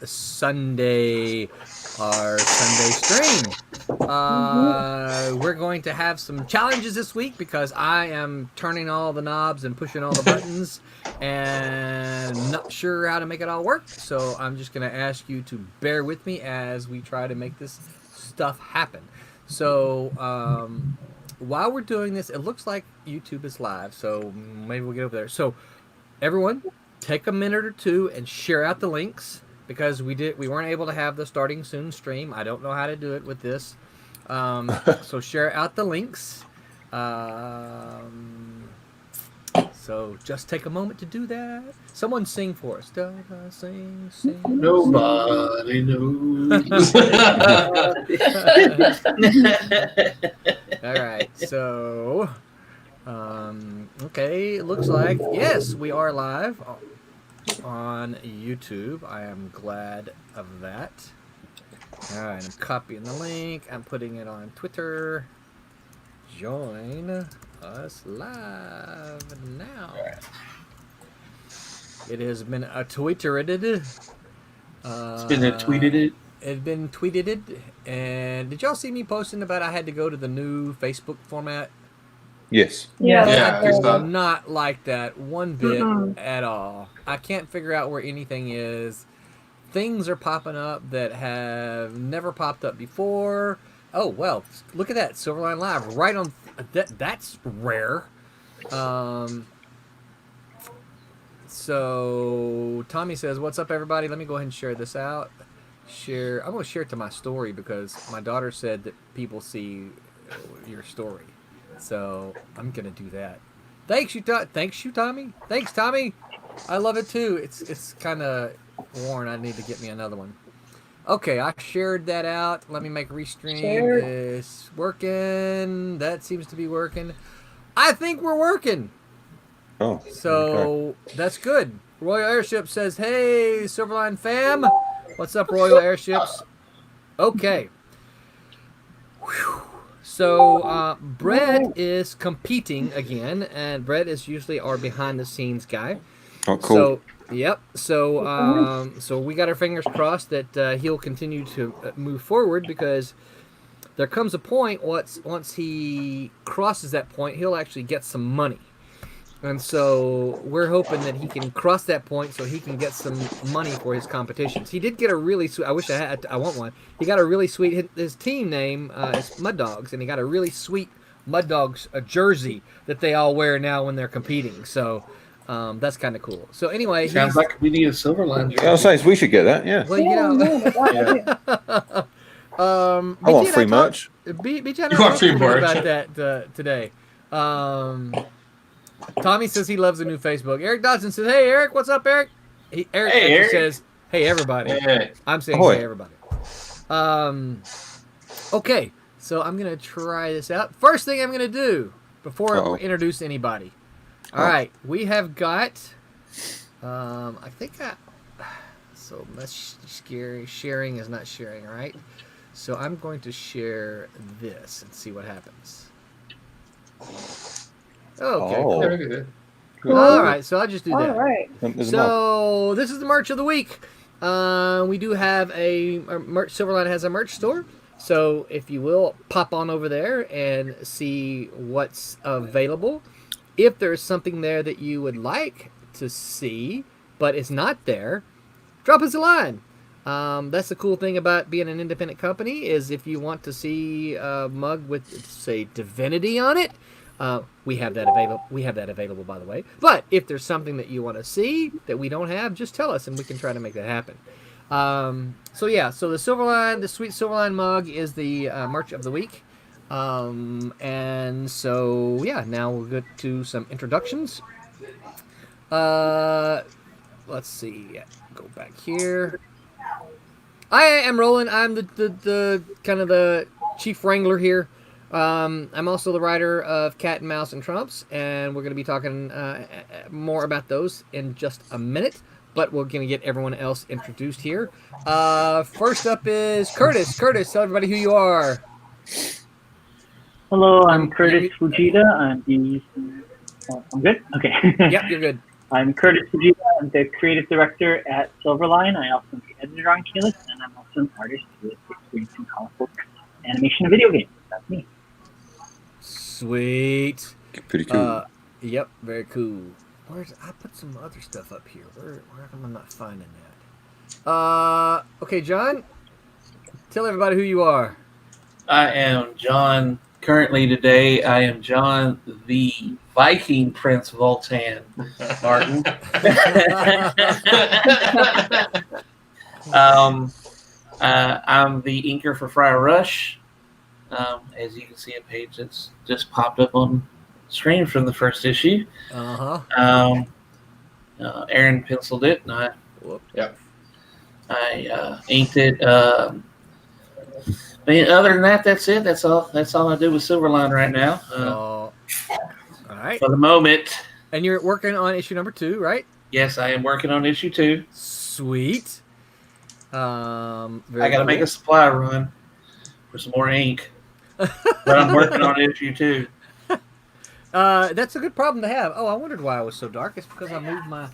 Sunday, our Sunday stream. We're going to have some challenges this week because I am turning all the knobs and pushing all the buttons and not sure how to make it all work. So I'm just going to ask you to bear with me as we try to make this stuff happen. So while we're doing this, it looks like YouTube is live, so maybe we'll get over there. So everyone, take a minute or two and share out the links because we weren't able to have the starting soon stream. I don't know how to do it with this. So share out the links. So just take a moment to do that. Someone sing for us. Sing. Nobody knows. All right. So, okay. It looks like, yes, we are live on YouTube. I am glad of that. All right. I'm copying the link. I'm putting it on Twitter. Join us live now. Right. It has been a tweeted. It's been a tweeted. It's been tweeted. And did y'all see me posting about I had to go to the new Facebook format? Yes. Yeah, I saw. I'm not like that one bit at all. I can't figure out where anything is. Things are popping up that have never popped up before. Oh, well, look at that. Silverline Live. Right on. That's rare. So, Tommy says, what's up, everybody? Let me go ahead and share this out. I'm going to share it to my story because my daughter said that people see your story. So, I'm going to do that. Thanks, you, Tommy. Thanks, Tommy. I love it, too. It's kind of worn. I need to get me another one. Okay, I shared that out. Let me make restream. It's working. That seems to be working. I think we're working. Oh. So that's good. Royal Airship says, hey, Silverline fam. What's up, Royal Airships? Okay. Whew. So Brett is competing again, and Brett is usually our behind-the-scenes guy. Oh, cool. So, yep. So, so we got our fingers crossed that he'll continue to move forward because there comes a point once he crosses that point, he'll actually get some money, and so we're hoping that he can cross that point so he can get some money for his competitions. He did get a really sweet. I wish I want one. He got a really sweet. His team name is Mud Dogs, and he got a really sweet Mud Dogs jersey that they all wear now when they're competing. So. That's kind of cool. So anyway, Sounds like we need a Silverline jersey. I was saying we should get that. Yeah. Well, you know, I want free merch. You want free merch about that today. Tommy says he loves the new Facebook. Eric Dodson says, "Hey, Eric, what's up, Eric?" Eric says, "Hey, everybody." Hey. I'm saying, Ahoy. "Hey, everybody." Okay, so I'm gonna try this out. First thing I'm gonna do before I introduce anybody. All right, we have got, so much sharing is not sharing, right? So I'm going to share this and see what happens. Okay, cool. Very good. All right, so I'll just do that. All right. So this is the merch of the week. We do have a merch. Silverline has a merch store. So if you will, pop on over there and see what's available. If there's something there that you would like to see, but it's not there, drop us a line. That's the cool thing about being an independent company is if you want to see a mug with, say, Divinity on it, we have that available. We have that available, by the way. But if there's something that you want to see that we don't have, just tell us and we can try to make that happen. So yeah, so the Silverline, the sweet Silverline mug is the merch of the week. And so, yeah, now we'll get to some introductions. Let's see. Go back here. I am Roland. I'm the kind of the chief wrangler here. I'm also the writer of Cat and Mouse and Trumps, and we're going to be talking more about those in just a minute. But we're going to get everyone else introduced here. First up is Kurtis. Kurtis, tell everybody who you are. Hello, I'm Kurtis Fujita. I'm good? Okay. Yep, you're good. I'm Kurtis Fujita. I'm the creative director at Silverline. I also am the editor on Keyless, and I'm also an artist with experience in comic books, animation, and video games. That's me. Sweet. Pretty cool. Yep, very cool. I put some other stuff up here. Where am I not finding that? Okay, John, tell everybody who you are. I am John. Currently today, I am John the Viking Prince Voltan Martin. I'm the inker for Friar Rush. As you can see, a page that's just popped up on screen from the first issue. Aaron penciled it, and I inked it. Other than that, that's it. That's all I do with Silverline right now. All right. For the moment. And you're working on issue number 2, right? Yes, I am working on issue 2. Sweet. I got to make a supply run for some more ink. But I'm working on issue 2. That's a good problem to have. Oh, I wondered why it was so dark. It's because I moved my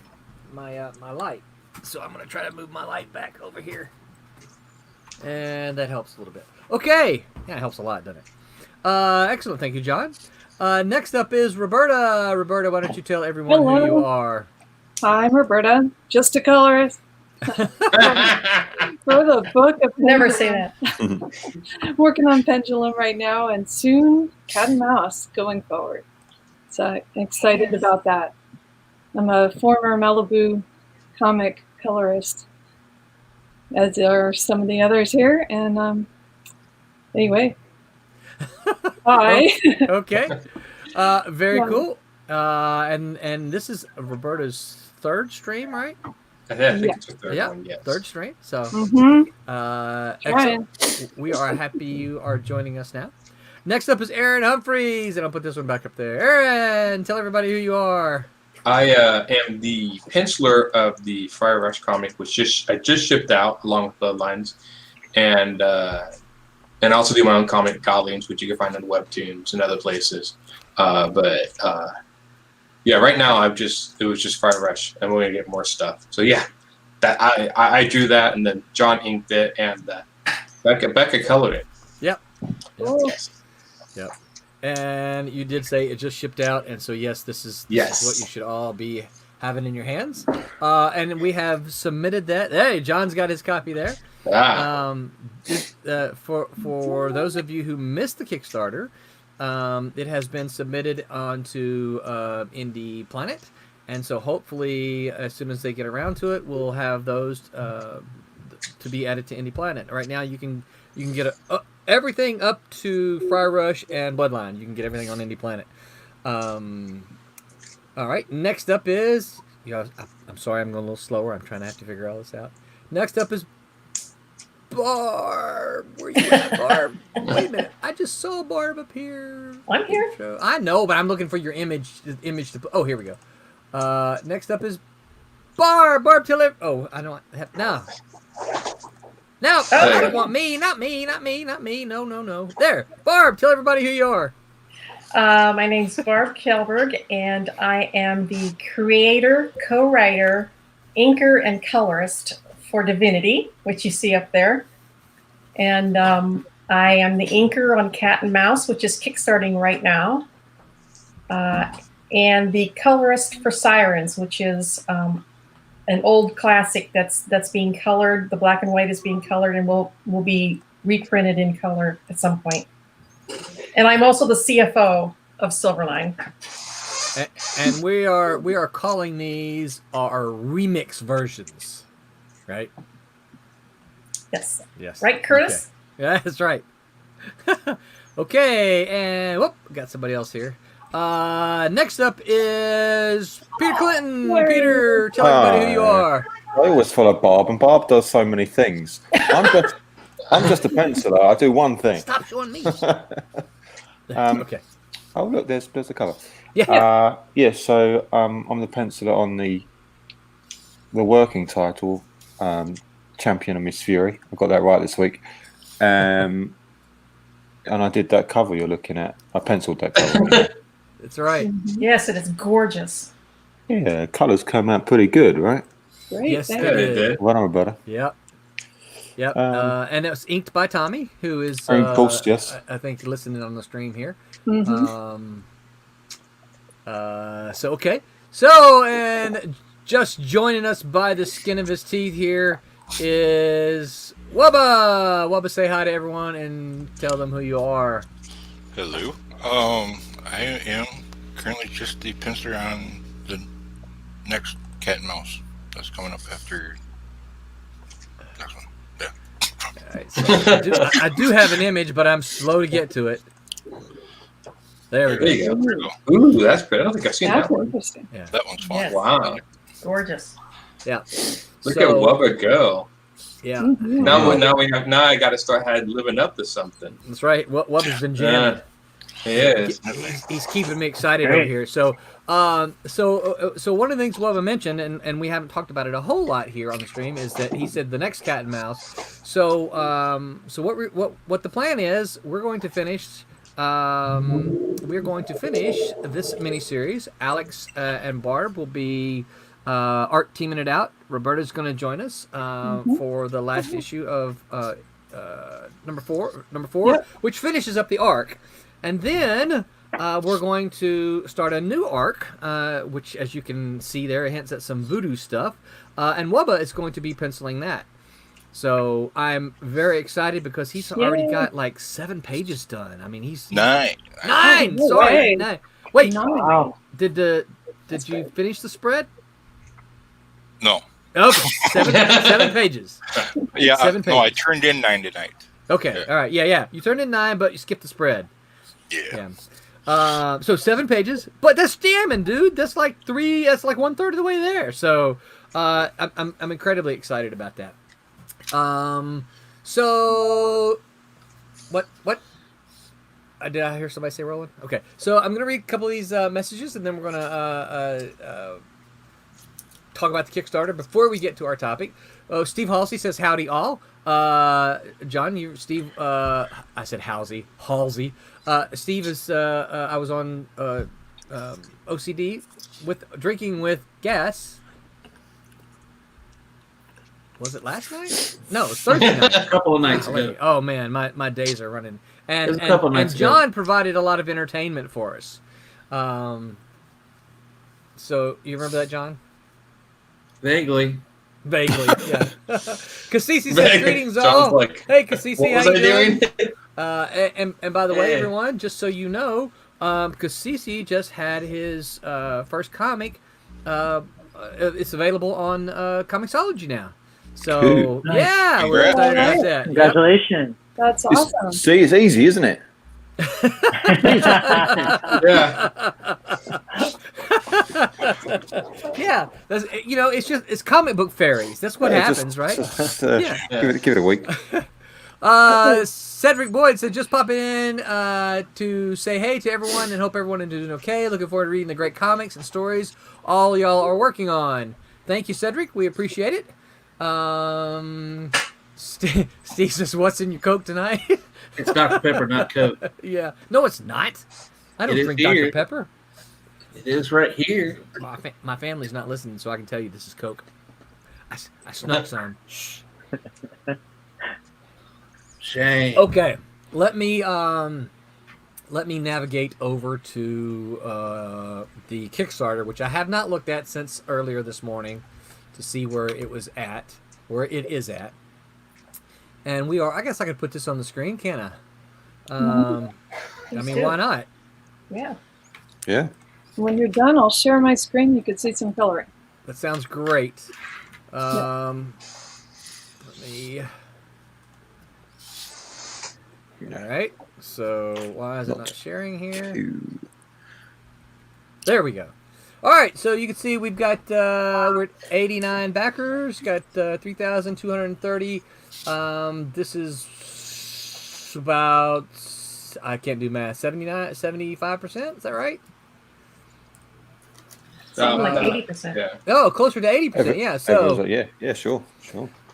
light. So I'm going to try to move my light back over here. And that helps a little bit. Okay. Yeah, it helps a lot, doesn't it? Excellent. Thank you, John. Next up is Roberta. Roberta, why don't you tell everyone who you are? I'm Roberta, just a colorist. For the book of Never say that. Working on Pendulum right now, and soon Cat and Mouse going forward. So I'm excited about that. I'm a former Malibu comic colorist, as are some of the others here. And anyway, bye. Okay. Very cool. And this is Roberta's 3rd stream, right? I think it's the third one, yes. 3rd stream. So, excellent. We are happy you are joining us now. Next up is Aaron Humphres, and I'll put this one back up there. Aaron, tell everybody who you are. I am the penciler of the Friar Rush comic, which I just shipped out along with Bloodlines, and also do my own comic, Godlings, which you can find on Webtoons and other places. Yeah, right now it was just Friar Rush, and we're gonna get more stuff. So yeah, that I drew that, and then John inked it, and Becca colored it. Yep. Yes. Yep. And you did say it just shipped out, and so yes, this is what you should all be having in your hands. And we have submitted that. Hey, John's got his copy there. For those of you who missed the Kickstarter, it has been submitted onto Indie Planet, and so hopefully as soon as they get around to it, we'll have those to be added to Indie Planet. Right now, you can get everything up to Friar Rush and Bloodline. You can get everything on Indie Planet. All right, next up is I'm sorry, I'm going a little slower. I'm trying to have to figure all this out. Next up is Barb. Where you at, Barb? Wait a minute. I just saw Barb up here. I'm here. I know, but I'm looking for your image to put. Oh, here we go. Next up is Barb. Barb, tell it. Oh, I don't have. No. No, I don't want me. Not me. No. There. Barb, tell everybody who you are. My name's Barb Kaalberg, and I am the creator, co-writer, inker, and colorist for Divinity, which you see up there. And I am the inker on Cat and Mouse, which is kickstarting right now. And the colorist for Sirens, which is an old classic that's being colored. The black and white is being colored and will be reprinted in color at some point. And I'm also the CFO of Silverline. And we are calling these our remix versions, right? Yes. Yes. Right, Kurtis? Okay. Yeah, that's right. Okay, and whoop, got somebody else here. Next up is Peter Clinton. Peter, tell everybody who you are. I always follow Barb, and Barb does so many things. I'm just a penciler. I do one thing. Stop showing me. Okay. Oh look, there's the cover. Yeah. So I'm the penciler on the working title, Champion of Miss Fury. I got that right this week. And I did that cover you're looking at. I penciled that cover. That's right. Yes, it is gorgeous. Yeah, colours come out pretty good, right? Great. Yes, thank they you. did. Well done, Roberta. Yep. Yep. And it was inked by Tommy, who is Of course, yes. I think listening on the stream here. Mhm. So okay. So and just joining us by the skin of his teeth here is Wubba. Wubba, say hi to everyone and tell them who you are. Hello. I am currently just the penciler on the next cat and mouse that's coming up after next one. Yeah. All right, so I do have an image, but I'm slow to get to it. There we There you go. go. There we go. Ooh, that's great. I don't think I've seen That's that one. interesting. Yeah. That one's fun. Yes. Wow. Gorgeous. Yeah. Look So, at Wubba go. Yeah. Mhm. Now I got to start living up to something. That's right. Wubba's been jamming. He is. He's keeping me excited Great. over here. So, so one of the things Wubba mentioned, and we haven't talked about it a whole lot here on the stream, is that he said the next cat and mouse. So, what the plan is, we're going to finish. We're going to finish this miniseries. Alex and Barb will be art teaming it out. Roberta's going to join us for the last issue of number four, Yep. which finishes up the arc. And then we're going to start a new arc, which, as you can see there, hints at some voodoo stuff. And Wubba is going to be penciling that. So I'm very excited because he's already got like 7 pages done. I mean, he's 9. 9. No Sorry, way. 9. Wait, Nice. Wow. did you finish the spread? No. Okay, 7 pages. Yeah. 7 No, I pages. turned in 9 tonight. Okay, Yeah. all right, yeah. You turned in 9, but you skipped the spread. Yeah. Yeah. So 7 pages, but that's jamming, dude. That's like 3. That's like 1/3 of the way there. So I'm incredibly excited about that. So what? Did I hear somebody say Roland? Okay. So I'm gonna read a couple of these messages, and then we're gonna talk about the Kickstarter before we get to our topic. Oh, Steve Halsey says howdy all. John, Steve. I said Halsey. Steve is. I was on OCD with drinking with gas. Was it last night? No, it was Thursday night. A couple of nights ago. Oh man, my days are running. It was And a couple nights ago. John provided a lot of entertainment for us. So you remember that, John? Vaguely. Vaguely, yeah. Cassisi says Vaguely. greetings John's all. like, Hey Cassisi, What how was you I doing? doing? And by the way, Hey. everyone, just so you know, Cassisi just had his first comic. It's available on Comixology now. So Cool. yeah, we're Congrats. excited about that. Yep. Congratulations. That's awesome. See, it's easy, isn't it? Yeah. Yeah, that's, it's comic book fairies. That's what Yeah, happens, right? Yeah. Give it a week. Cedric Boyd said, just pop in to say hey to everyone and hope everyone is doing okay. Looking forward to reading the great comics and stories all y'all are working on. Thank you, Cedric. We appreciate it. Steve says, what's in your Coke tonight? It's Dr. Pepper, not Coke. Yeah. No, it's not. I don't It is drink here. Dr. Pepper. It is right here. My family's not listening, so I can tell you this is Coke. I snuck some. Shame. Okay, let me navigate over to the Kickstarter, which I have not looked at since earlier this morning, to see where it is at. And we are. I guess I could put this on the screen, can I? I mean, why not? Yeah. Yeah. When you're done, I'll share my screen. You can see some coloring. That sounds great. Let me. All right. So why is it not sharing here? There we go. All right. So you can see we've got we're at 89 backers. Got 3,230. This is about, I can't do math. 75%. Is that right? Something like 80%. Yeah. Oh, closer to 80%. Yeah. So. Everyone's like, yeah, sure.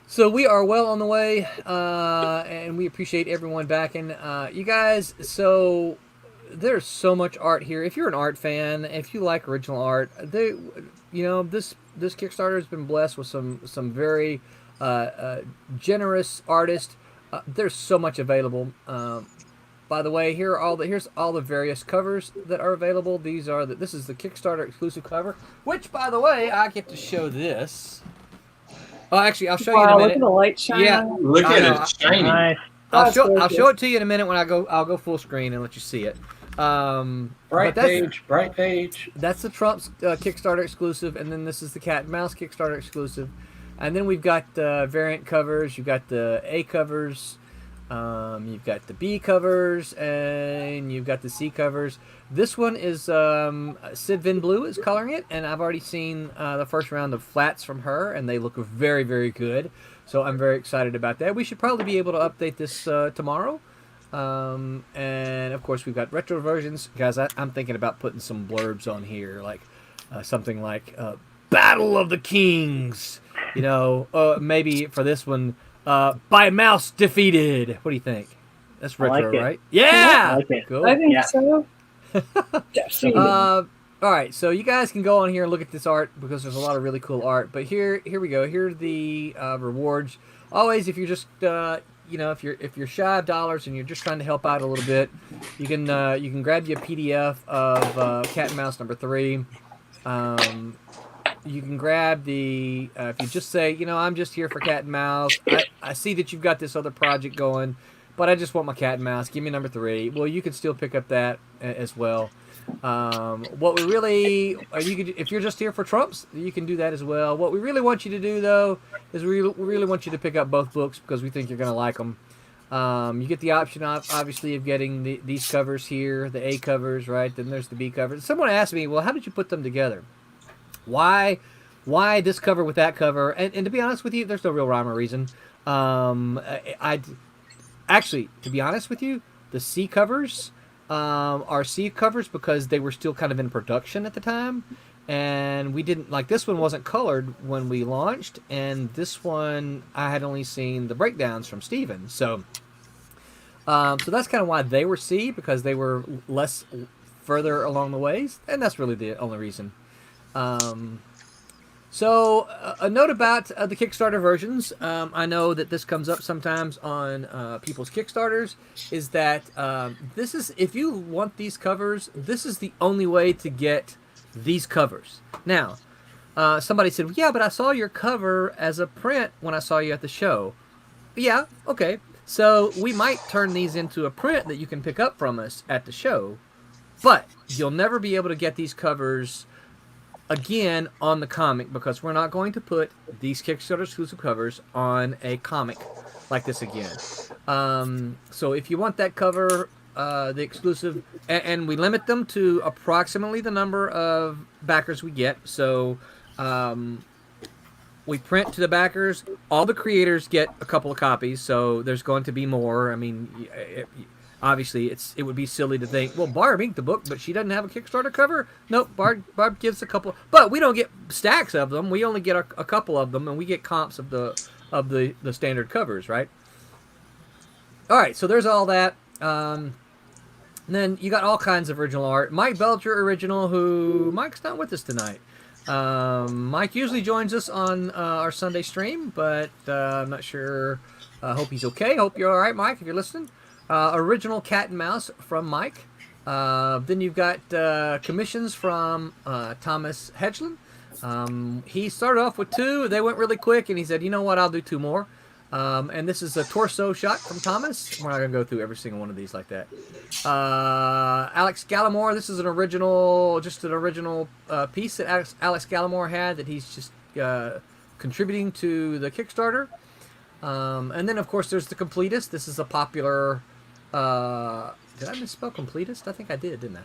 So we are well on the way, and we appreciate everyone backing you guys. So there's so much art here. If you're an art fan, if you like original art, this Kickstarter has been blessed with some very generous artist. There's so much available. By the way, here's all the various covers that are available. This is the Kickstarter exclusive cover, which, by the way, I get to show this. Oh, actually, I'll show you in a Wow, minute. look at the light shine. Yeah. on it. Look I at know. it, shiny. Nice. I'll show gorgeous. it to you in a minute when I'll go full screen and let you see it. Bright But that's- page, bright page. That's the Trump's Kickstarter exclusive, and then this is the Cat and Mouse Kickstarter exclusive, and then we've got variant covers. You've got the A covers, you've got the B covers, and you've got the C covers. This one is Sid Vin Blue is coloring it, and I've already seen the first round of flats from her, and they look very, very good. So I'm very excited about that. We should probably be able to update this tomorrow. And of course we've got retro versions, guys. I'm thinking about putting some blurbs on here, like something like Battle of the Kings, maybe for this one, by mouse defeated. What do you think? That's I retro, like it. right? Yeah, I like it. cool. I think Yeah. so. Definitely. All right, so you guys can go on here and look at this art because there's a lot of really cool art. But here we go. Here are the rewards. Always, if you're just if you're shy of dollars and you're just trying to help out a little bit, you can grab you a PDF of Cat and Mouse number 3. You can grab the if you just say, I'm just here for Cat and Mouse. I see that you've got this other project going, but I just want my Cat and Mouse. Give me number 3. Well, you can still pick up that as well. What we really, if you're just here for Trumps, you can do that as well. What we really want you to do, though, is we really want you to pick up both books because we think you're going to like them. You get the option, obviously, of getting these covers here, the A covers, right? Then there's the B covers. Someone asked me, well, how did you put them together? Why this cover with that cover? And to be honest with you, there's no real rhyme or reason. Actually, to be honest with you, the C covers are C covers because they were still kind of in production at the time, and we didn't this one wasn't colored when we launched, and this one I had only seen the breakdowns from Steven. So that's kind of why they were C, because they were less further along the ways, and that's really the only reason. So a note about the Kickstarter versions. I know that this comes up sometimes on people's Kickstarters, is that this is, if you want these covers, this is the only way to get these covers. Now, somebody said, yeah, but I saw your cover as a print when I saw you at the show. Yeah, okay. So we might turn these into a print that you can pick up from us at the show, but you'll never be able to get these covers again on the comic, because we're not going to put these Kickstarter exclusive covers on a comic like this again. So if you want that cover, the exclusive, and we limit them to approximately the number of backers we get. So we print to the backers. All the creators get a couple of copies, so there's going to be more. I mean, obviously, it would be silly to think, well, Barb inked the book, but she doesn't have a Kickstarter cover. Nope, Barb gives a couple, but we don't get stacks of them. We only get a couple of them, and we get comps of the standard covers, right? All right, so there's all that. And then you got all kinds of original art. Mike Belcher original, who Mike's not with us tonight. Mike usually joins us on our Sunday stream, but I'm not sure. Hope he's okay. Hope you're all right, Mike, if you're listening. Original Cat and Mouse from Mike. Then you've got commissions from Thomas Hedgeland. He started off with 2. They went really quick, and he said, you know what, I'll do 2 more. And this is a torso shot from Thomas. We're not going to go through every single one of these like that. Alex Gallimore, this is an original piece that Alex Gallimore had that he's just contributing to the Kickstarter. And then, of course, there's the Completist. This is a popular... did I misspell Completist? I think I did, didn't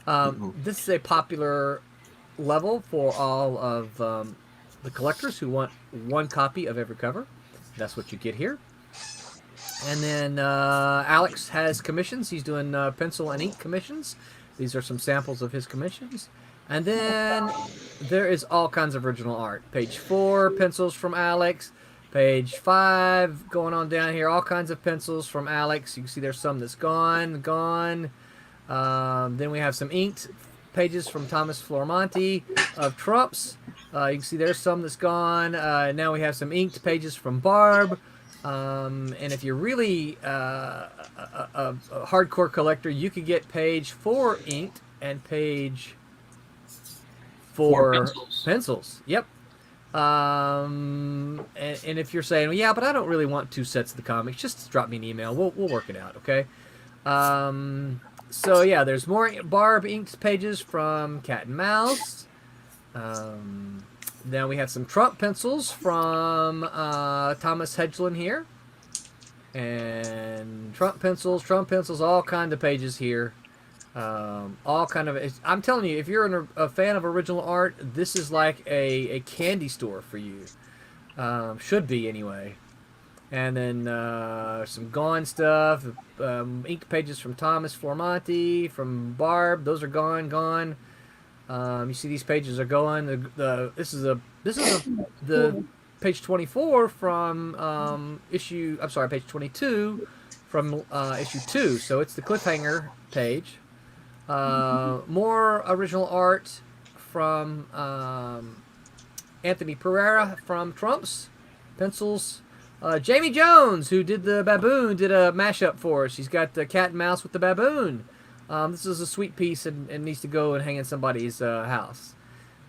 I? This is a popular level for all of the collectors who want 1 copy of every cover. That's what you get here. And then Alex has commissions. He's doing pencil and ink commissions. These are some samples of his commissions. And then there is all kinds of original art. Page 4, pencils from Alex. Page 5, going on down here, all kinds of pencils from Alex. You can see there's some that's gone. Then we have some inked pages from Thomas Flormonti of Trumps. You can see there's some that's gone. Now we have some inked pages from Barb. And if you're really a hardcore collector, you could get page 4 inked and page 4 pencils. Yep. And if you're saying, well, yeah, but I don't really want 2 sets of the comics, just drop me an email. We'll work it out, okay? So yeah, there's more Barb inked pages from Cat and Mouse. Then we have some Trump pencils from Thomas Hedgeland here. And Trump pencils, all kind of pages here. All kind of. I'm telling you, if you're a fan of original art, this is like a candy store for you. Should be anyway. And then some Gone stuff, ink pages from Thomas Flormonti, from Barb. Those are gone. You see these pages are going. This is the page 24 from page 22 from issue 2. So it's the cliffhanger page. More original art from Anthony Pereira from Trumps pencils. Jamie Jones, who did the baboon, did a mashup for us. She's got the cat and mouse with the baboon. This is a sweet piece and needs to go and hang in somebody's house.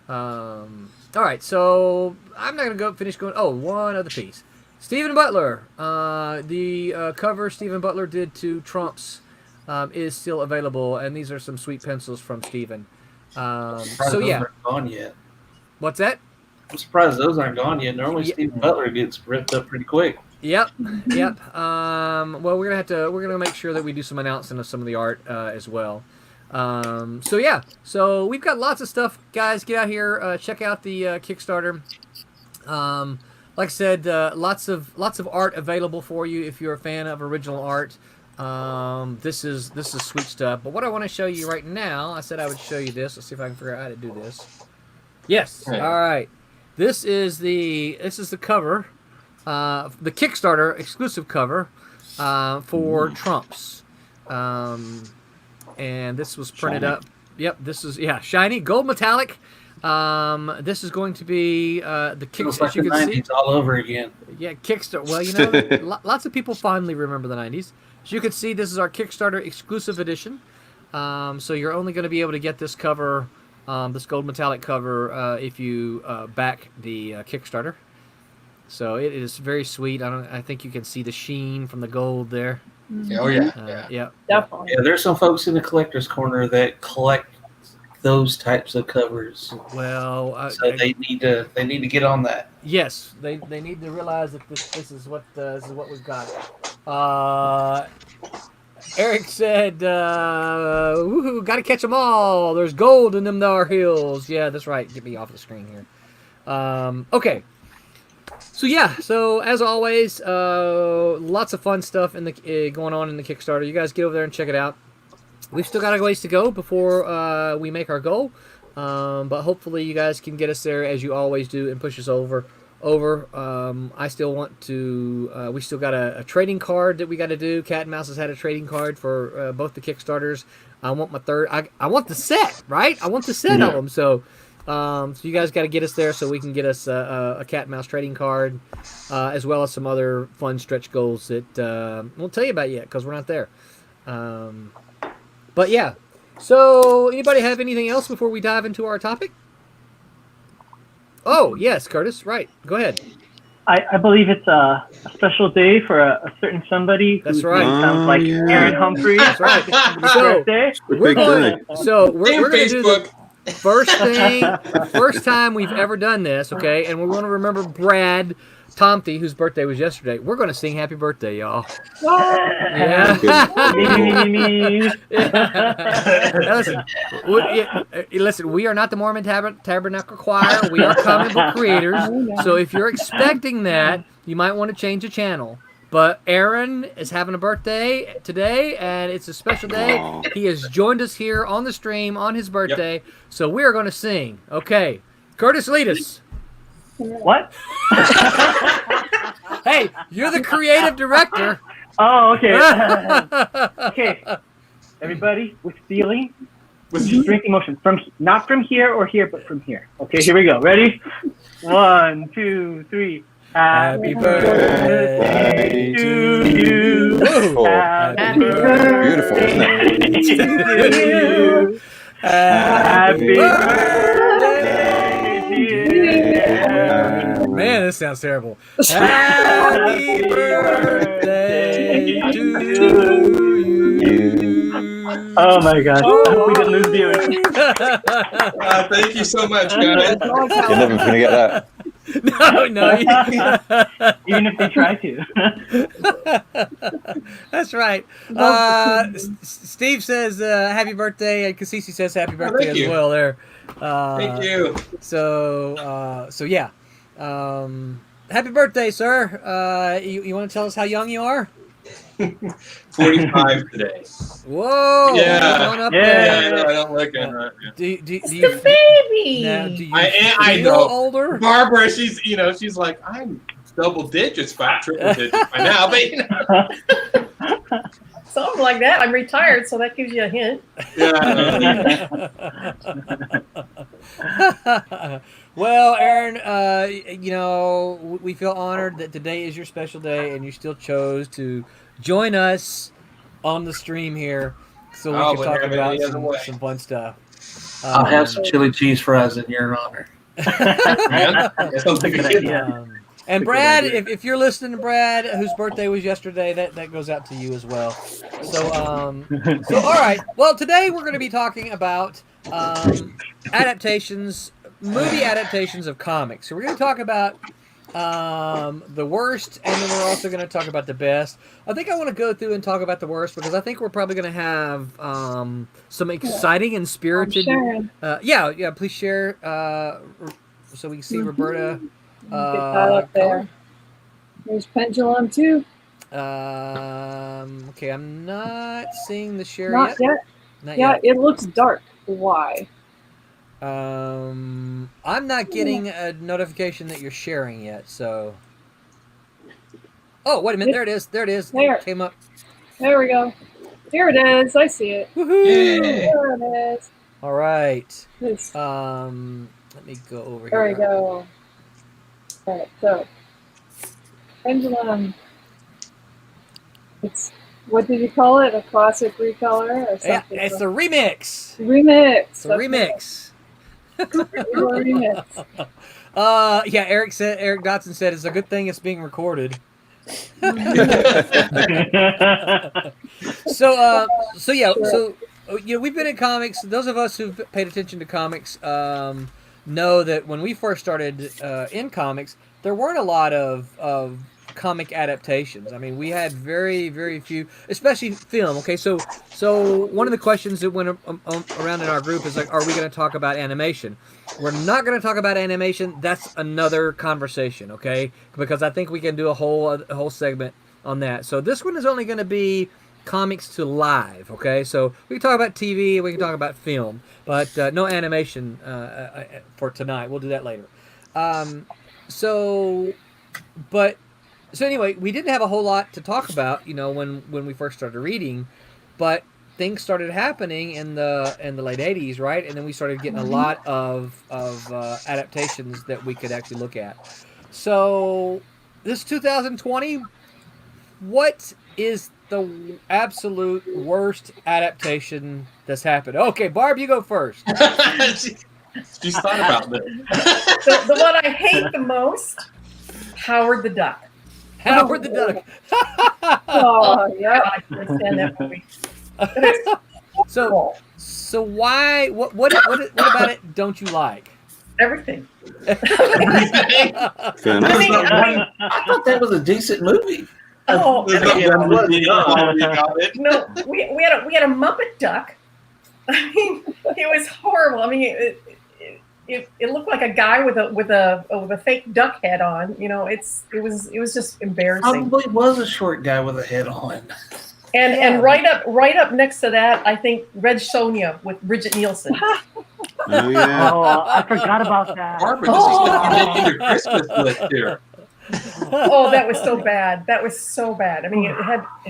All right, so I'm not going to finish going. Oh, one other piece. Stephen Butler. The cover Stephen Butler did to Trumps is still available, and these are some sweet pencils from Stephen. So yeah. Aren't gone yet. What's that? I'm surprised those aren't gone yet. Normally, Stephen Butler gets ripped up pretty quick. Yep. Well, we're gonna make sure that we do some announcing of some of the art as well. So yeah. So we've got lots of stuff, guys. Get out here, check out the Kickstarter. Like I said, lots of art available for you if you're a fan of original art. This is sweet stuff. But what I want to show you right now, I said I would show you this. Let's see if I can figure out how to do this. Yes. All right. This is the cover, the Kickstarter exclusive cover for Trumps, and this was printed up. Yep, this is shiny gold metallic. This is going to be the Kickstarter. Like the 90s all over again. Yeah, Kickstarter. Well, lots of people fondly remember the 90s. As you can see, this is our Kickstarter exclusive edition. So you're only going to be able to get this cover. This gold metallic cover if you back the Kickstarter. So it is very sweet. I think you can see the sheen from the gold there. Oh yeah. Yeah. Definitely. Yeah, there's some folks in the collector's corner that collect those types of covers. Well, so they need to get on that. Yes, they need to realize that this is what we've got. Eric said, woohoo, gotta catch them all. There's gold in them there hills. Yeah, that's right. Get me off the screen here. Okay. So yeah, so as always, lots of fun stuff going on in the Kickstarter. You guys get over there and check it out. We've still got a ways to go before we make our goal. But hopefully you guys can get us there as you always do and push us over. I still want to. We still got a trading card that we got to do. Cat and Mouse has had a trading card for both the Kickstarters. I want my third. I want the set, right? I want the set of them. So you guys got to get us there so we can get us a Cat and Mouse trading card, as well as some other fun stretch goals that won't tell you about yet because we're not there. But yeah. So anybody have anything else before we dive into our topic? Oh, yes, Kurtis. Right. Go ahead. I believe it's a special day for a certain somebody. That's right. Sounds like Aaron Humphres. That's right. We're going to do the first time we've ever done this, okay? And we want to remember Brad Tomty, whose birthday was yesterday. We're going to sing happy birthday, y'all. Yeah. Listen, we are not the Mormon Tabernacle Choir. We are comic book creators. So if you're expecting that, you might want to change the channel. But Aaron is having a birthday today, and it's a special day. Aww. He has joined us here on the stream on his birthday. Yep. So we are going to sing. Okay. Kurtis, lead us. What? Hey, you're the creative director. Oh, okay. Okay. Everybody, with feeling, Drinking motion not from here or here, but from here. Okay, here we go. Ready? 1, 2, 3. Happy birthday Birthday to you. Whoa. Happy Beautiful, isn't it? birthday to you. Happy birthday, dear. Man, this sounds terrible. Happy birthday to you. Oh my gosh. I hope we didn't lose viewers. Thank you so much, guys. You're never going to get that. No. Even if they try to. That's right. Steve says happy birthday, and Cassisi says happy birthday as well. There. Thank you. So yeah. Happy birthday, sir. You want to tell us how young you are? 45 today. Whoa! Yeah. Going up Yeah. there. I don't look it. Right. Do you, The baby. now, do you I feel know. older? Barbara, she's like, I'm double digits, by triple digits by now, but Something like that. I'm retired, so that gives you a hint. yeah. Well, Aaron, we feel honored that today is your special day, and you still chose to join us on the stream here, so we can talk about some fun stuff. I'll have some chili cheese fries in your honor. Sounds like a good idea. And Brad, if you're listening to Brad, whose birthday was yesterday, that goes out to you as well. So all right. Well, today we're going to be talking about adaptations, movie adaptations of comics. So we're going to talk about the worst, and then we're also going to talk about the best. I think I want to go through and talk about the worst because I think we're probably going to have some exciting and spirited. Yeah. Please share so we can see Roberta. Get that up there. There's Pendulum too. Okay, I'm not seeing the share Not yet. Not Yeah, yet. it looks dark. Why? I'm not getting a notification that you're sharing yet. So. Oh, wait a minute! There it is. There it is. There. It came up. There we go. Here it is. I see it. Woohoo! There it is. All right. This. Let me go over There here. we go. All right, so Pendulum. It's, what did you call it? A classic recolor or Yeah, something? it's the remix. Remix. It's the remix. Remix. Yeah. Eric Dotson said it's a good thing it's being recorded. So we've been in comics. Those of us who've paid attention to comics know that when we first started in comics, there weren't a lot of comic adaptations. I mean, we had very, very few, especially film. Okay, so one of the questions that went around in our group is like, are we going to talk about animation? We're not going to talk about animation. That's another conversation, okay? Because I think we can do a whole segment on that. So this one is only going to be comics to live, okay? So we can talk about TV, we can talk about film, but no animation for tonight. We'll do that later. So anyway, we didn't have a whole lot to talk about, when we first started reading, but things started happening in the late 80s, right? And then we started getting a lot of adaptations that we could actually look at. So this 2020, what is the absolute worst adaptation that's happened? Okay, Barb, you go first. She's thought about this. The one I hate the most, Howard the Duck. Howard the Duck. Oh, yeah. I can't stand that movie. So why? What about it don't you like? Everything. Fair enough. I thought that was a decent movie. Oh, There's no no, we had a Muppet Duck. I mean, it was horrible. I mean, it looked like a guy with a fake duck head on. It was just embarrassing. Probably was a short guy with a head on. And right up next to that, I think Red Sonja with Bridget Nielsen. Oh, yeah. Oh, I forgot about that. Barbara, this is not your Christmas list here. Oh, that was so bad. That was so bad. I mean, it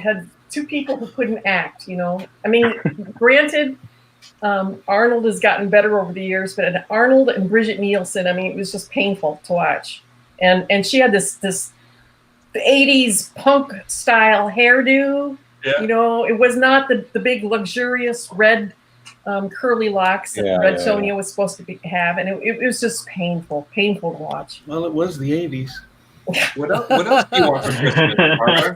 had two people who couldn't act. I mean, granted, Arnold has gotten better over the years, but Arnold and Bridget Nielsen, I mean, it was just painful to watch. And she had this 80s punk style hairdo. Yeah. You know, it was not the big luxurious red curly locks that Red Sonja was supposed to have, and it was just painful to watch. Well, it was the 80s. What else do you want for Christmas, Barbara?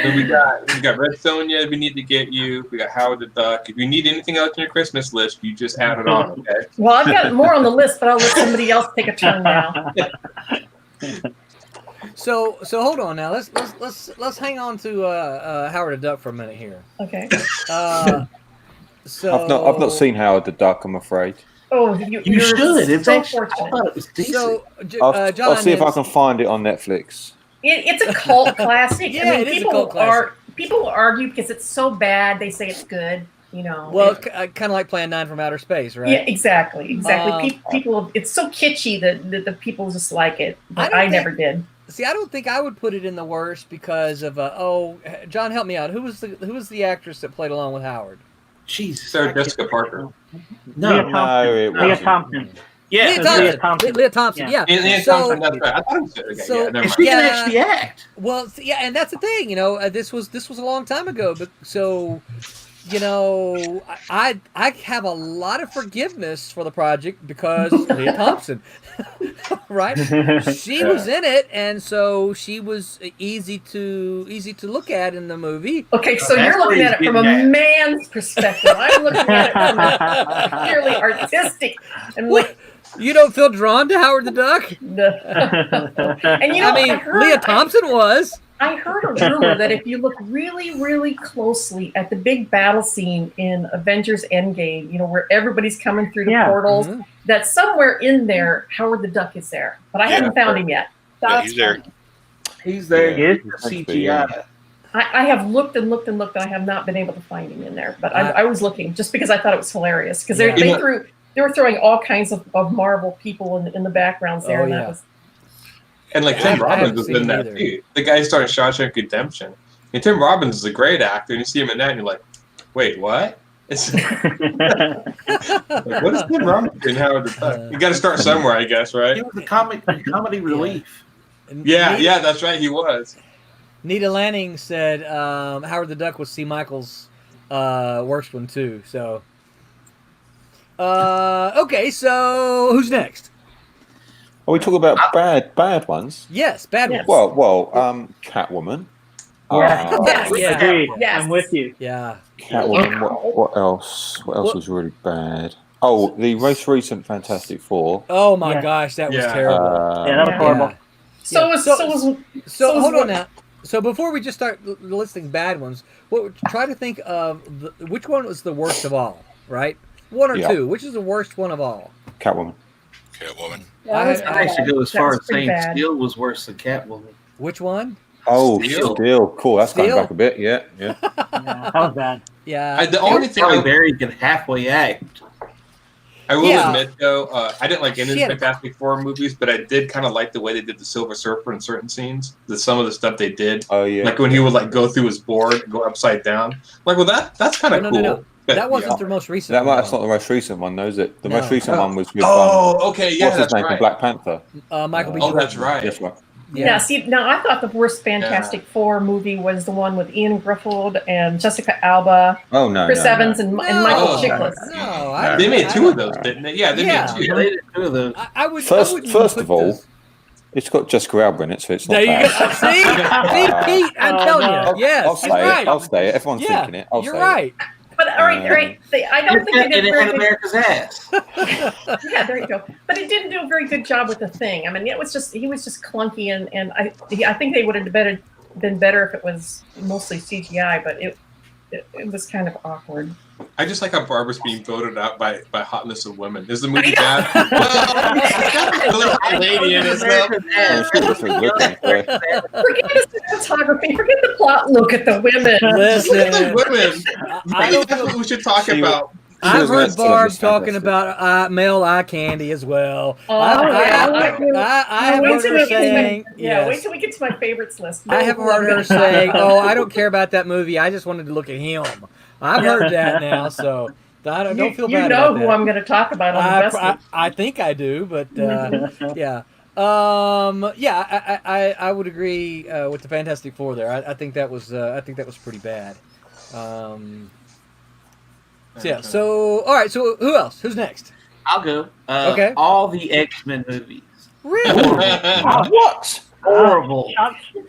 So we got Red Sonja we need to get you. We got Howard the Duck. If you need anything else on your Christmas list, you just add it on, okay? Well, I've got more on the list, but I'll let somebody else take a turn now. So hold on now. Let's hang on to Howard the Duck for a minute here. Okay. So I've not seen Howard the Duck, I'm afraid. Oh, You should. It's so actually, I fortunate. thought it was decent. So I'll see if I can find it on Netflix. It's a cult classic. Yeah, it is a cult classic. People argue because it's so bad, they say it's good. You know. Well, kind of like Plan 9 from Outer Space, right? Yeah, exactly. People, it's so kitschy that the people just like it. But I never did. See, I don't think I would put it in the worst because of John, help me out. Who was the actress that played along with Howard? Jesus. Sarah Jessica Parker. Leah Thompson. Yeah, Leah Thompson. Yeah. Leah Thompson, that's right. I thought it was never mind. she can actually act. Well, yeah, and that's the thing. You know, this was a long time ago, but so. You know, I have a lot of forgiveness for the project because Leah Thompson, right? She was in it, and so she was easy to look at in the movie. Okay, so you're looking at it from a man's perspective. I'm looking at it from a purely artistic and like. You don't feel drawn to Howard the Duck? No. And you know, I mean, Leah Thompson was. I heard a rumor that if you look really, really closely at the big battle scene in Avengers Endgame, you know, where everybody's coming through the portals, that somewhere in there, Howard the Duck is there. But I haven't found him yet. Yeah, he's there. He's there. He is. CGI. I have looked and looked and looked, and I have not been able to find him in there. But I was looking just because I thought it was hilarious. Because they were throwing all kinds of Marvel people in the backgrounds there. And that was. And like Tim Robbins was in that too. The guy who started Shawshank Redemption. And Tim Robbins is a great actor, and you see him in that, and you're like, "Wait, what?" It's like, what is Tim Robbins doing? Howard the Duck? You got to start somewhere, I guess, right? He was the comedy relief. Yeah, that's right. He was. Nita Lanning said Howard the Duck was C. Michael's worst one too. So, okay, so who's next? Are we talking about bad ones? Yes, bad ones. Well, Catwoman. Agreed. Yes. I'm with you. Yeah. Catwoman. What else? What else was really bad? Oh, the most recent Fantastic Four. Oh my gosh, that was terrible. That was horrible. So hold on now. So before we just start listing bad ones, try to think of which one was the worst of all, right? One or two. Which is the worst one of all? Catwoman. I actually go as far as saying Steel was worse than Catwoman. Which one? Oh, Steel. Cool. That's going back a bit. Yeah. That was bad. Yeah. The only thing Barry can halfway act. I will admit, though, I didn't like any of the Fantastic Four movies, but I did kind of like the way they did the Silver Surfer in certain scenes. Some of the stuff they did. Oh yeah. Like when he would like go through his board, go upside down. Like, well, that's kind of cool. No. That wasn't the most recent. That's not the most recent one, though, is it? The most recent one was with. Okay, yeah, what's his that's name right. from Black Panther? Michael B. Jordan. Oh, that's right. That's right. Yeah. See, now I thought the worst Fantastic Four movie was the one with Ian Gruffudd and Jessica Alba, Chris Evans, and Michael Chiklis. No, they made two of those, didn't they? Yeah, they made two. Yeah, they did two of those. First of all, it's got Jessica Alba in it, so it's not there bad. You go. See, Pete, I'm telling you. Yes, I'll say it. Everyone's thinking it. You're right. But all right. I don't think they did it very had good. America's ass. Yeah, there you go. But it didn't do a very good job with the thing. I mean, he was just clunky, and I think they would have been better if it was mostly CGI. But it was kind of awkward. I just like how Barbara's being voted out by hotness of women. Is the movie bad? Well, hot lady in it. Forget the cinematography. Forget the plot. Look at the women. Listen, Look at the women. I think that's what we should talk about. I've heard Barb talking about male eye candy as well. I have heard her saying, wait till we get to my favorites list. I have heard her saying, "Oh, I don't care about that movie. I just wanted to look at him." I've heard that now, so don't feel You bad know about who that. I'm going to talk about on the best list. I think I do, but yeah. I would agree with the Fantastic Four there. I think that was pretty bad. So all right. So who else? Who's next? I'll go. Okay. All the X-Men movies. Really? What? Horrible.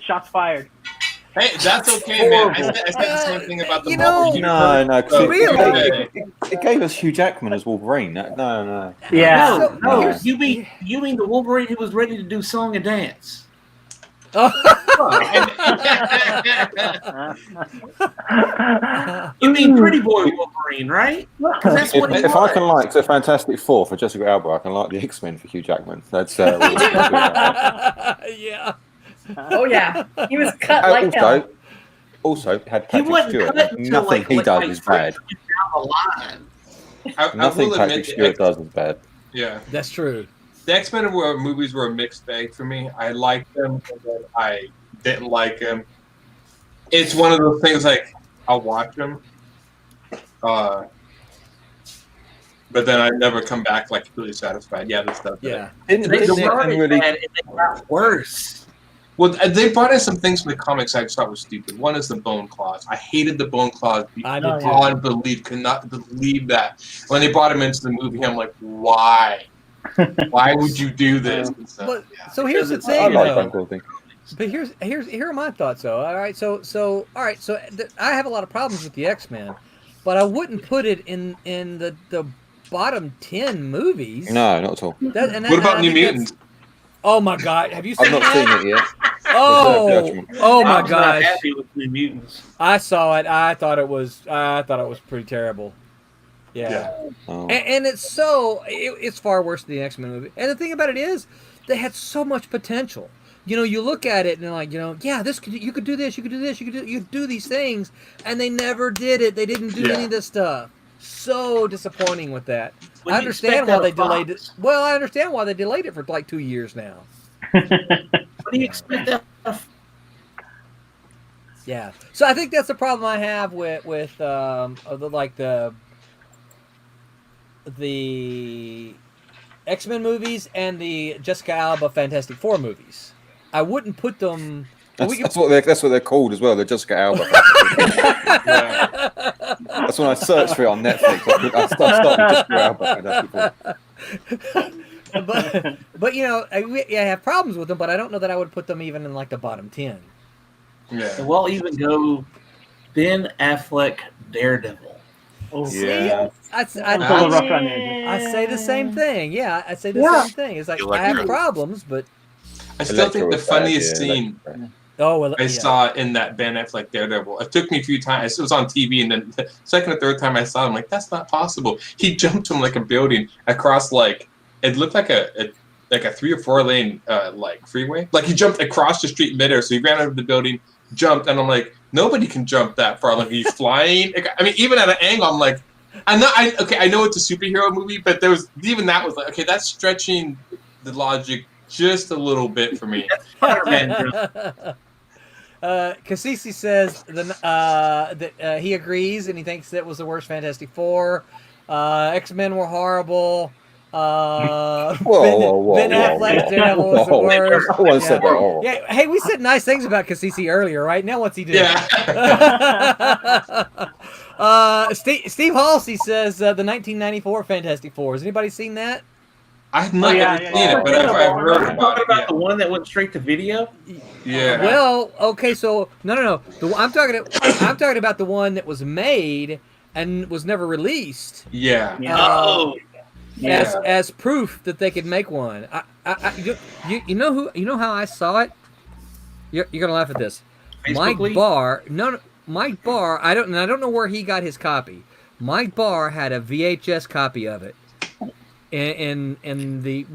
Shots fired. Hey, that's okay, man. I said the same thing about the You Marvel know- Universe. No, 'cause So, Really? it gave us Hugh Jackman as Wolverine. No. Yeah. No, here's- you mean the Wolverine who was ready to do song and dance? Oh. You mean Pretty Boy Wolverine, right? 'Cause that's what he If I was. can like the Fantastic Four for Jessica Alba, I can like the X-Men for Hugh Jackman. That's Yeah. Oh, yeah. He was cut like hell. also had He Patrick wasn't Stewart. cut until Nothing he does is bad. down the line. I Nothing will Patrick admit the Stewart does is bad. Yeah. That's true. The X-Men movies were a mixed bag for me. I liked them, and then I didn't like them. It's one of those things like I'll watch them, but then I never come back like really satisfied. Yeah, this stuff. Yeah. Didn't They it started really? bad and they got worse. Well, they brought in some things from the comics I just thought was stupid. One is the bone claws. I hated the bone claws. I did too. Could not believe that. When they brought him into the movie, I'm like, why? Why would you do this? And stuff. But, so here's the I thing, like though. that sort of thing. But here are my thoughts, though. All right, so I have a lot of problems with the X-Men, but I wouldn't put it in the bottom 10 movies. No, not at all. What about New Mutants? Oh my God! Have you seen I've not that? seen it yet. Oh my I was not gosh! happy with New Mutants. I saw it. I thought it was pretty terrible. Yeah. Oh. And it's it's far worse than the X-Men movie. And the thing about it is, they had so much potential. You know, you look at it and they're like, yeah, you could do this, you could do this, you could do these things, and they never did it. They didn't do any of this stuff. So disappointing with that. When I you understand expect why they that of delayed it. Fox. Well, I understand why they delayed it for like 2 years now. What do you expect that of? Yeah. So I think that's the problem I have with the X-Men movies and the Jessica Alba Fantastic Four movies. I wouldn't put them. That's what they're called as well. They're Jessica Alba. That's when I searched for it on Netflix. I started Jessica Alba. But I have problems with them. But I don't know that I would put them even in like the bottom 10. Yeah. We'll even go Ben Affleck Daredevil. Yeah. It's a little rough around the edges. I say the same thing. Yeah, I say the same thing. It's like I have Electra. problems, but I still think the Electro was bad, funniest yeah, scene I yeah. saw in that Ben Affleck Daredevil. It took me a few times. It was on TV, and then the second or third time I saw it, I'm like, that's not possible. He jumped from like a building across it looked like a 3 or 4 lane like freeway. Like he jumped across the street midair, so he ran out of the building, jumped, and I'm like, nobody can jump that far. Like he's flying. I mean, even at an angle, I'm like, I know it's a superhero movie, but that was like, okay, that's stretching the logic just a little bit for me. Spider-Man. Cassisi says that he agrees and he thinks that was the worst Fantastic Four. X-Men were horrible. Ben Affleck's Daredevil was the worst. I once said that. Oh. Yeah, hey, we said nice things about Cassisi earlier, right? Now what's he doing? Yeah. Steve Halsey says the 1994 Fantastic Four. Has anybody seen that? I've not ever seen it, but I've heard about Talking it. about the one that went straight to video? Yeah. Well, okay, so no. I'm talking about the one that was made and was never released. Yeah. As proof that they could make one. You know how I saw it? You're gonna laugh at this. Mike Barr. Mike Barr. I don't know where he got his copy. Mike Barr had a VHS copy of it. When the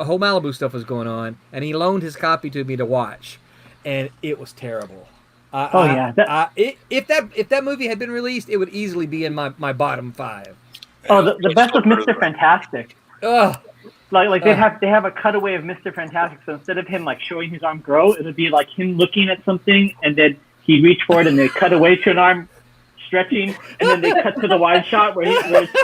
whole Malibu stuff was going on, and he loaned his copy to me to watch, and it was terrible. If that movie had been released, it would easily be in my bottom 5. Oh, the best was Mr. Fantastic. Ugh. Like they have a cutaway of Mr. Fantastic, so instead of him like showing his arm grow, it would be like him looking at something, and then he'd reach for it, and they'd cut away to an arm stretching, and then they cut to the wide shot where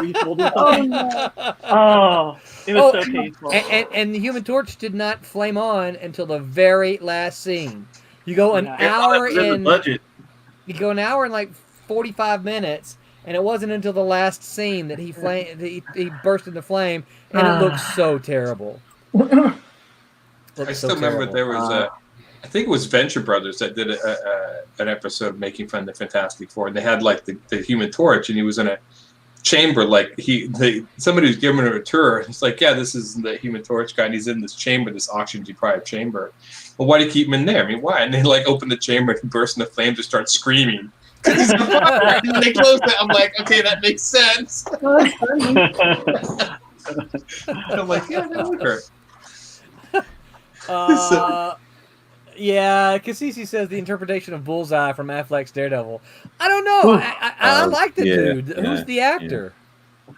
he's holding Oh something. no! Oh, it was so painful. And the Human Torch did not flame on until the very last scene. You go an Yeah. hour It was in the in. budget. You go an hour and like 45 minutes, and it wasn't until the last scene that he burst into flame, and it looked so terrible. I still remember there was I think it was Venture Brothers that did an episode making fun of the Fantastic Four, and they had like the Human Torch, and he was in a chamber, like somebody was giving him a tour. It's like, yeah, this is the Human Torch guy, and he's in this chamber, this oxygen deprived chamber. Well, why do you keep him in there? I mean, why? And they like open the chamber and burst into flames and start screaming. And then they closed it. I'm like, okay, that makes sense. Oh, that's funny. I'm like, yeah, that would hurt. Yeah, Cassisi says the interpretation of Bullseye from Affleck's Daredevil. I don't know. I like the dude. yeah, Who's the actor?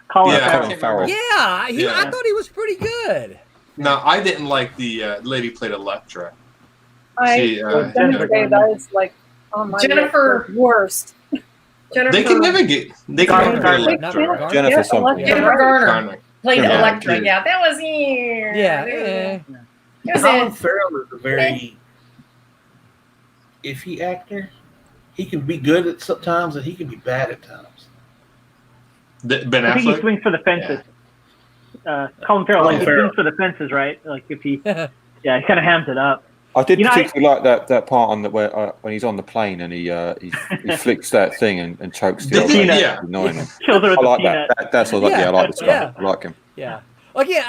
Colin Yeah, Farrell. Colin Farrell. Yeah, Yeah. I thought he was pretty good. No, I didn't like the lady who played Elektra. I was going to say that is like, oh my Jennifer- God, worst. Jennifer, They can never get Garner. Elektra. Jennifer something. Yeah. Jennifer Garner Garner. played Yeah. Elektra. Yeah, that was here. Yeah. It was Colin in. Farrell is a very iffy actor. He can be good at some times, and he can be bad at times. Ben I think he Affleck. swings for the fences. Colin Farrell, like, he swings for the fences, right? Like if he, he kind of hams it up. I did You know, particularly like that part on where when he's on the plane and he flicks that thing and chokes the The other. peanut. lady. Yeah. Annoying. Kills her with I the like peanut. that. That's what I like. Yeah, I like this guy. Yeah. I like him. Yeah. Again,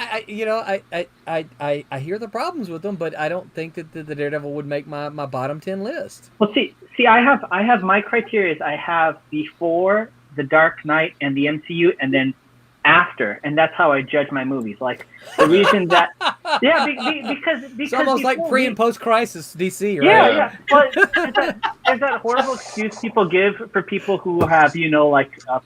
I hear the problems with them, but I don't think that the Daredevil would make my bottom 10 list. Well, see, I have my criteria. I have before the Dark Knight and the MCU, and then after, and that's how I judge my movies. Like the reason that, yeah, because It's almost like before pre we- and post crisis DC, right? Yeah. But there's that horrible excuse people give for people who have,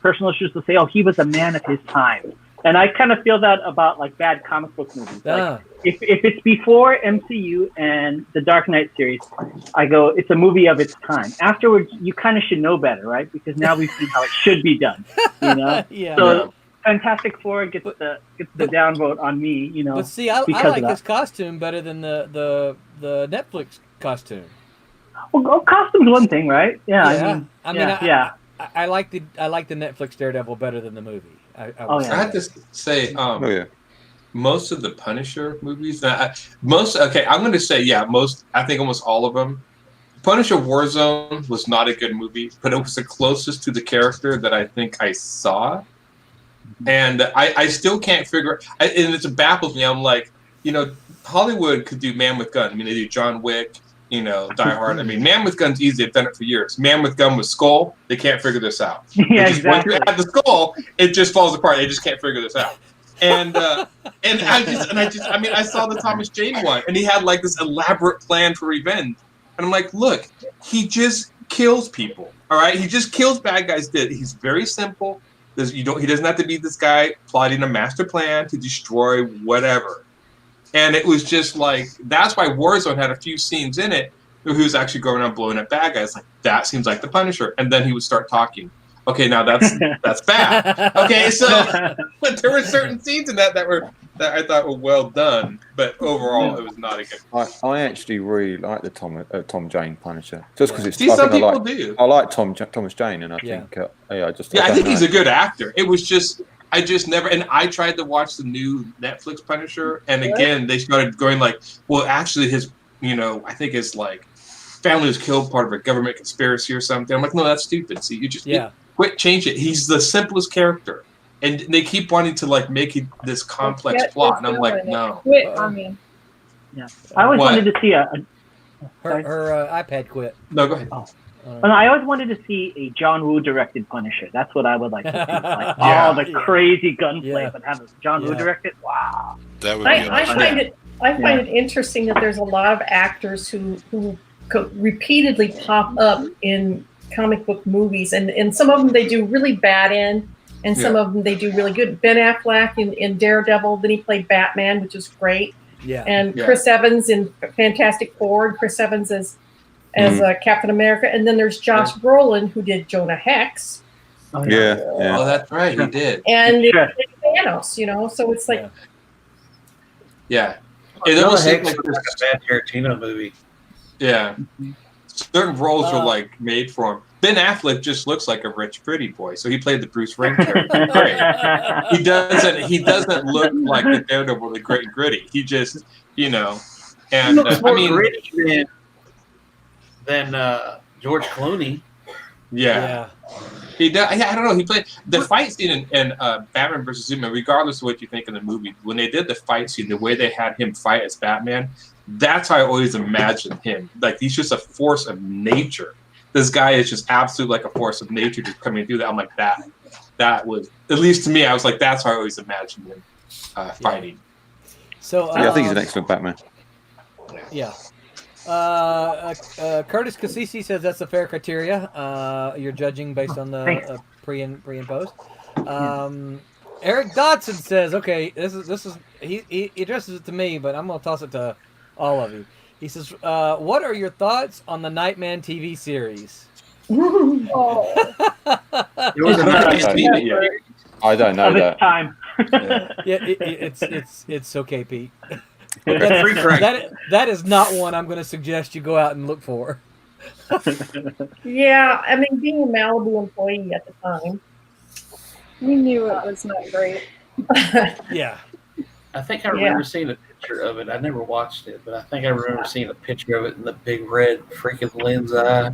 personal issues to say, oh, he was a man of his time. And I kind of feel that about like bad comic book movies. Like, if it's before MCU and the Dark Knight series, I go, it's a movie of its time. Afterwards, you kind of should know better, right? Because now we've seen how it should be done. Yeah. So Fantastic Four gets the downvote on me. But see, I because of like that. this costume better than the Netflix costume. Well, costume's one thing, right? Yeah. I like the Netflix Daredevil better than the movie. I Oh, would yeah. I have to say, Oh yeah. most of the Punisher movies, I'm going to say, I think almost all of them. Punisher Warzone was not a good movie, but it was the closest to the character that I think I saw. And I still can't figure and it baffles me. I'm like, Hollywood could do Man with Gun. I mean, they do John Wick, Die Hard. I mean, Man with Gun's easy. They've done it for years. Man with Gun with Skull, they can't figure this out. Yeah, Once exactly. you add the skull, it just falls apart. They just can't figure this out. And I saw the Thomas Jane one, and he had like this elaborate plan for revenge. And I'm like, look, he just kills people. All right, he just kills bad guys. He's very simple. He doesn't have to be this guy plotting a master plan to destroy whatever. And it was just like, that's why Warzone had a few scenes in it where he was actually going around blowing up bad guys. Like, that seems like the Punisher. And then he would start talking. Okay, now that's bad. Okay, so but there were certain scenes in that I thought were well done, but overall it was not a good. I actually really like the Tom Jane Punisher, just because it's. See, some people do. I like Thomas Jane, and I think I think he's a good actor. It was just I just never, and I tried to watch the new Netflix Punisher, and again they started going like, well, actually his, I think his like family was killed part of a government conspiracy or something. I'm like, no, that's stupid. See, you just quit, change it. He's the simplest character. And they keep wanting to like make it this complex plot, and I'm like, no. Quit on me. Yeah, I always wanted to see her iPad quit. No, go ahead. I always wanted to see a John Woo directed Punisher. That's what I would like to see. Like, the crazy gunplay, but have John Woo directed. Wow. That would be I find it interesting that there's a lot of actors who repeatedly pop up in comic book movies, and some of them they do really bad in, and some of them they do really good. Ben Affleck in Daredevil, then he played Batman, which is great. Yeah. And Chris Evans in Fantastic Four, and Chris Evans as Captain America, and then there's Josh Brolin who did Jonah Hex, Yeah, yeah. Oh, that's right. He did. And Sure. it's Thanos, you know, so it's like, Yeah. It Noah almost seemed Hicks like was like a bad Tarantino movie. yeah. Certain roles were Uh, like made for him. Ben Affleck just looks like a rich pretty boy, so he played the Bruce Wayne character. Great. He doesn't look like the Daredevil, the great gritty. He just, you know, and Looks I more mean, gritty than George Clooney. yeah. He does. Yeah, I don't know. He played the fight scene in Batman versus Superman. Regardless of what you think of the movie, when they did the fight scene, the way they had him fight as Batman, that's how I always imagined him. Like he's just a force of nature. This guy is just absolutely like a force of nature just coming through that. I'm like that. That was, at least to me, I was like, that's how I always imagined him fighting. So Yeah, I think he's an excellent Batman. Yeah. Kurtis Cassisi says that's a fair criteria. You're judging based on the pre and post. Eric Dodson says, okay, this is he addresses it to me, but I'm gonna toss it to all of you. He says, what are your thoughts on the Nightman TV series? Oh, It was a nice I don't know Of its that. time. Yeah, it's okay, Pete. Okay. free crack. That is not one I'm going to suggest you go out and look for. yeah, I mean, being a Malibu employee at the time. we knew it was not great. Yeah. I think I remember seeing a picture of it. I never watched it, but I think I remember seeing a picture of it in the big red freaking lens eye.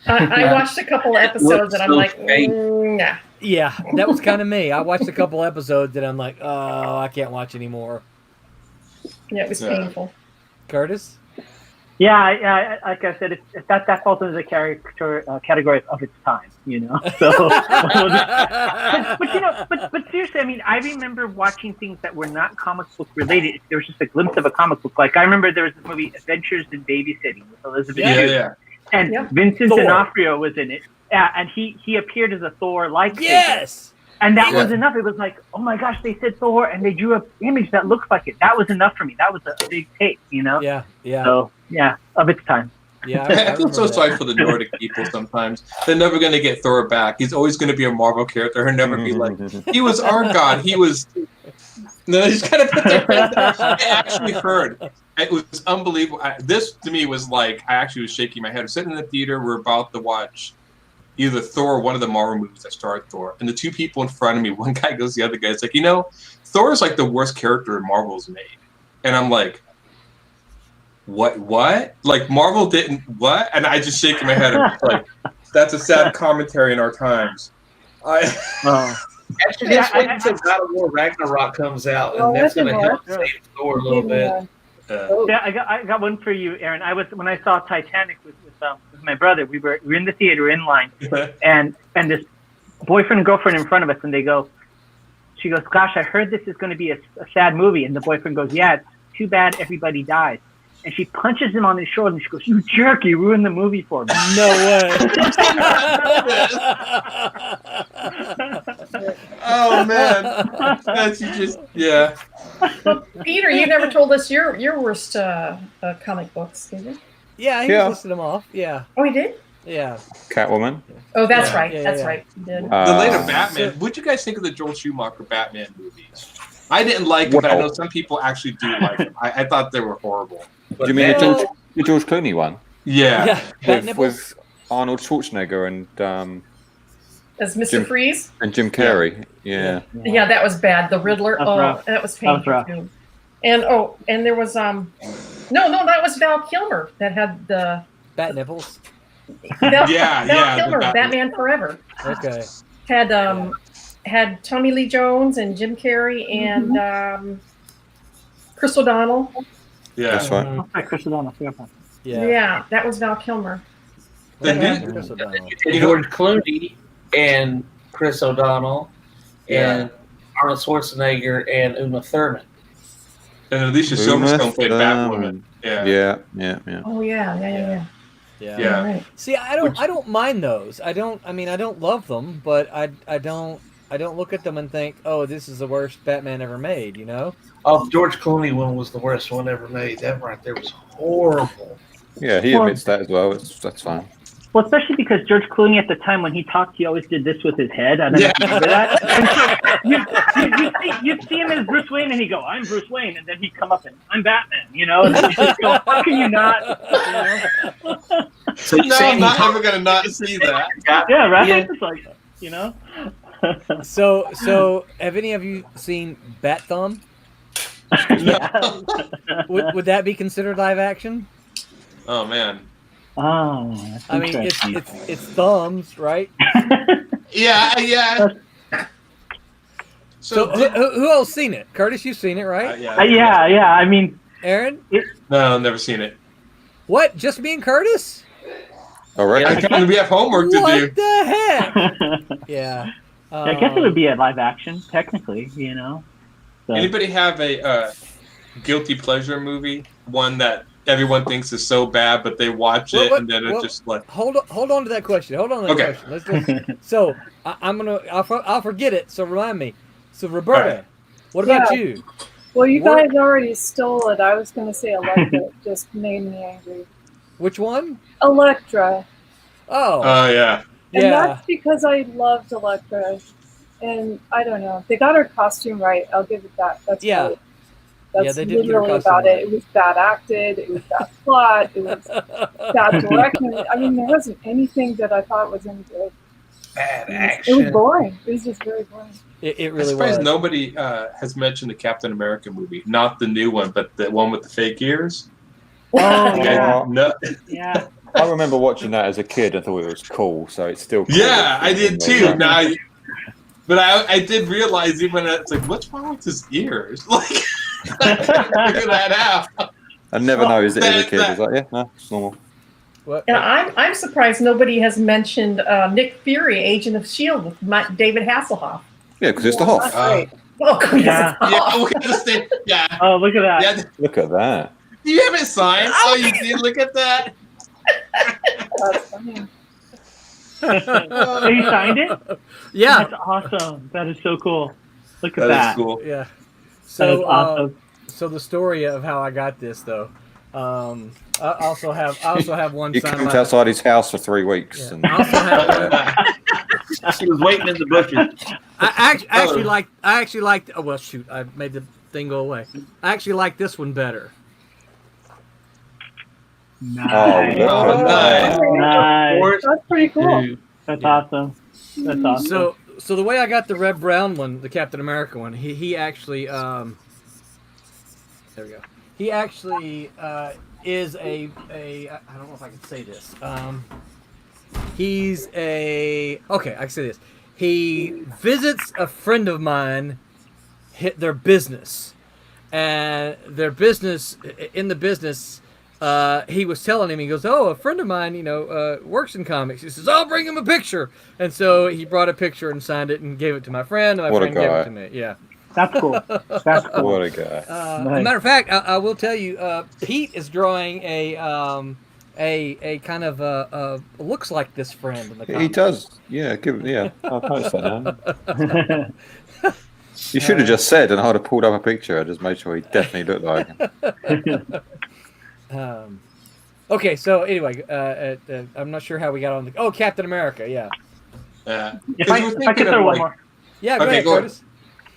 I watched a couple of episodes and I'm so like, fake. nah. Yeah, that was kind of me. I watched a couple episodes and I'm like, oh, I can't watch anymore. Yeah, it was painful. Curtis? Yeah, like I said, that falls into the category of its time, you know. So, but you know, but seriously, I mean, I remember watching things that were not comic book related. If there was just a glimpse of a comic book, like I remember there was this movie, Adventures in Babysitting, with Elizabeth Shue, Yeah. and Yep. Vincent Thor. D'Onofrio was in it. Yeah, and he appeared as a Thor-like figure. Yes! And that was enough. It was like, oh my gosh, they said Thor, and they drew an image that looks like it. That was enough for me. That was a big take, you know? Yeah. So, yeah, of its time. Yeah, I feel so remember sorry that. for the Nordic people sometimes. They're never going to get Thor back. He's always going to be a Marvel character. He'll never be like, he was our god. He was... No, they just kind of put their hands up. I actually heard. It was unbelievable. This, to me, was like, I actually was shaking my head. I'm sitting in the theater. We're about to watch either Thor or one of the Marvel movies that starred Thor. And the two people in front of me, one guy goes to the other guy. It's like, you know, Thor is like the worst character Marvel's made. And I'm like, what? Like, Marvel didn't, what? And I just shaking my head. I'm like, that's a sad commentary in our times. Actually, just wait until God of War Ragnarok comes out, and that's going to help save Thor a little bit. Yeah, I got one for you, Aaron. When I saw Titanic with my brother, we were in the theater in line, and this boyfriend and girlfriend in front of us, and she goes, "Gosh, I heard this is going to be a sad movie," and the boyfriend goes, "Yeah, it's too bad everybody dies." And she punches him on his shoulder, and she goes, "You jerk! You ruined the movie for me." No way. Oh man, that's just yeah. Well, Peter, you never told us your worst comic books, did you? Yeah, he listed them off. Yeah. Oh, he did? Yeah. Catwoman. Oh, that's Yeah. right. Yeah, That's yeah. right. He did. The later Batman. What'd you guys think of the Joel Schumacher Batman movies? I didn't like them, but I know some people actually do like them. I thought they were horrible. Do you mean the George Clooney one? Yeah. With Arnold Schwarzenegger and As Mr. Freeze? and Jim Carrey. Yeah. Yeah, that was bad. The Riddler. That was rough. That was That was painful rough. too. And there was no, that was Val Kilmer that had the Bat nipples. Val the Kilmer, Batman. Batman Forever. Okay. Had Tommy Lee Jones and Jim Carrey and Chris O'Donnell. Yeah. That's right. Okay, Chris O'Donnell. Yeah, that was Val Kilmer. The Yeah, new- Chris O'Donnell. George Clooney and Chris O'Donnell and Arnold Schwarzenegger and Uma Thurman. And Alicia Silverstone played Batwoman. Yeah. Oh yeah. Yeah. Right. See, I don't mind those. I don't love them, but I don't look at them and think, oh, this is the worst Batman ever made. You know? Oh, the George Clooney one was the worst one ever made. That right there was horrible. Yeah, he admits that as well. That's fine. Well, especially because George Clooney at the time when he talked, he always did this with his head. I don't know if you remember that. And so you'd see him as Bruce Wayne, and he'd go, "I'm Bruce Wayne," and then he'd come up and "I'm Batman," you know. And then you just go, "How can you not?" You know? So you're No, saying I'm not ever gonna not see that. Yeah, right. Yeah. It's like, you know. So have any of you seen Bat Thumb? Yeah. Would that be considered live action? Oh man. Oh, that's I mean, interesting. it's thumbs, right? Yeah. So who else seen it? Curtis, you've seen it, right? Yeah. Yeah. I mean, Aaron? No, I've never seen it. What? Just me and Curtis? All right. We have homework to What do. the heck? Yeah. I guess it would be a live action, technically, you know. So. Anybody have a guilty pleasure movie? One that everyone thinks is so bad, but they watch it and then it's just like. Hold on to that question. Question. So I'll forget it. So remind me. So Roberta, Right. what about you? Well, you guys already stole it. I was going to say Electra. It just made me angry. Which one? Electra. Oh. Yeah. And Yeah. that's because I loved Electra. And I don't know. They got her costume right. I'll give it that. That's Yeah. great. That's they did get her literally costume about right. it. It was bad acted. It was bad plot. It was bad direction. I mean, there wasn't anything that I thought was any good. Bad It action. was boring. It was just very boring. It I'm really surprised was. nobody has mentioned the Captain America movie. Not the new one, but the one with the fake ears. Oh, You guys yeah. know- Yeah. I remember watching that as a kid and thought it was cool, so it's still cool. Yeah, I did too. Right. Now, but I did realize even it's like, what's wrong with his ears? Like, I couldn't figure that out. I never noticed it as a that- kid. I was like, yeah, no, it's normal. What? And I'm surprised nobody has mentioned Nick Fury, Agent of S.H.I.E.L.D. with David Hasselhoff. Yeah, because it's the Hoff. That's great. Oh, God, Yeah. Yeah, we understand. Yeah. Oh, look at that. Yeah. Look at that. You haven't signed. Oh, you did. Look at that. That's funny. So you signed it? Yeah. That's awesome. That is so cool. Look That at that. is cool. Yeah. That is So awesome. so the story of how I got this though. I also have one You signed camped by- outside his house for 3 weeks. Yeah. And I also have She was waiting in the bushes. I actually liked. Oh well, shoot! I made the thing go away. I actually like this one better. Nice. look Oh, at that. Nice. That's pretty cool. That's Yeah. awesome. That's awesome. So the way I got the Red Brown one, the Captain America one, he actually there we go. He actually is a I don't know if I can say this. He's a okay. I can say this. He visits a friend of mine, hit their business, and their business in the business. He was telling him, he goes, "Oh, a friend of mine, works in comics." He says, "I'll bring him a picture," and so he brought a picture and signed it and gave it to my friend. And my What a friend gave guy. it to me. Yeah. That's cool. That's cool. What a guy. As a Nice. matter of fact, I will tell you, Pete is drawing a kind of looks like this friend in the He comics. does. Yeah, I've noticed that now. You should have just said, and I'd have pulled up a picture. I just made sure he definitely looked like him. Okay, so anyway, I'm not sure how we got on the. Oh, Captain America, yeah. Yeah. If I could throw one more. Yeah, go Okay, ahead, go ahead. Curtis.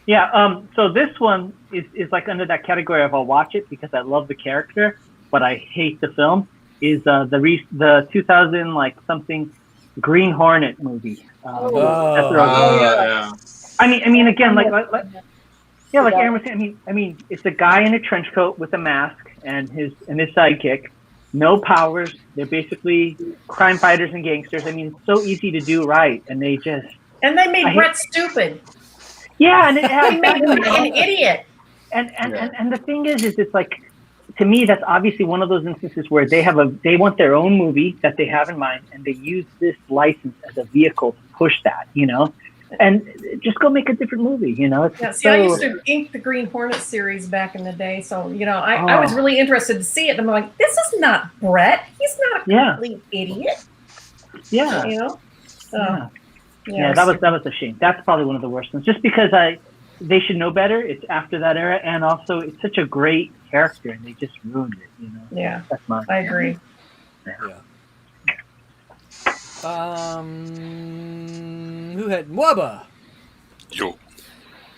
Yeah, so this one is like under that category of I'll watch it because I love the character, but I hate the film, is the 2000 like something Green Hornet movie. Yeah. I mean again like Yeah. Aaron was saying, I mean it's a guy in a trench coat with a mask and his sidekick, no powers. They're basically crime fighters and gangsters. I mean, it's so easy to do right, and they just And they made Brett stupid. yeah, and it They made Brett an idiot. And the thing is it's like, to me, that's obviously one of those instances where they want their own movie that they have in mind, and they use this license as a vehicle to push that, and just go make a different movie, It's Yeah, see, I used to ink the Green Hornet series back in the day, so I was really interested to see it. And I'm like, this is not Brett. He's not a complete idiot. yeah. So, Yeah, that was a shame. That's probably one of the worst ones. Just because they should know better. It's after that era, and also it's such a great character, and they just ruined it. Yeah, That's mine. I agree. Who had Wubba? Yo. What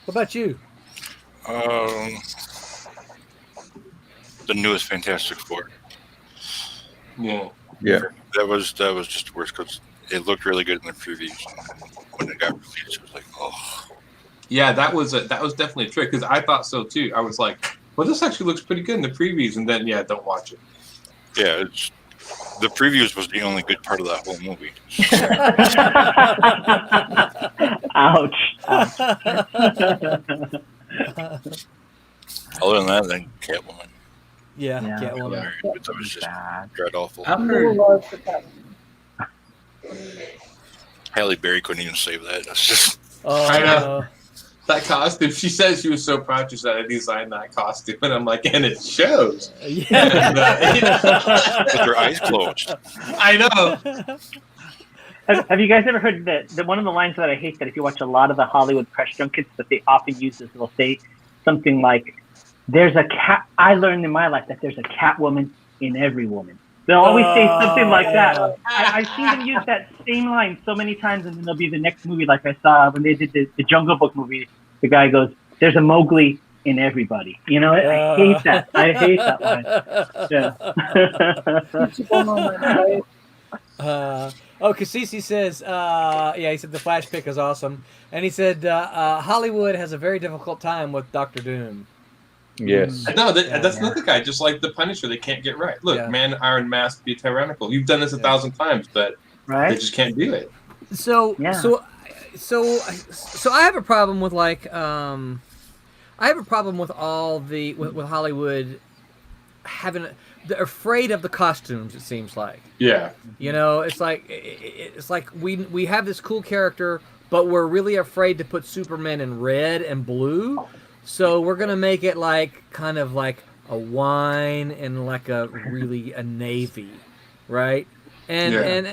about you? The newest Fantastic Four. Yeah. Yeah. That was just worse because it looked really good in the previews. When it got released, it was like, oh. Yeah, that was definitely a trick because I thought so too. I was like, well, this actually looks pretty good in the previews, and then don't watch it. Yeah, the previews was the only good part of that whole movie. Ouch. Other than that, then Catwoman. Yeah, Yeah. Catwoman. It was just dread awful. I've heard. Halle Berry couldn't even save that. That's just. Oh, I know. That costume, she said she was so proud she said I designed that costume, and I'm like, and it shows. Yeah. With their eyes closed. I know. Have you guys ever heard that one of the lines that I hate that if you watch a lot of the Hollywood press junkets that they often use is they'll say something like, "There's a cat." I learned in my life that there's a Catwoman in every woman. They'll always say something like that. I've seen them use that same line so many times, and then there'll be the next movie, like I saw when they did the Jungle Book movie. The guy goes, "There's a Mowgli in everybody." You know, I hate that. I hate that line. Cassisi says, he said the Flash pick is awesome. And he said, Hollywood has a very difficult time with Dr. Doom. Yes. No, that's another guy, just like the Punisher, they can't get right. Look, man, Iron Mask, be tyrannical. You've done this 1,000 times, but they just can't do it. So I have a problem with with Hollywood they're afraid of the costumes. It seems like. Yeah. You know, it's like we have this cool character, but we're really afraid to put Superman in red and blue. So we're gonna make it kind of like a wine and like a navy, right? And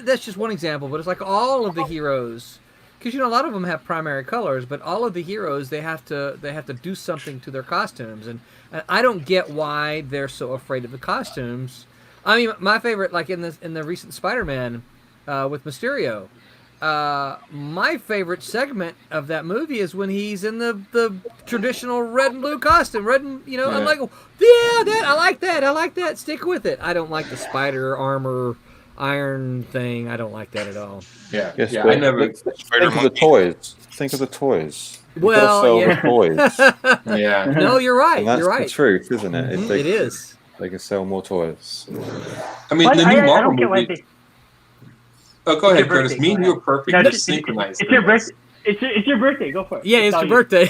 that's just one example, but it's like all of the heroes, because a lot of them have primary colors, but all of the heroes they have to do something to their costumes, and I don't get why they're so afraid of the costumes. I mean, my favorite, like in the recent Spider-Man with Mysterio. My favorite segment of that movie is when he's in the traditional red and blue costume. I'm like, I like that. Stick with it. I don't like the spider armor iron thing. I don't like that at all. Yeah. Yes, I but never. think of the toys. Think of the toys. You've Well, got to sell the toys. Yeah. No, you're right. And that's You're right. the truth, isn't it? If It is. They can sell more toys. I mean, But the new I Marvel don't get why movie. they. Oh, go ahead, It's your Curtis. birthday, Me and go you are perfect. No, Let's synchronize. It's your birthday. It's your birthday. Go for it. Yeah, it's all your you. birthday.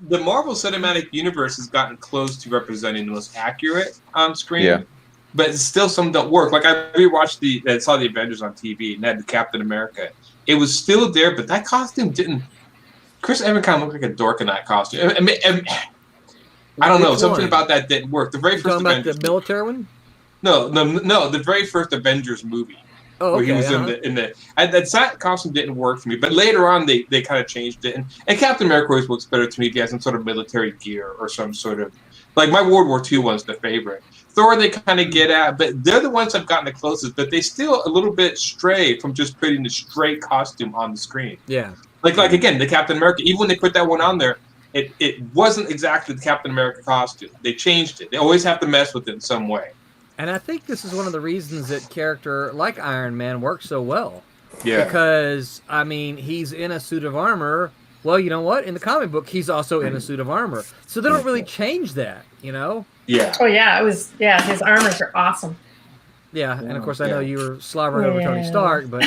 The Marvel Cinematic Universe has gotten close to representing the most accurate on screen. Yeah. But still, some don't work. Like I rewatched saw the Avengers on TV and had the Captain America. It was still there, but that costume didn't. Chris Evans kind of looked like a dork in that costume. I don't know. Something about that didn't work. The very You first talking about Avengers. the military one? No. The very first Avengers movie. Oh, Where okay. he was in the that costume didn't work for me, but later on they kind of changed it, and Captain America always looks better to me if he has some sort of military gear or some sort of like my World War II one's the favorite. Thor they kind of get at, but they're the ones I've gotten the closest, but they still a little bit stray from just putting the straight costume on the screen. Yeah. Like again, the Captain America, even when they put that one on there, it wasn't exactly the Captain America costume. They changed it. They always have to mess with it in some way. And I think this is one of the reasons that character like Iron Man works so well. Yeah. Because, I mean, he's in a suit of armor. Well, you know what? In the comic book, he's also in a suit of armor. So they don't really change that, you know? Yeah. Oh yeah, his armors are awesome. Yeah, and of course I know you were slobbering over Tony Stark, but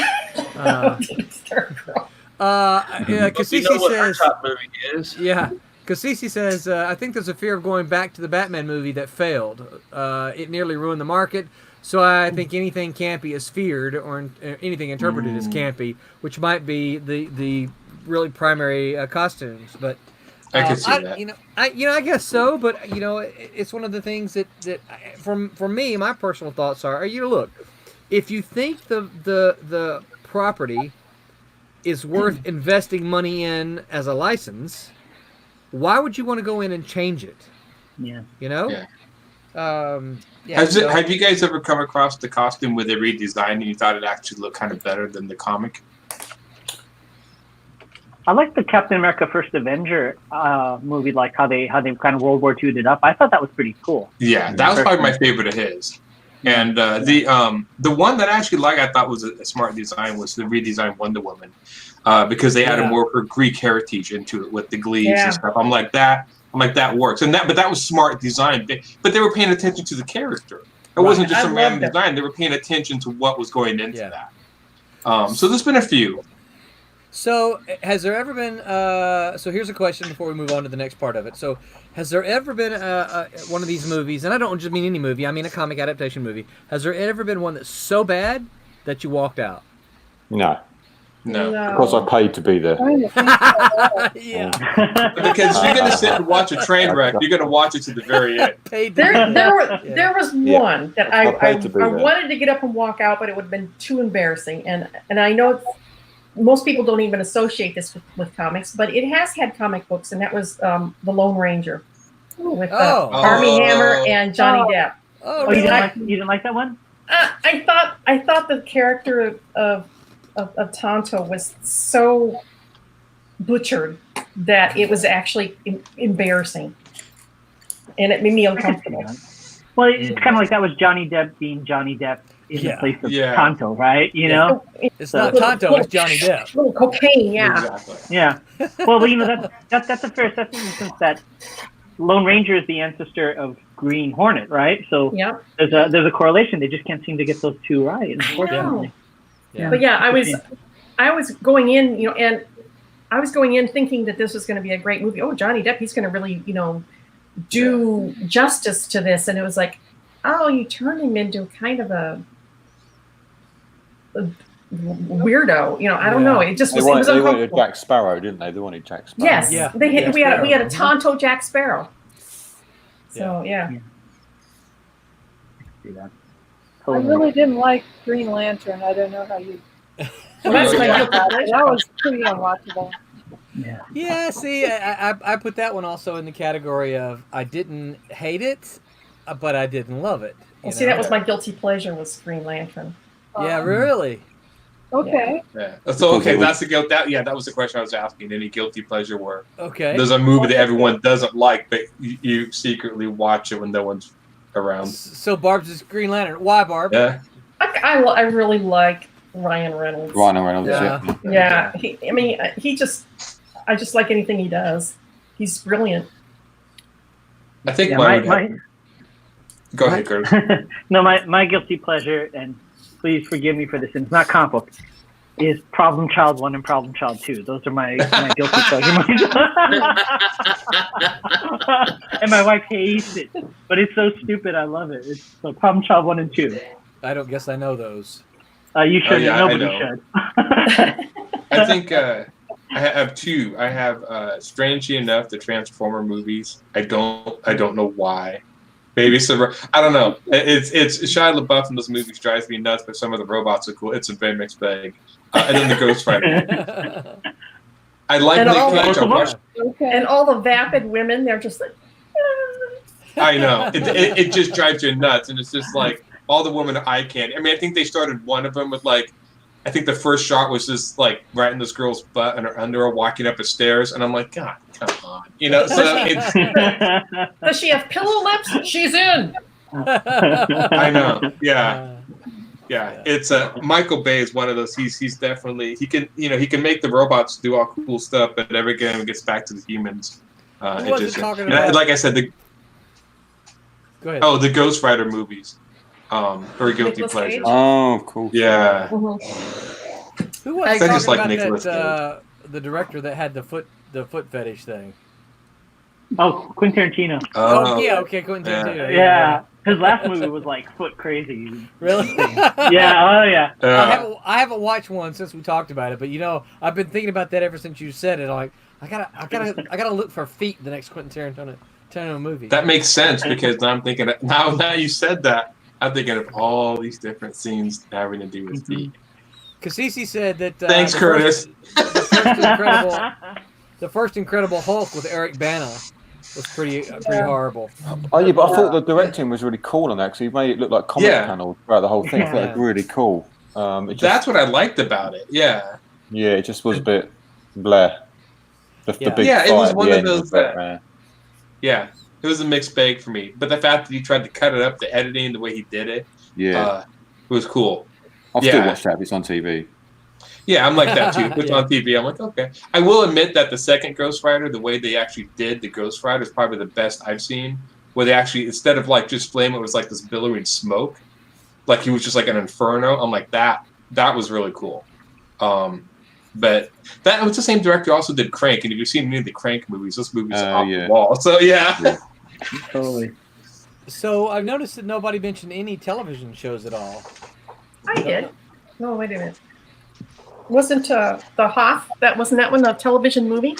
Cassisi what her says top movie is. Yeah. Cassisi says, I think there's a fear of going back to the Batman movie that failed. It nearly ruined the market, so I think anything campy is feared, or anything interpreted as campy, which might be the really primary costumes. But I can see that. I guess so. But it's one of the things that for me, my personal thoughts are, look, if you think the property is worth investing money in as a license, why would you want to go in and change it? Yeah. You know? Yeah. Yeah, Have you guys ever come across the costume where they redesigned and you thought it actually looked kind of better than the comic? I like the Captain America First Avenger movie, like how they kind of World War II it up. I thought that was pretty cool. Yeah, that was probably my favorite of his. And the one that I actually I thought was a smart design was the redesigned Wonder Woman, because they added more of her Greek heritage into it with the gleaves and stuff. I'm like that works, but that was smart design. But they were paying attention to the character. It wasn't just a random design. They were paying attention to what was going into that. So there's been a few. So has there ever been? So here's a question before we move on to the next part of it. So has there ever been one of these movies? And I don't just mean any movie. I mean a comic adaptation movie. Has there ever been one that's so bad that you walked out? No. No. Because I paid to be there. Yeah. Because if you're going to sit and watch a train wreck, you're going to watch it to the very end. There was one that I wanted to get up and walk out, but it would have been too embarrassing. And I know most people don't even associate this with comics, but it has had comic books, and that was The Lone Ranger with Armie Hammer and Johnny Depp. Oh, you didn't like that one? I thought the character of Tonto was so butchered that it was actually embarrassing, and it made me uncomfortable. Well, it's kind of like that was Johnny Depp being Johnny Depp in the place of Tonto, right? You know, it's not Tonto, it's Johnny Depp. Little cocaine, Exactly. Yeah. Well, you know that's a fair assessment since that Lone Ranger is the ancestor of Green Hornet, right? So there's a correlation. They just can't seem to get those two right, unfortunately. Yeah. But I was going in, and I was going in thinking that this was going to be a great movie. Oh, Johnny Depp, he's going to really, do justice to this. And it was like, oh, you turned him into kind of a weirdo. I don't know. It just was. It was they wanted Jack Sparrow, didn't they? They wanted Jack Sparrow. Yes. Yeah. We had a Tonto Jack Sparrow. So I really didn't like Green Lantern. I don't know how you. Well, that's my that was pretty unwatchable. Yeah. See, I put that one also in the category of I didn't hate it, but I didn't love it. Well, see, that was my guilty pleasure was Green Lantern. Yeah, really. Okay. Yeah. So that's the guilt. That was the question I was asking. Any guilty pleasure work? Okay. There's a movie that everyone doesn't like, but you secretly watch it when no one's around. So Barb's is Green Lantern. Why, Barb? Yeah. I really like Ryan Reynolds. Yeah. I just like anything he does. He's brilliant. I think Go ahead, Curtis. No, my guilty pleasure, and please forgive me for this, and it's not comic book, is Problem Child 1 and Problem Child 2. Those are my guilty pleasure movies. And my wife hates it, but it's so stupid. I love it. It's Problem Child 1 and 2. I don't guess I know those. You should. Nobody should. I think I have two. I have, strangely enough, the Transformer movies. I don't know why. Maybe I don't know. It's Shia LaBeouf in those movies drives me nuts, but some of the robots are cool. It's a very mixed bag. And then the Ghost Rider. I like Nick Cage. And all the vapid women, they're just like. I know. It just drives you nuts, and it's just like all the women eye candy. I mean, I think they started one of them with I think the first shot was just right in this girl's butt and her underwear walking up the stairs, and I'm like, God, come on, So it's. Does she have pillow lips? She's in. I know. Yeah. It's Michael Bay is one of those. He's definitely he can make the robots do all cool stuff, but never again gets back to the humans. Like I said, Go ahead. The Ghost Rider movies. Or guilty pleasure. Oh, cool. Yeah. Who was talking just like about Nicolas that? The director that had the foot fetish thing. Oh, Quentin Tarantino. Okay, Quentin Tarantino. Yeah. His last movie was foot crazy. Really? Yeah. Oh yeah. I haven't watched one since we talked about it, but I've been thinking about that ever since you said it. I gotta look for feet the next Quentin Tarantino movie. That makes sense because I'm thinking now you said that. I'm thinking of all these different scenes having to do with feet. Cassisi said that. Thanks, Curtis. The first Incredible Hulk with Eric Bana was pretty horrible. Oh yeah, but I thought the directing was really cool on that because he made it look like comic Yeah. panels throughout the whole thing. I thought Yeah. it was really cool. That's what I liked about it. Yeah. Yeah, it just was a bit bleh. The big Yeah, it fight was at one the of end those was a bit, Yeah, it was a mixed bag for me. But the fact that he tried to cut it up, the editing, the way he did it, it was cool. I'll still watch that if it's on TV. Yeah, I'm like that too. If it's on TV, I'm like, okay. I will admit that the second Ghost Rider, the way they actually did the Ghost Rider is probably the best I've seen. Where they actually, instead of like just flame, it was like this billowing smoke. Like he was just like an inferno. I'm like, that was really cool. But that was the same director who also did Crank. And if you've seen any of the Crank movies, this movie's off the wall. So yeah. Totally. So I've noticed that nobody mentioned any television shows at all. I did. No, wait a minute. Wasn't the Hoff? Wasn't that one a television movie?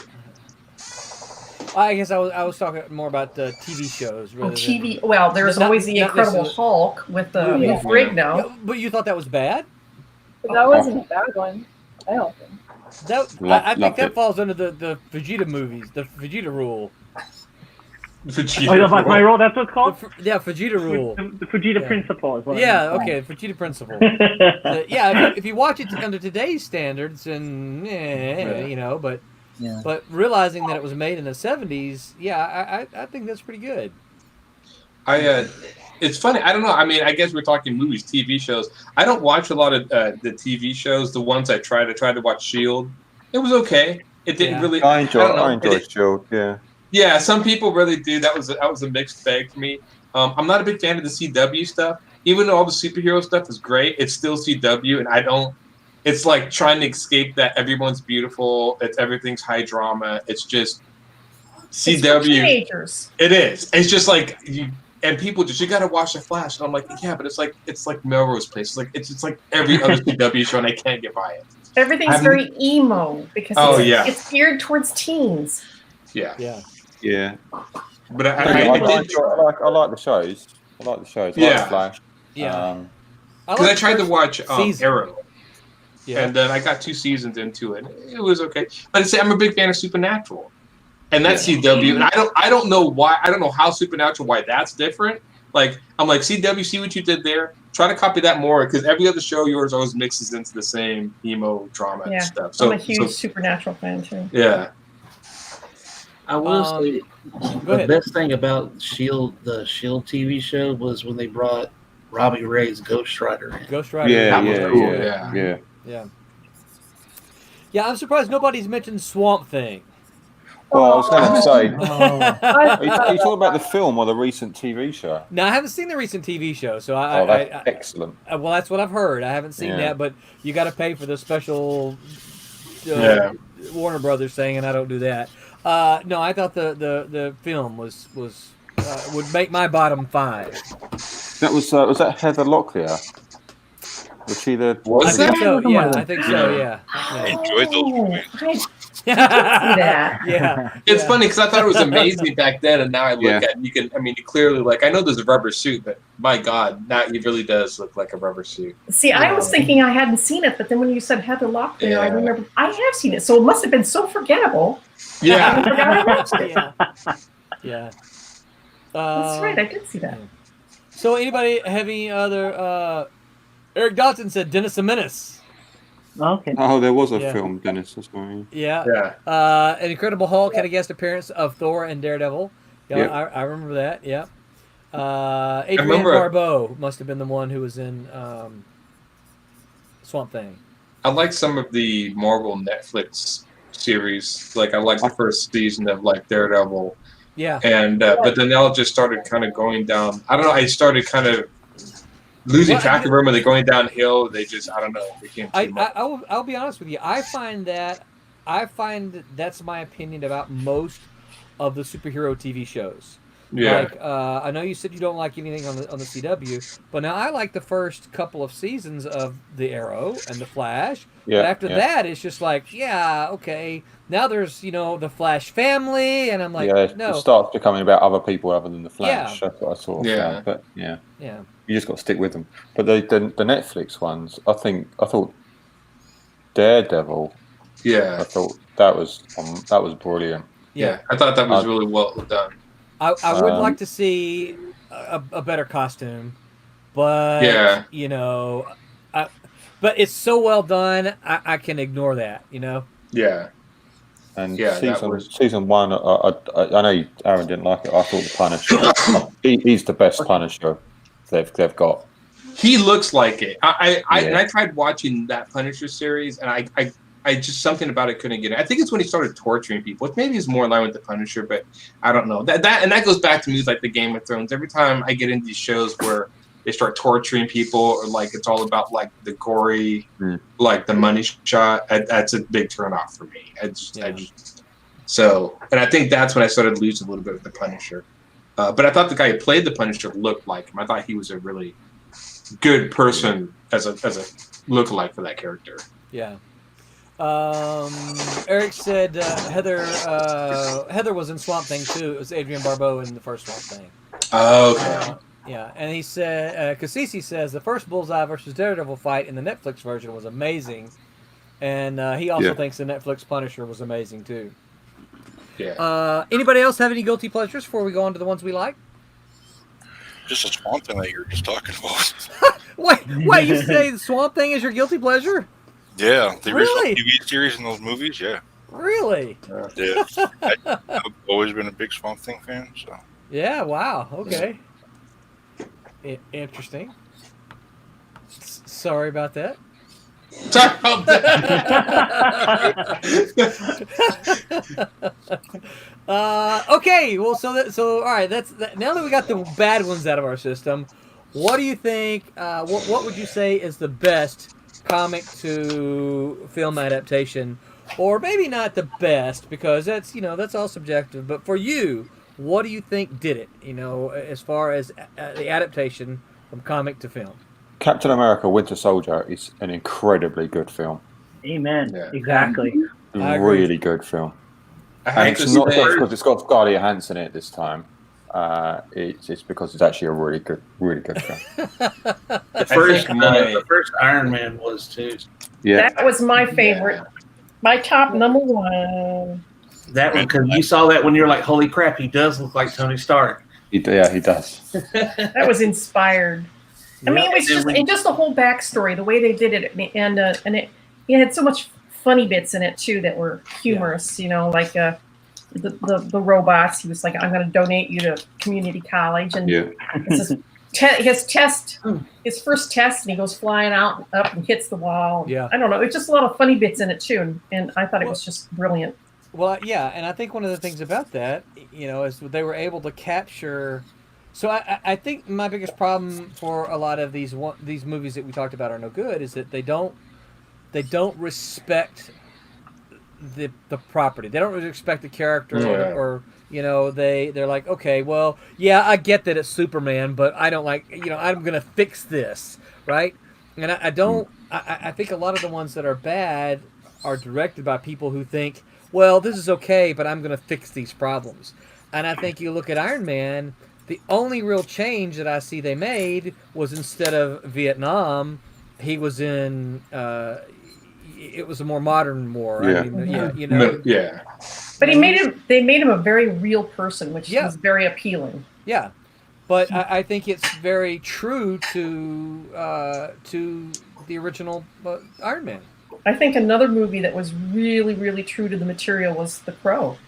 I guess I was talking more about the TV shows. Oh, TV. Well, there's always the Incredible Hulk with the Lou Ferrigno. Yeah, but you thought that was bad? But that wasn't a bad one. I don't think. I think that falls under the Vegeta movies, the Vegeta rule. Vegeta my rule. That's what it's called. Vegeta rule. The Fujita principle is what. Okay, Fujita principle. If you watch it under today's standards, and but realizing that it was made in the 70s, I think that's pretty good. It's funny. I don't know. I mean, I guess we're talking movies, TV shows. I don't watch a lot of the TV shows. The ones I tried to watch Shield. It was okay. It didn't really. I enjoyed Shield. Yeah. Yeah, some people really do. That was a mixed bag for me. I'm not a big fan of the CW stuff. Even though all the superhero stuff is great, it's still CW, and I don't. It's like trying to escape that everyone's beautiful. Everything's high drama. It's just CW. It's for teenagers. It is. It's just like and people you got to watch The Flash, and I'm like, yeah, but it's like Melrose Place. It's like every other CW show, and I can't get by it. Everything's very emo because it's geared towards teens. Yeah. But I like the shows. I like the shows. I like The Flash. Yeah. Because I tried to watch Arrow. Yeah. And then I got 2 seasons into it. It was okay. But I'm a big fan of Supernatural. And that's CW. And I don't know why. I don't know how Supernatural, why that's different. Like, I'm like, CW, see what you did there? Try to copy that more, because every other show yours always mixes into the same emo drama and stuff. So I'm a huge Supernatural fan, too. Yeah. I will say the best thing about the Shield TV show was when they brought Robbie Ray's Ghost Rider in. Ghost Rider. Yeah. Yeah, I'm surprised nobody's mentioned Swamp Thing. Well, I was going to say, are you talking about the film or the recent TV show? No, I haven't seen the recent TV show, so that's excellent. Well, that's what I've heard. I haven't seen that, but you got to pay for the special Warner Brothers thing, and I don't do that. No, I thought the film was would make my bottom 5. That was that Heather Locklear? Was she the? I think so. Yeah, I think so. Yeah. I enjoyed those movies. It's funny because I thought it was amazing back then, and now I look at it, you clearly, like, I know there's a rubber suit, but my God, now it really does look like a rubber suit. See, I was thinking I hadn't seen it, but then when you said Heather Locklear, I remember I have seen it, so it must have been so forgettable. Yeah. I forgot I watched it. Yeah. That's right, I did see that. So, anybody have any other? Eric Dodson said Dennis the Menace. Okay. Oh, there was a film, Dennis. That's right. Yeah. An Incredible Hulk had a guest appearance of Thor and Daredevil. Yeah, I remember that. Yeah. Adrienne Barbeau must have been the one who was in Swamp Thing. I like some of the Marvel Netflix series. Like, I like the first season of Daredevil. Yeah. And but then they all just started kind of going down. I don't know. I started kind of losing track of them, and they're going downhill. They just, I don't know. They became too much. I'll be honest with you. I find that's my opinion about most of the superhero TV shows. Yeah. Like, I know you said you don't like anything on the CW, but now I like the first couple of seasons of the Arrow and the Flash. Yeah. But after that, it's just like, okay. Now there's the Flash family, and I'm like, no. It starts becoming about other people other than the Flash. Yeah. That's what I sort of found. But yeah. You just got to stick with them. But the Netflix ones, I thought Daredevil. Yeah. I thought that was brilliant. Yeah, I thought that was really well done. I would like to see a better costume, but Yeah. you know, but it's so well done. I can ignore that. You know. Yeah. And Yeah, that was- season one, I know Aaron didn't like it. I thought the Punisher, he's the best Punisher they've got. He looks like it. And Yeah. I tried watching that Punisher series, and I just something about it couldn't get it. I think it's when he started torturing people, which maybe is more in line with the Punisher, but I don't know. That goes back to movies like the Game of Thrones. Every time I get into these shows where they start torturing people, or like it's all about like the gory, like the money shot, that's a big turnoff for me. So, and I think that's when I started losing a little bit with the Punisher. But I thought the guy who played the Punisher looked like him. I thought he was a really good person as a lookalike for that character. Yeah. Eric said Heather was in Swamp Thing too. It was Adrienne Barbeau in the first Swamp Thing. Oh, okay. Yeah, and he said, Cassisi says the first Bullseye versus Daredevil fight in the Netflix version was amazing, and he also thinks the Netflix Punisher was amazing too. Yeah. Anybody else have any guilty pleasures before we go on to the ones we like? Just a Swamp Thing that you were just talking about. Wait, you say the Swamp Thing is your guilty pleasure? Yeah, the original Really? TV series and those movies, yeah. Really? Yeah. I've always been a big Swamp Thing fan, so. Yeah, wow, okay. Interesting. Sorry about that. Sorry about that. Okay, well, so all right. Now that we got the bad ones out of our system, what do you think? What would you say is the best comic to film adaptation, or maybe not the best because that's all subjective. But for you, what do you think did it? As far as the adaptation from comic to film. Captain America: Winter Soldier is an incredibly good film. Amen. Yeah. Exactly. Really good film. I And hate to it's not say just because it's got Scarlett Johansson in it this time. It's because it's actually a really good film. The first Iron Man was too. Yeah, That was my favorite. My top number one. That one, because you saw that when you were like, "Holy crap, he does look like Tony Stark." he does. That was inspired. I mean, it was just the whole backstory, the way they did it, and it had so much funny bits in it too that were humorous. Like the robots. He was like, "I'm going to donate you to community college," and it's his first test, and he goes flying up and hits the wall. Yeah, I don't know. It's just a lot of funny bits in it too, and I thought it was just brilliant. Well, yeah, and I think one of the things about that, is they were able to capture. So I think my biggest problem for a lot of these movies that we talked about are no good is that they don't respect the property. They don't really respect the character, or they're like, okay, well, yeah, I get that it's Superman, but I don't like, I'm gonna fix this, right? And I don't. I think a lot of the ones that are bad are directed by people who think, well, this is okay, but I'm gonna fix these problems. And I think you look at Iron Man. The only real change that I see they made was instead of Vietnam, he was in. It was a more modern war. Yeah. I mean, Yeah. But they made him a very real person, which was very appealing. Yeah, but I think it's very true to the original Iron Man. I think another movie that was really, really true to the material was The Crow.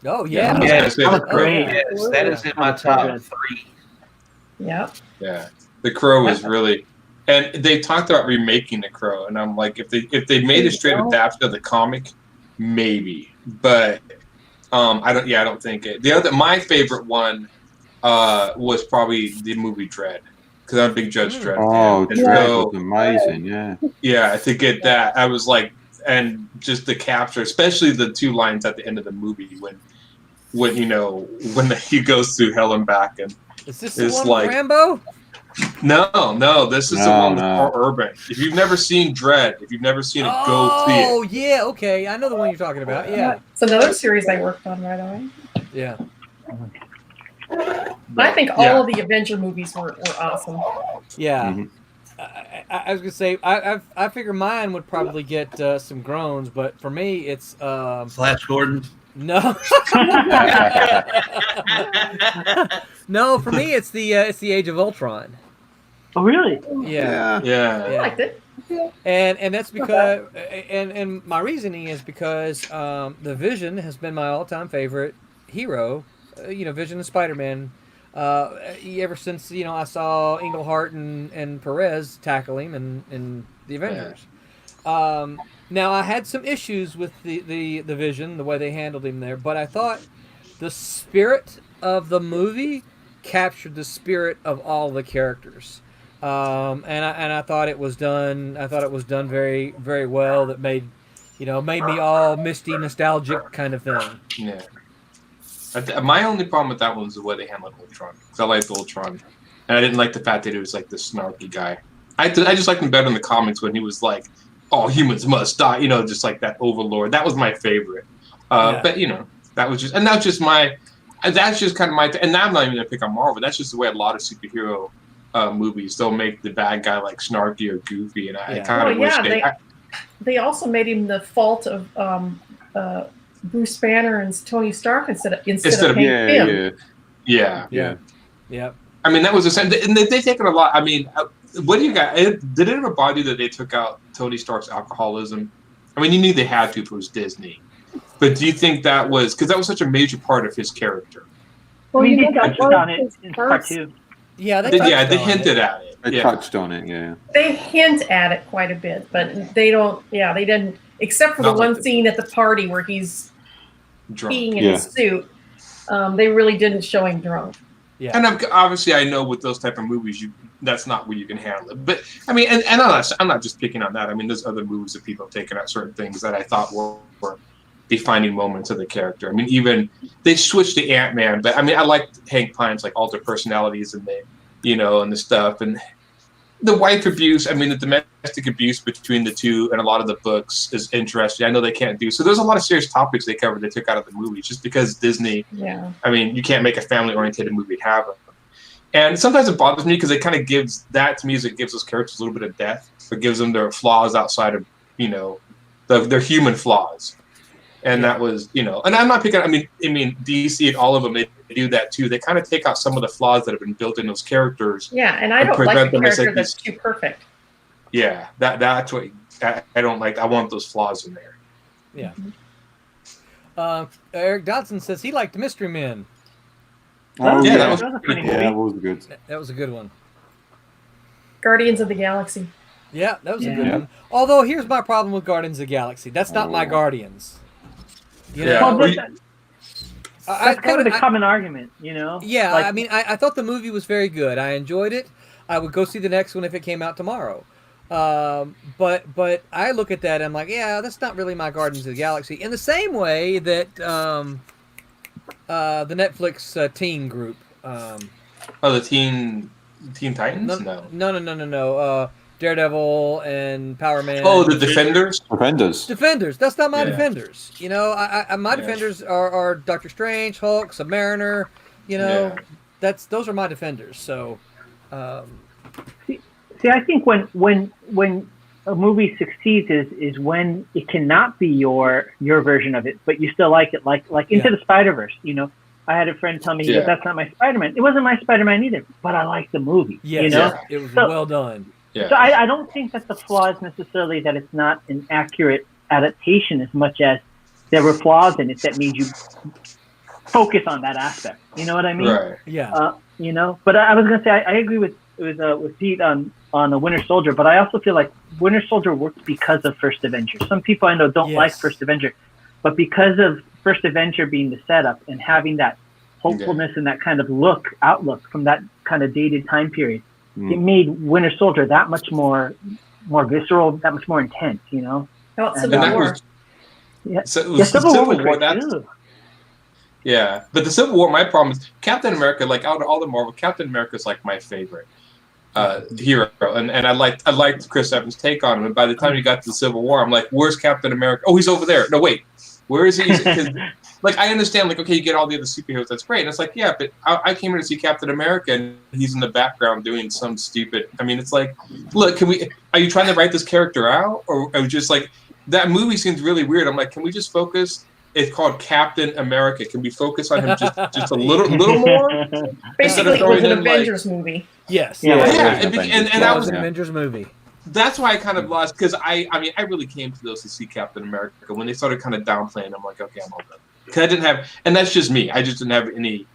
Oh yeah, Yes, great. Yes, that is in my top 3. Yeah. Yeah. The Crow was really, and they talked about remaking The Crow, and I'm like, if they made a straight adaptation of the comic, maybe, but I don't think it. My favorite one was probably the movie Dredd, because I'm a big Judge Dredd. Oh, fan. Dredd was amazing. Yeah. To get that, I was like, and just the capture, especially the 2 lines at the end of the movie when he goes through hell and back, and is this the one with Rambo? No, this is the one with Carl Urban. If you've never seen Dredd, if you've never seen it, go see it. Oh yeah, okay, I know the one you're talking about. Yeah, it's another series I worked on right away. Yeah. I think all of the Avenger movies were awesome. Yeah. Mm-hmm. I was gonna say I figure mine would probably get some groans, but for me it's Flash Gordon. No. No, for me it's the Age of Ultron. Oh, really? Yeah. Yeah. I liked it. And that's because and my reasoning is because the Vision has been my all-time favorite hero. Vision and Spider-Man. Ever since I saw Englehart and Perez tackle him in the Avengers. Now I had some issues with the Vision, the way they handled him there, but I thought the spirit of the movie captured the spirit of all the characters. And I thought it was done. I thought it was done very, very well. That made me all misty, nostalgic kind of thing. Yeah. My only problem with that one was the way they handled Ultron. Because I liked Ultron, and I didn't like the fact that he was like this snarky guy. I just liked him better in the comics when he was like, "All humans must die," just like that overlord. That was my favorite. But that was just, and that's just my. That's just kind of my. And now I'm not even gonna pick on Marvel. That's just the way a lot of superhero movies, they'll make the bad guy like snarky or goofy, and I kind of wish they also made him the fault of Bruce Banner and Tony Stark instead of Hank Pym. Yeah. I mean, that was the same, and they take it a lot. I mean, what do you got? Did it ever bother you that they took out Tony Stark's alcoholism? I mean, you knew they had to if it was Disney, but do you think that was because that was such a major part of his character? Well, you did touch on it in part 2. Yeah, they hinted at it. They touched on it, yeah. They hint at it quite a bit, but they don't. Yeah, they didn't, except for the one scene at the party where he's drunk, peeing in his suit. They really didn't show him drunk. Yeah, and obviously I know with those type of movies, that's not where you can handle it. But I mean, and I'm not just picking on that. I mean, there's other movies that people have taken out certain things that I thought were defining moments of the character. I mean, even they switched to Ant-Man, but I mean, I liked Hank Pyme's like alter personalities and and the stuff and the wife abuse. I mean, the domestic abuse between the two and a lot of the books is interesting. I know they can't do so. There's a lot of serious topics they covered they took out of the movie just because Disney. Yeah. I mean, you can't make a family-oriented movie and have them. And sometimes it bothers me because it kind of gives that music gives those characters a little bit of depth, but gives them their flaws outside of their human flaws. And that was, and I'm not picking. I mean, DC and all of them, they do that too. They kind of take out some of the flaws that have been built in those characters. Yeah, and I don't like the character that's too perfect. Yeah, that's what I don't like. I want those flaws in there. Yeah. Eric Dodson says he liked Mystery Men. Oh yeah, that was a pretty good. Yeah, that was good. That was a good one. Guardians of the Galaxy. Yeah, that was a good one. Although here's my problem with Guardians of the Galaxy. That's not my Guardians. That's kind of the common argument, Yeah, I mean, I thought the movie was very good. I enjoyed it. I would go see the next one if it came out tomorrow. But I look at that and I'm like, yeah, that's not really my Guardians of the Galaxy. In the same way that the Netflix teen group. The Teen Titans? No. Daredevil and Power Man. Oh, the Defenders? Defenders. That's not my Defenders. My Defenders are Doctor Strange, Hulk, Submariner. Those are my Defenders. So, see, I think when a movie succeeds is when it cannot be your version of it, but you still like it. Like Into the Spider-Verse. I had a friend tell me, he goes, "That's not my Spider-Man." It wasn't my Spider-Man either, but I liked the movie. Yes, it was well done. Yeah. So I don't think that the flaw is necessarily that it's not an accurate adaptation as much as there were flaws in it that made you focus on that aspect. You know what I mean? Right. Yeah. But I was going to say, I agree with Pete on the Winter Soldier, but I also feel like Winter Soldier works because of First Avenger. Some people I know don't like First Avenger, but because of First Avenger being the setup and having that hopefulness and that kind of outlook from that kind of dated time period, it made Winter Soldier that much more visceral, that much more intense, Civil War. Civil War. Yeah, but the Civil War, my problem is Captain America. Like out of all the Marvel, Captain America is like my favorite hero, and I liked Chris Evans' take on him. And by the time you got to the Civil War, I'm like, where's Captain America? Oh, he's over there. No, wait, where is he? Like, I understand, like, okay, you get all the other superheroes, that's great. And it's like, yeah, but I came here to see Captain America, and he's in the background doing some stupid. I mean, it's like, look, are you trying to write this character out, or just like that movie seems really weird? I'm like, can we just focus? it's called Captain America. Can we focus on him just a little more? Basically, it was an Avengers movie. Yes. Yeah, Avengers. and that was an Avengers movie. That's why I kind of lost, because I mean I really came to those to see Captain America. When they started kind of downplaying, I'm like, okay, I'm all done. Because I didn't have, and that's just me. I just didn't have any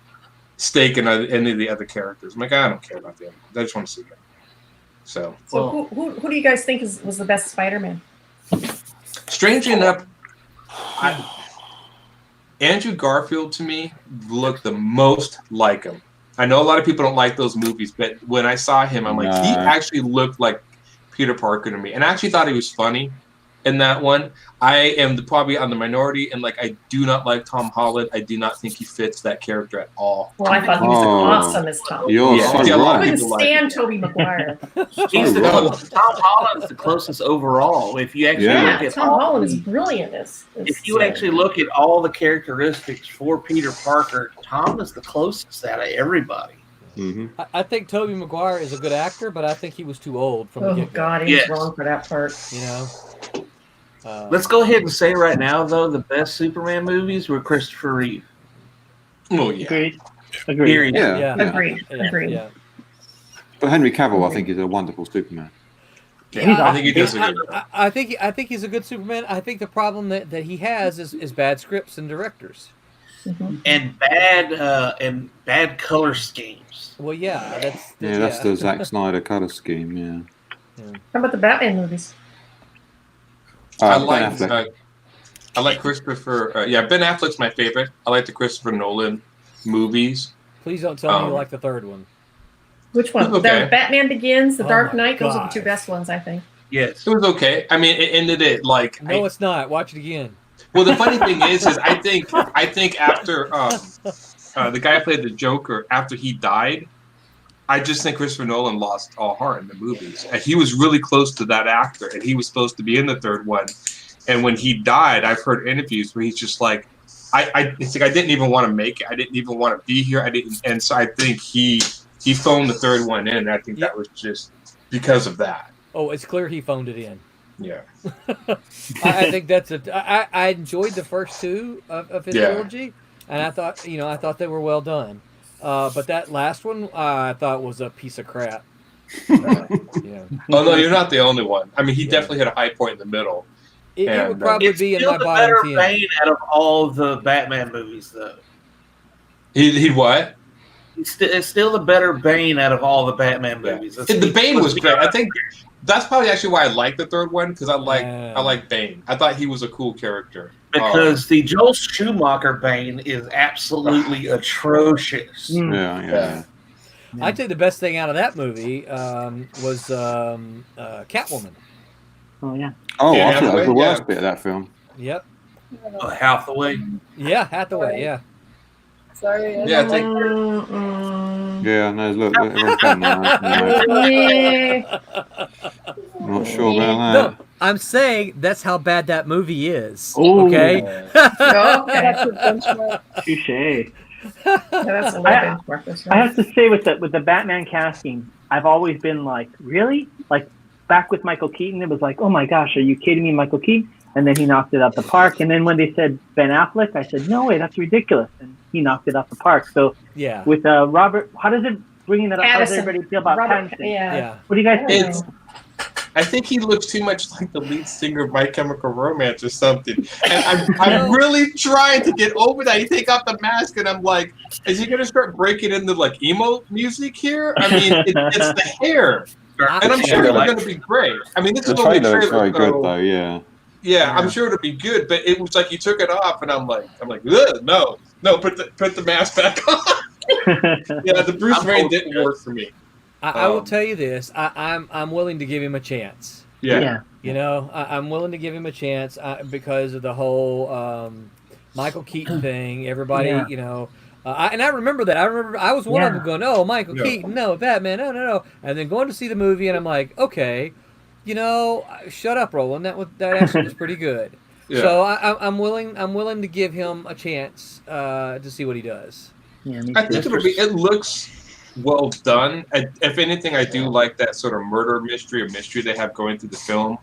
stake in any of the other characters. I'm like, I don't care about them. I just want to see them. So who do you guys think was the best Spider-Man? Strangely enough, Andrew Garfield to me looked the most like him. I know a lot of people don't like those movies, but when I saw him, I'm like, he actually looked like Peter Parker to me, and I actually thought he was funny in that one. I am probably on the minority, and like I do not like Tom Holland. I do not think he fits that character at all. Well, I thought he was awesome as Tom. You're so I right. couldn't stand Tobey Maguire. He's Tom Holland's the closest overall. If you actually look at Tom Holland is brilliant. If you actually look at all the characteristics for Peter Parker, Tom is the closest out of everybody. Mm-hmm. I think Tobey Maguire is a good actor, but I think he was too old from the get-go. God, he's wrong for that part. You know. Let's go ahead and say right now, though, the best Superman movies were Christopher Reeve. Oh yeah, Agreed. Yeah. Agreed. Yeah. But Henry Cavill, I think, is a wonderful Superman. Yeah, I think he does a good job. I think he's a good Superman. I think the problem that he has is bad scripts and directors. Mm-hmm. And bad color schemes. Well, yeah, that's the Zack Snyder color scheme. Yeah. How about the Batman movies? I like Christopher. Ben Affleck's my favorite. I like the Christopher Nolan movies. Please don't tell me you like the third one. Which one? Okay. The Batman Begins, The Dark Knight. Those are the God. two best ones, I think. Yes, It was okay. I mean, it ended it like. No, it's not. Watch it again. Well, the funny thing is I think after the guy who played the Joker, after he died, I just think Christopher Nolan lost all heart in the movies. And he was really close to that actor, and he was supposed to be in the third one. And when he died, I've heard interviews where he's just like, it's like I didn't even want to make it. I didn't even want to be here. And so I think he phoned the third one in. And I think that was just because of that. Oh, it's clear he phoned it in. Yeah. I think that's I enjoyed the first two of his trilogy, and I thought they were well done. But that last one I thought was a piece of crap. Oh no, you're not the only one. I mean, he definitely hit a high point in the middle. It would probably be in my bottom better 10. Bane out of all the Batman movies, though. He what? It's still the better Bane out of all the Batman movies. The Bane was great. I think that's probably actually why I like the third one, because I like Bane. I thought he was a cool character. Because the Joel Schumacher Bane is absolutely atrocious. Yeah. I'd say the best thing out of that movie was Catwoman. Oh yeah. Oh, I thought that was the worst bit of that film. Yep. Hathaway. Yeah, Hathaway. Yeah. Sorry. Yeah, I think. Yeah, no, look, everyone's done that. No. Not sure about that. No, I'm saying that's how bad that movie is. Ooh. Okay. That's a benchmark. Touche. That's a low benchmark. I have to say, with the Batman casting, I've always been like, really? Like, back with Michael Keaton, it was like, oh my gosh, are you kidding me, Michael Keaton? And then he knocked it out the park. And then when they said Ben Affleck, I said, no way, that's ridiculous. And he knocked it out the park. So Yeah. with Robert, how does it bringing that up? How does everybody feel about Pattinson? Yeah. What do you guys think? I think he looks too much like the lead singer of My Chemical Romance or something. And I'm really trying to get over that. You take off the mask, and I'm like, is he going to start breaking into like emo music here? I mean, it's the hair. And I'm sure it's going to be great. I mean, this The is only a trailer is trailer. very good, though, yeah. Yeah, I'm sure it'll be good, but it was like you took it off, and I'm like, ugh, no, put the mask back on. Yeah, the Bruce Wayne didn't work for me. I will tell you this. I'm willing to give him a chance. Yeah. You know, I'm willing to give him a chance because of the whole Michael Keaton thing. Everybody, you know, and I remember that. I was one of them going, "Oh, Michael Keaton, no, Batman, no," and then going to see the movie, and I'm like, okay. You know, shut up, Roland. That actually was pretty good. Yeah. So I'm willing to give him a chance to see what he does. Yeah, I think it looks well done. If anything, I do like that sort of murder mystery or mystery they have going through the film.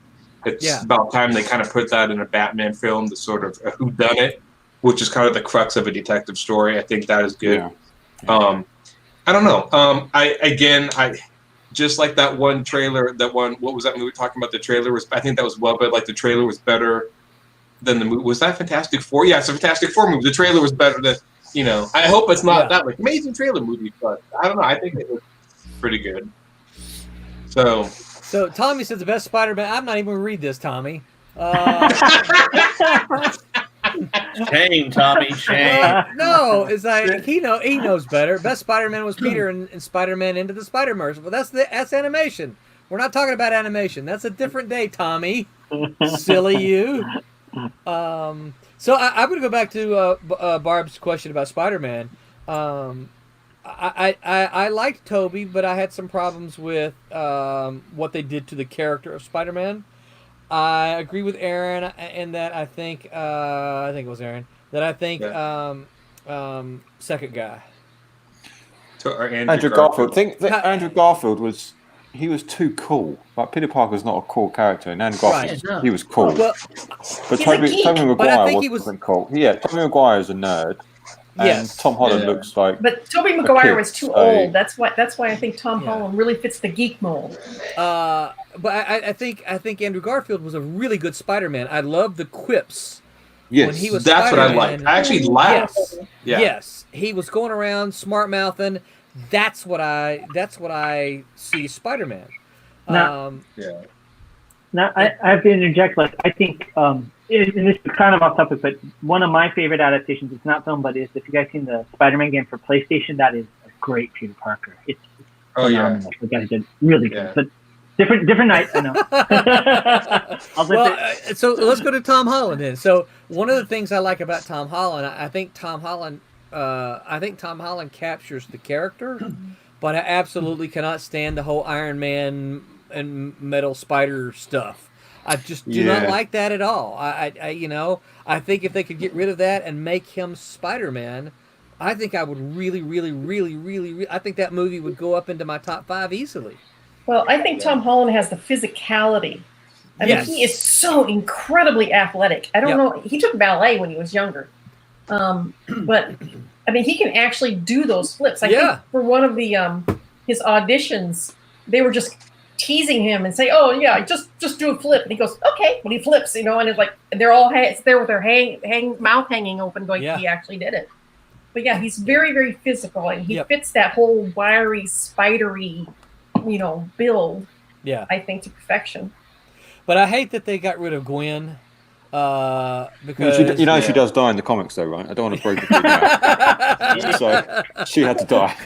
It's about time they kind of put that in a Batman film, the sort of whodunit. which is kind of the crux of a detective story. I think that is good. Yeah. I don't know. I just like that one trailer. What was that movie talking about? The trailer was. I think that was well, but like the trailer was better than the movie. Was that Fantastic Four? Yeah, it's a Fantastic Four movie. The trailer was better than. I hope it's not that like amazing trailer movie, but I don't know. I think it was pretty good. So Tommy says the best Spider-Man. I'm not even going to read this, Tommy. Shame, Tommy. Shame. No, it's like he knows better. Best Spider-Man was Peter in Spider-Man Into the Spider-Verse. Well, that's animation. We're not talking about animation. That's a different day, Tommy. Silly you. So I'm going to go back to Barb's question about Spider-Man. I liked Tobey, but I had some problems with what they did to the character of Spider-Man. I agree with Aaron in that I think it was Aaron that I think second guy. Andrew Garfield. Andrew Garfield was too cool. Like Peter Parker's not a cool character, and Andrew Garfield he was cool. Well, but Tobey Maguire wasn't cool. Yeah, Tobey Maguire's a nerd. And Tom Holland looks like. But Tobey Maguire was too old. That's why I think Tom Holland really fits the geek mold. But I think Andrew Garfield was a really good Spider-Man. I love the quips. Yes, when he was that's Spider-Man. what I like. I actually laughed. Yes, he was going around smart mouthing. That's what I see Spider-Man. Now, I have to interject. Like, I think, and this is kind of off topic, but one of my favorite adaptations, it's not film, but is if you guys seen the Spider-Man game for PlayStation, that is a great Peter Parker. It's phenomenal. The guys did really good. But different night, I know. So let's go to Tom Holland then. So one of the things I like about Tom Holland, I think Tom Holland captures the character, but I absolutely cannot stand the whole Iron Man and metal spider stuff. I just do not like that at all. I think if they could get rid of that and make him Spider-Man, I think I would really, I think that movie would go up into my top 5 easily. Well, I think Tom Holland has the physicality. I mean, he is so incredibly athletic. I don't know. He took ballet when he was younger. But, I mean, he can actually do those flips. I think for one of the his auditions, they were just teasing him and say, "Oh yeah, just do a flip." And he goes, "Okay." When he flips, and it's like they're all there with their mouth hanging open, going, "He actually did it." But yeah, he's very, very physical, and he fits that whole wiry, spidery, build. Yeah, I think to perfection. But I hate that they got rid of Gwen. Because she does die in the comics, though, right? I don't want to break it down. So she had to die.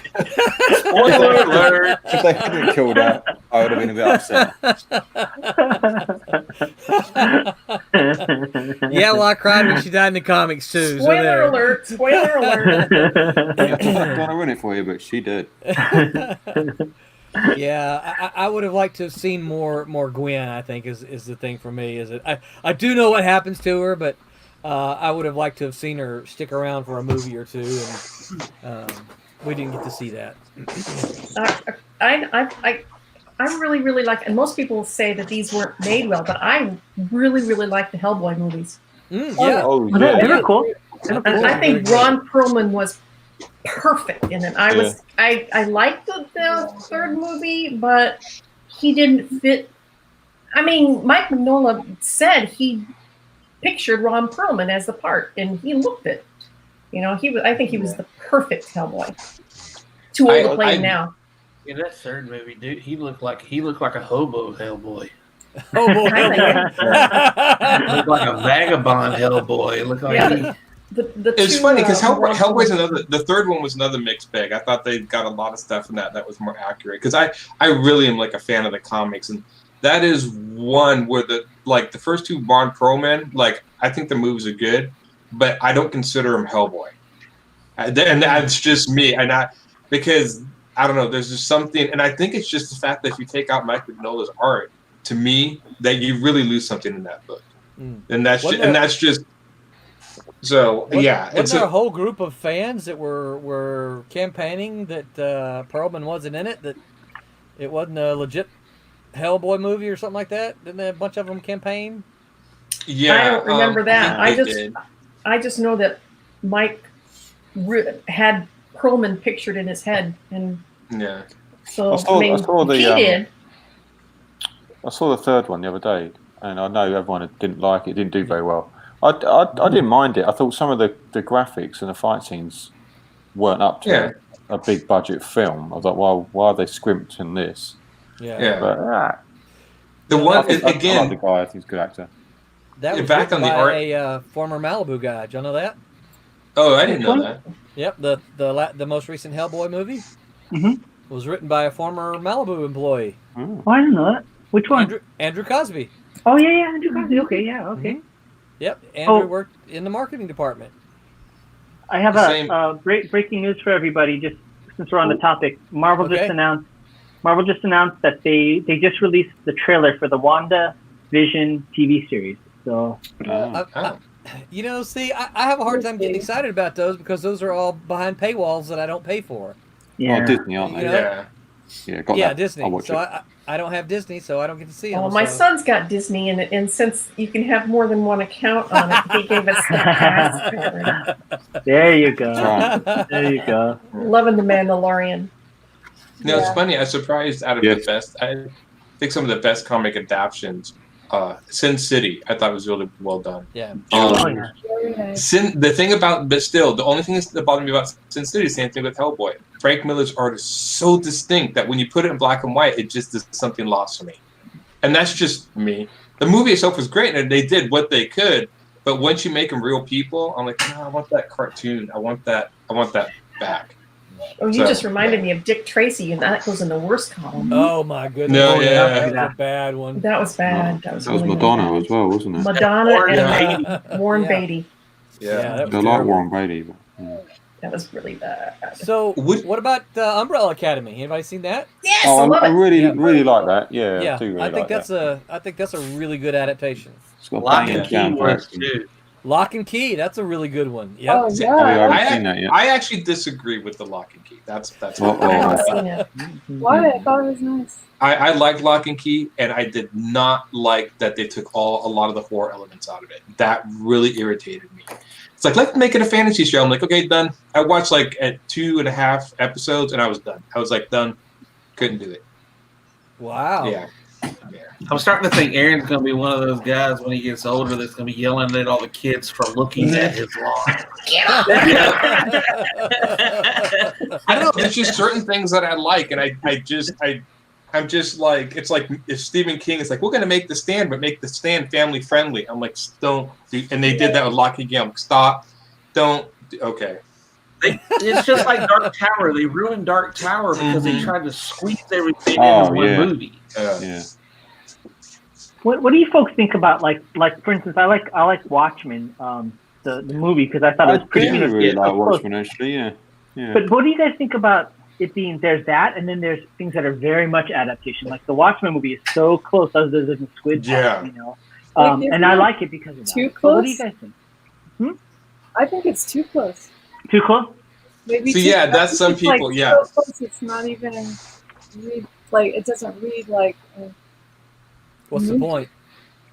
Spoiler alert! If they hadn't killed her, I would have been a bit upset. I cried when she died in the comics too. Spoiler alert! Spoiler alert! I'm not gonna ruin it for you, but she did. Yeah, I would have liked to have seen more Gwen. I think is the thing for me. Is it? I do know what happens to her, but I would have liked to have seen her stick around for a movie or two, and we didn't get to see that. I really, really like, and most people say that these weren't made well, but I really, really like the Hellboy movies. They were cool. I think Ron Perlman was perfect in it. I liked the third movie, but he didn't fit. I mean, Mike Mignola said he pictured Ron Perlman as the part, and he looked it. I think he was the perfect Hellboy. Too old to play him now. In that third movie, dude, he looked like a hobo Hellboy. Hobo Hellboy. Looked like a vagabond Hellboy. It looked like it's funny because Hellboy's the third one was another mixed bag. I thought they got a lot of stuff in that was more accurate because I really am like a fan of the comics, and that is one where the first two Ron Perlman, I think the movies are good, but I don't consider him Hellboy, and that's just me, because I don't know. There's just something, and I think it's just the fact that if you take out Mike Mignola's art, to me, that you really lose something in that book, and that's just. So wasn't there a whole group of fans that were campaigning that Perlman wasn't in it, that it wasn't a legit Hellboy movie or something like that? Didn't a bunch of them campaign? Yeah, I don't remember that. I just know that Mike had Perlman pictured in his head, and Yeah. so I saw he the did. I saw the third one the other day, and I know everyone didn't like it. It didn't do very well. I didn't mind it. I thought some of the graphics and the fight scenes weren't up to a big budget film. I thought, well, why are they scrimped in this? Yeah. But, The one I like the again. guy. I think he's a good actor. That was Back written on the by art- a former Malibu guy. Did y'all know that? Oh, I didn't know that. Yep, the most recent Hellboy movie Mhm. was written by a former Malibu employee, Oh. Oh, I didn't know that. Which one? Andrew Cosby. Oh, yeah, Andrew Cosby. Okay, yeah, okay. Yep, Andrew Oh. worked in the marketing department. I have The same- a great breaking news for everybody. Just since we're on the topic, Marvel just announced that they just released the trailer for the Wanda Vision TV series. So You know, see, I have a hard time getting excited about those because those are all behind paywalls that I don't pay for. yeah, Oh, Disney, aren't they? You know? Yeah. Yeah, got Yeah, that. Disney. I'll watch So it. I don't have Disney, so I don't get to see them. Oh, my so. son's got Disney, and since you can have more than one account on it, he gave us the password. there you go. That's right. There you go. Loving the Mandalorian. No, it's Yeah. funny. I was surprised out of Yes. the best. I think some of the best comic adaptions. Sin City, I thought was really well done. Yeah. Oh, yeah. Very nice. The thing about, but still, the only thing that bothered me about Sin City is the same thing with Hellboy. Frank Miller's art is so distinct that when you put it in black and white, it just is something lost for me. And that's just me. The movie itself was great, and they did what they could. But once you make them real people, I'm like, no, I want that cartoon. I want that back. Oh, you So- just reminded me of Dick Tracy, and that goes in the worst column. Oh my goodness. No, yeah. That was a bad one. That was bad. That was, That was really Madonna bad. as well, wasn't it? Madonna and Yeah. Warren Yeah. Beatty. Yeah, that I was like terrible. Warren Beatty. But, That was really bad. So, Would- what about Umbrella Academy? Anybody seen that? Yes, Oh, I love I it. really like that. Yeah, Yeah, I do really I think like that's that. I think that's a really good adaptation. It's got a Lock banging and Key soundtrack. was too. Lock and Key, that's a really good one. Yep. Oh, Oh, yeah, I yeah. haven't I- seen that yet. I actually disagree with the Lock and Key. That's I haven't seen it. Why? I thought it was nice. I liked Lock and Key, and I did not like that they took a lot of the horror elements out of it. That really irritated me. It's like, let's make it a fantasy show. I'm like, okay, done. I watched like at 2.5 episodes, and I was done. I was like, done. Couldn't do it. Wow. Yeah. I'm starting to think Aaron's going to be one of those guys when he gets older that's going to be yelling at all the kids for looking at his lawn. I don't know. There's just certain things that I like, and I'm just like, it's like if Stephen King is like, we're going to make The Stand, but make The Stand family friendly. I'm like, don't do, and they did that with Lock and Key. I'm like, stop, don't. Okay. It's just like Dark Tower. They ruined Dark Tower because they tried to squeeze everything Oh, into one yeah. movie. Yeah. What do you folks think about like for instance, I like Watchmen, the movie because I thought it was pretty I good. really Of like course. Watchmen, actually. Yeah. Yeah. But what do you guys think about it being there's that, and then there's things that are very much adaptation. Like the Watchmen movie is so close, other than Squid Yeah. Game, you know. Like, And I like it because of that. too So what do you close? guys think? I think it's too close. Too close? Maybe. See, too yeah, close. that's some It's, like, people, yeah. So close, it's not even read like it doesn't read like. What's the point?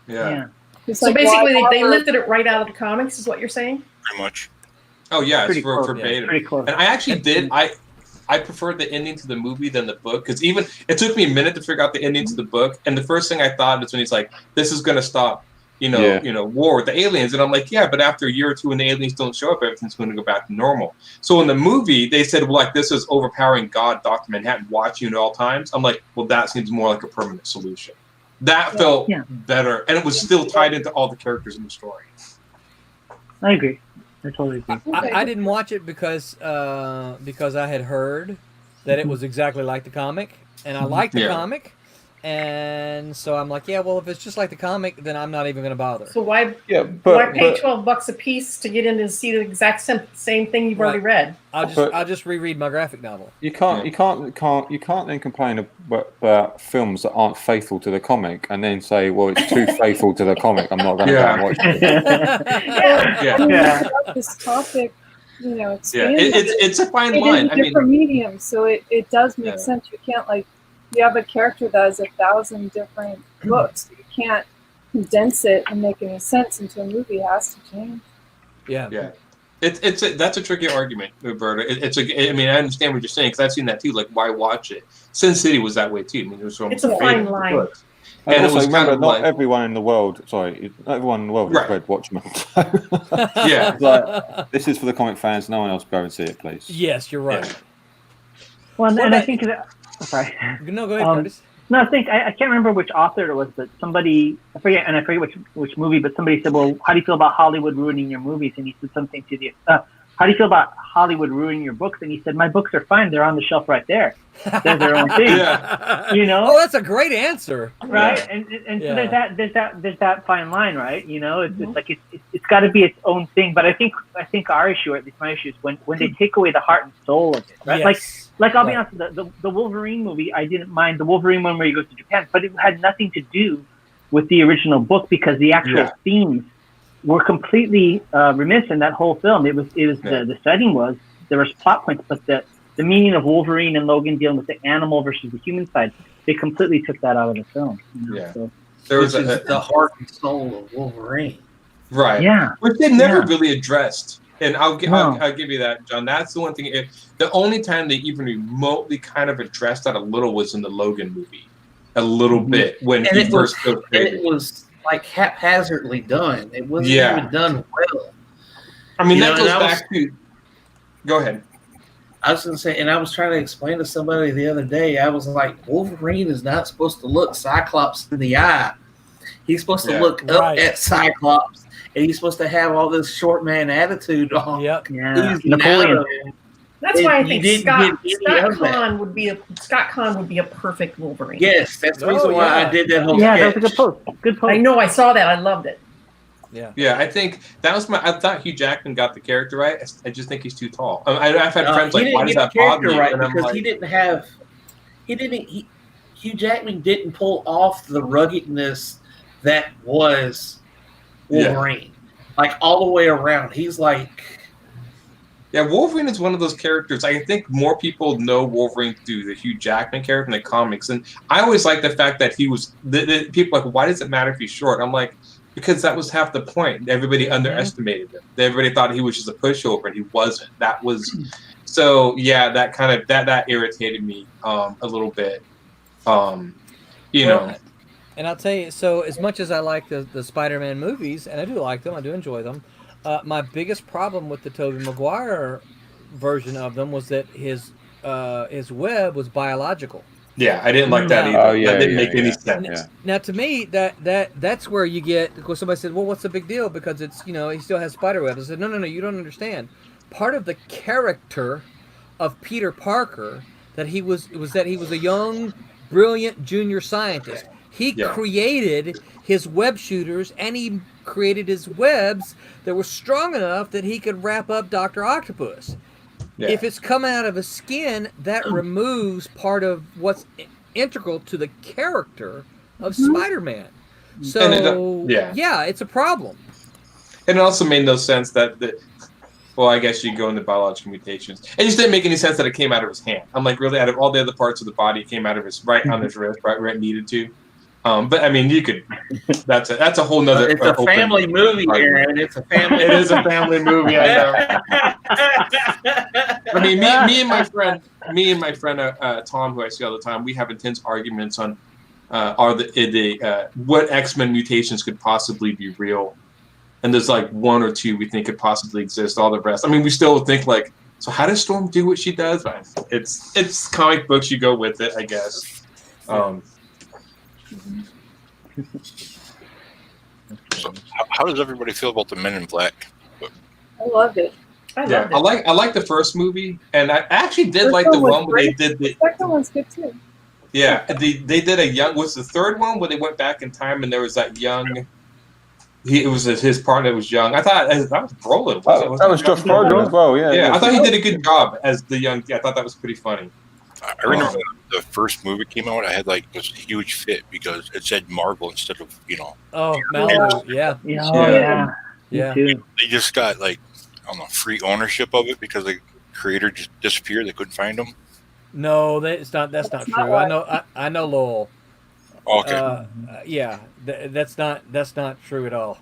Yeah. It's So like, basically, why they bother- lifted it right out of the comics, is what you're saying? Pretty much. Oh yeah, it's Pretty for close, verbatim. Pretty close. And I actually did. I preferred the ending to the movie than the book because even it took me a minute to figure out the ending to the book. And the first thing I thought is when he's like, "This is going to stop, war with the aliens," and I'm like, "Yeah, but after a year or two, when the aliens don't show up, everything's going to go back to normal." So in the movie, they said, "Well, like this is overpowering God, Dr. Manhattan, watching you at all times." I'm like, "Well, that seems more like a permanent solution." That felt better, and it was still tied into all the characters in the story. I agree. I totally agree. I didn't watch it because I had heard that it was exactly like the comic, and I liked the comic, and so I'm like, yeah, well, if it's just like the comic, then I'm not even going to bother. So why pay $12 a piece to get in to see the exact same thing you've already read? I'll just reread my graphic novel. You can't then complain about films that aren't faithful to the comic and then say, well, it's too faithful to the comic. I'm not going to go and watch it. I mean, this topic, expanded. It's a fine it line. is a different medium, so it does make sense. You can't you have a character that has 1,000 different books. You can't condense it and make any sense into a movie. It has to change. Yeah. That's a tricky argument, Roberta. I mean, I understand what you're saying because I've seen that too. Like, why watch it? Sin City was that way too. I mean, it was from It's a fine line. books. And And it also, was remember, kind of not like, everyone in the world. Sorry, not everyone in the world has Right. read Watchmen. yeah, Like, this is for the comic fans. No one else go and see it, please. Yes, you're right. Yeah. Well, What and I about- think sorry. No, go ahead, Um, Curtis. No, I think I can't remember which author it was, but somebody I forget which movie, but somebody said, "Well, how do you feel about Hollywood ruining your movies?" And he said something to the, "How do you feel about Hollywood ruining your books?" And he said, "My books are fine; they're on the shelf right there. They're their own thing." Yeah. You know? Oh, that's a great answer. Right, Yeah. and Yeah. so there's that fine line, right? You know, it's like it's got to be its own thing. But I think our issue, or at least my issue, is when they take away the heart and soul of it, right? Yes. Like I'll be Right. honest, the Wolverine movie, I didn't mind the Wolverine one where he goes to Japan, but it had nothing to do with the original book because the actual Yeah. themes were completely remiss in that whole film. It was the setting was there was plot points, but the meaning of Wolverine and Logan dealing with the animal versus the human side, they completely took that out of the film. You know? Yeah. So, there was Which is a the heart and soul of Wolverine. right. yeah. Which they never Yeah. really addressed. And I'll give you that, John. That's the one thing. The only time they even remotely kind of addressed that a little was in the Logan movie, a little bit when And he it was, first goes and crazy. it was like haphazardly done. It wasn't Yeah. even done well. I mean, You that know, goes and I was- back to. Go ahead. I was going to say, and I was trying to explain to somebody the other day, I was like, Wolverine is not supposed to look Cyclops in the eye. He's supposed to Yeah. look Right. up at Cyclops, and he's supposed to have all this short man attitude on. Yep. Yeah. Oozing out Napoleon. of him. That's why I You think didn't Scott get any of that. Conn would be a perfect Wolverine. Yes, that's the Oh, reason why yeah. I did that whole Yeah, sketch. that was a good post. Good post. I know. I saw that. I loved it. Yeah. Yeah, I think that was I thought Hugh Jackman got the character right. I just think he's too tall. I've had friends He like, didn't why does get that the bother character you? right And I'm because like, Hugh Jackman didn't pull off the ruggedness that was Wolverine, like all the way around. He's like, yeah, Wolverine is one of those characters. I think more people know Wolverine through the Hugh Jackman character in the comics, and I always like the fact that he was. The people are like, why does it matter if he's short? I'm like, because that was half the point. Everybody underestimated him. Everybody thought he was just a pushover, and he wasn't. That was so. Yeah, that kind of that irritated me a little bit. You know. And I'll tell you, so as much as I like the Spider-Man movies, and I do like them, I do enjoy them, my biggest problem with the Tobey Maguire version of them was that his web was biological. Yeah, I didn't like that either. Oh, yeah, that didn't yeah, make any yeah. sense. Yeah. Now, to me, that's where you get. Of course, somebody said, "Well, what's the big deal?" Because it's he still has spider webs. I said, "No, you don't understand. Part of the character of Peter Parker that he was that he was a young, brilliant junior scientist. He created his web shooters and he created his webs that were strong enough that he could wrap up Dr. Octopus. Yeah. If it's come out of his skin, that removes part of what's integral to the character of Spider-Man. So, yeah, it's a problem. And it also made no sense that well, I guess you go into biological mutations. It just didn't make any sense that it came out of his hand. I'm like, really, out of all the other parts of the body, it came out of his right on his wrist, right where it needed to. But I mean, you could. That's a whole nother. it's a family movie, Aaron. It's a family. It is a family movie. I know. I mean, me and my friend Tom, who I see all the time, we have intense arguments on are the what X-Men mutations could possibly be real, and there's like one or two we think could possibly exist. All the rest, I mean, we still think like, so how does Storm do what she does? It's comic books. You go with it, I guess. So how does everybody feel about the Men in Black? I loved it. I loved it. I like the first movie, and I actually did First like the one was one where they great. did the. The second one's good too. Yeah, they did a young. What's the third one where they went back in time and there was that young. It was his partner was young. I thought that was Brolin. That was Josh Brolin as well. Yeah. Yeah, I thought he did a good job as the young. Yeah, I thought that was pretty funny. I remember when the first movie came out, I had like this huge fit because it said Marvel instead of Oh, Malibu, yeah. Yeah. Yeah. Me too. they just got like I don't know free ownership of it because the creator just disappeared. They couldn't find him. No, that's not That's true. not why. I know Lowell. Okay. Yeah, that's not true at all.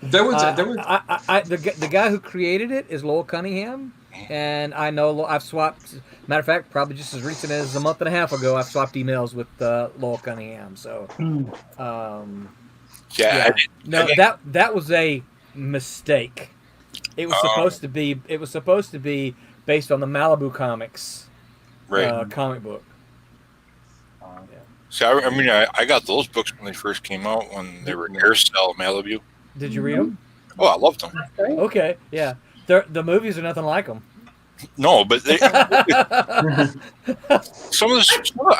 There was The guy who created it is Lowell Cunningham, and I know I've swapped. Matter of fact, probably just as recent as a month and a half ago, I've swapped emails with Lowell Cunningham. So, Yeah. no, that was a mistake. It was supposed to be. It was supposed to be based on the Malibu Comics comic book. See, I mean, I got those books when they first came out when they were Aircell Malibu. Did you read them? Oh, I loved them. Okay, yeah. The movies are nothing like them. No, but they, I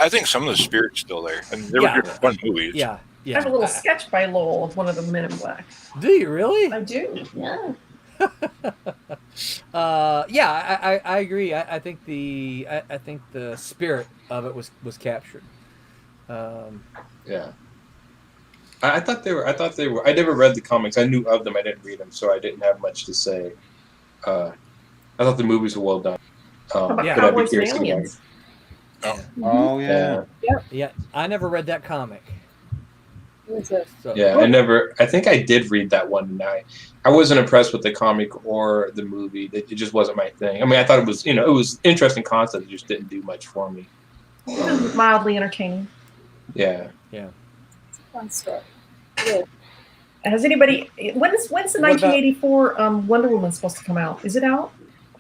think some of the spirit's still there. I mean, they were just fun movies. Yeah. I have a little sketch by Lowell of one of the Men in Black. Do you really? I do. Yeah. I agree. I think the spirit of it was captured. Yeah. I thought they were. I never read the comics. I knew of them. I didn't read them, so I didn't have much to say. I thought the movies were well done. How about Yeah. But I'd be Cowboys and curious to know. Aliens? Oh yeah. Yeah, I never read that comic. What is it? So, Yeah, I think I did read that one, and I wasn't impressed with the comic or the movie. It just wasn't my thing. I mean, I thought it was, it was interesting concept. It just didn't do much for me. It was mildly entertaining. Yeah. It's a fun story. It is. Has anybody? When's the 1984 Wonder Woman supposed to come out? Is it out?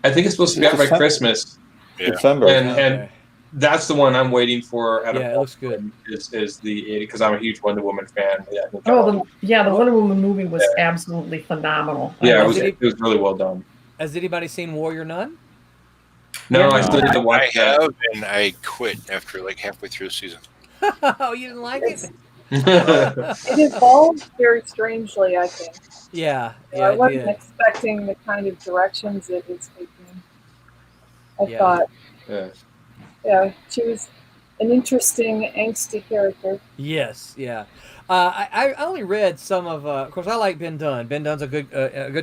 I think it's supposed to be out by Christmas, Yeah. December. and that's the one I'm waiting for. Out of Yeah, it looks good. Is the because I'm a huge Wonder Woman fan. Yeah, I think The Wonder Woman movie was absolutely phenomenal. yeah, Has it was really well done. Has anybody seen Warrior Nun? No, I still need to I watch that. have, and I quit after like halfway through the season. Oh, you didn't like it? It evolved very strangely, I think. Yeah, I it wasn't did. expecting the kind of directions it was taking. I Yeah. thought, Yeah. she was an interesting, angsty character. Yes, yeah. I only read some of course, I like Ben Dunn. Ben Dunn's a good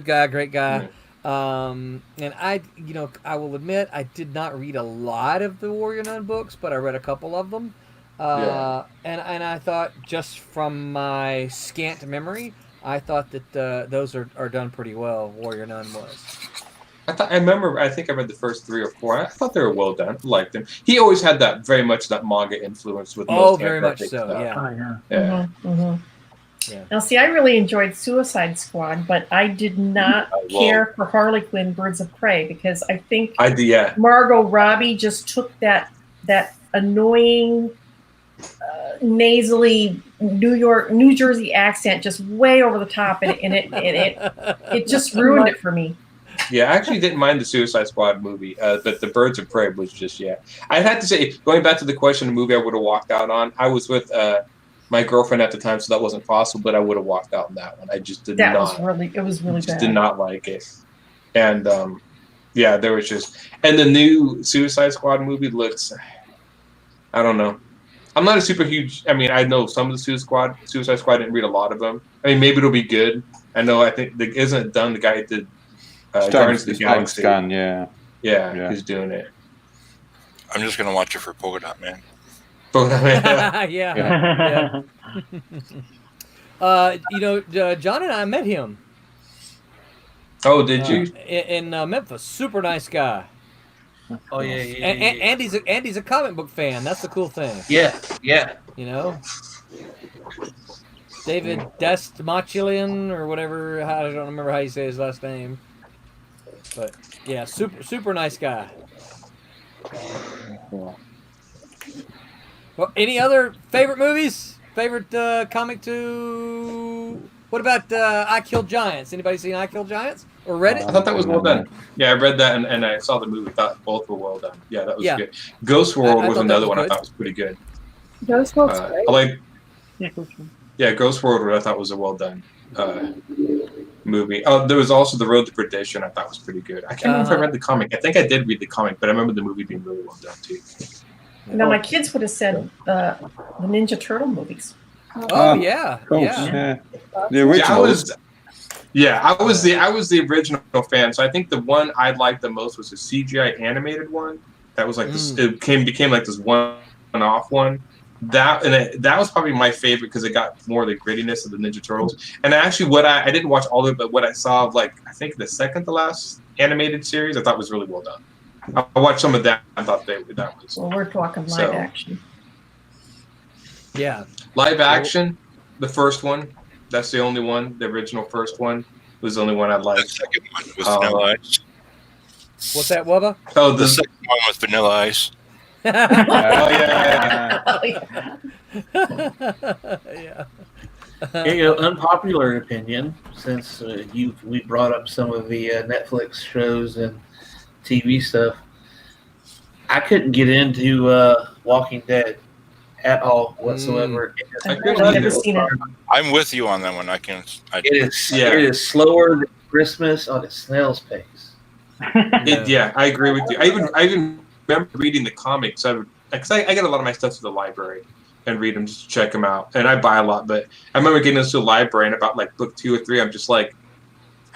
guy, great guy. And I will admit I did not read a lot of the Warrior Nun books, but I read a couple of them. And I thought, just from my scant memory, I thought that those are done pretty well. Warrior Nun was. I think I read the first 3 or 4. I thought they were well done. I liked them. He always had that very much that manga influence with most Very much handwriting so. stuff. Yeah. Yeah. Yeah. Now, see, I really enjoyed Suicide Squad, but I did not care for Harley Quinn Birds of Prey because I think Margot Robbie just took that annoying, nasally New Jersey accent just way over the top, and it just ruined it for me. Yeah, I actually didn't mind the Suicide Squad movie, but the Birds of Prey was just I'd have to say, going back to the question, the movie I would have walked out on. I was with my girlfriend at the time, so that wasn't possible. But I would have walked out on that one. I just did not. It was really bad. Did not like it, and there was just. And the new Suicide Squad movie looks. I don't know. I'm not a super huge. I mean, I know some of the Suicide Squad. Didn't read a lot of them. I mean, maybe it'll be good. I know. I think isn't it done? The guy who did Guardians of the Galaxy. Yeah, he's doing it. I'm just gonna watch it for Polka Dot Man. Yeah. John and I met him. Oh, did you? In Memphis. Super nice guy. Oh yeah. And Andy's a comic book fan. That's the cool thing. Yeah. You know, David Dastmalchian or whatever. I don't remember how you say his last name. But yeah, super nice guy. Well, any other favorite movies? Favorite comic to? What about I Killed Giants? Anybody seen I Killed Giants or read it? I thought that was well done. Yeah, I read that and I saw the movie. Thought both were well done. Yeah, that was good. Ghost World was another one I thought was pretty good. Ghost World's great. Ghost World I thought was a well done movie. Oh, there was also The Road to Perdition. I thought was pretty good. I can't remember if I read the comic. I think I did read the comic, but I remember the movie being really well done too. Now, my kids would have said the Ninja Turtle movies. Oh yeah. The original. I was the original fan. So I think the one I liked the most was the CGI animated one. That was like this. It became like this one-off one. that was probably my favorite because it got more of the grittiness of the Ninja Turtles. And actually, what I didn't watch all of it, but what I saw of I think the second to last animated series, I thought was really well done. I watched some of that. I thought that was. Well, we're talking live action. Yeah. Live action, the first one. That's the only one. The original first one was the only one I liked. The second one was Vanilla Ice. What's that, Wubba? Oh, The second one was Vanilla Ice. Oh yeah. Yeah. Unpopular opinion, since we brought up some of the Netflix shows and TV stuff. I couldn't get into Walking Dead at all whatsoever. I've never seen it. I'm with you on that one. It is slower than Christmas on a snail's pace. Yeah, I agree with you. I even remember reading the comics. Because I get a lot of my stuff to the library and read them just to check them out. And I buy a lot, but I remember getting into the library and about book 2 or 3, I'm just like,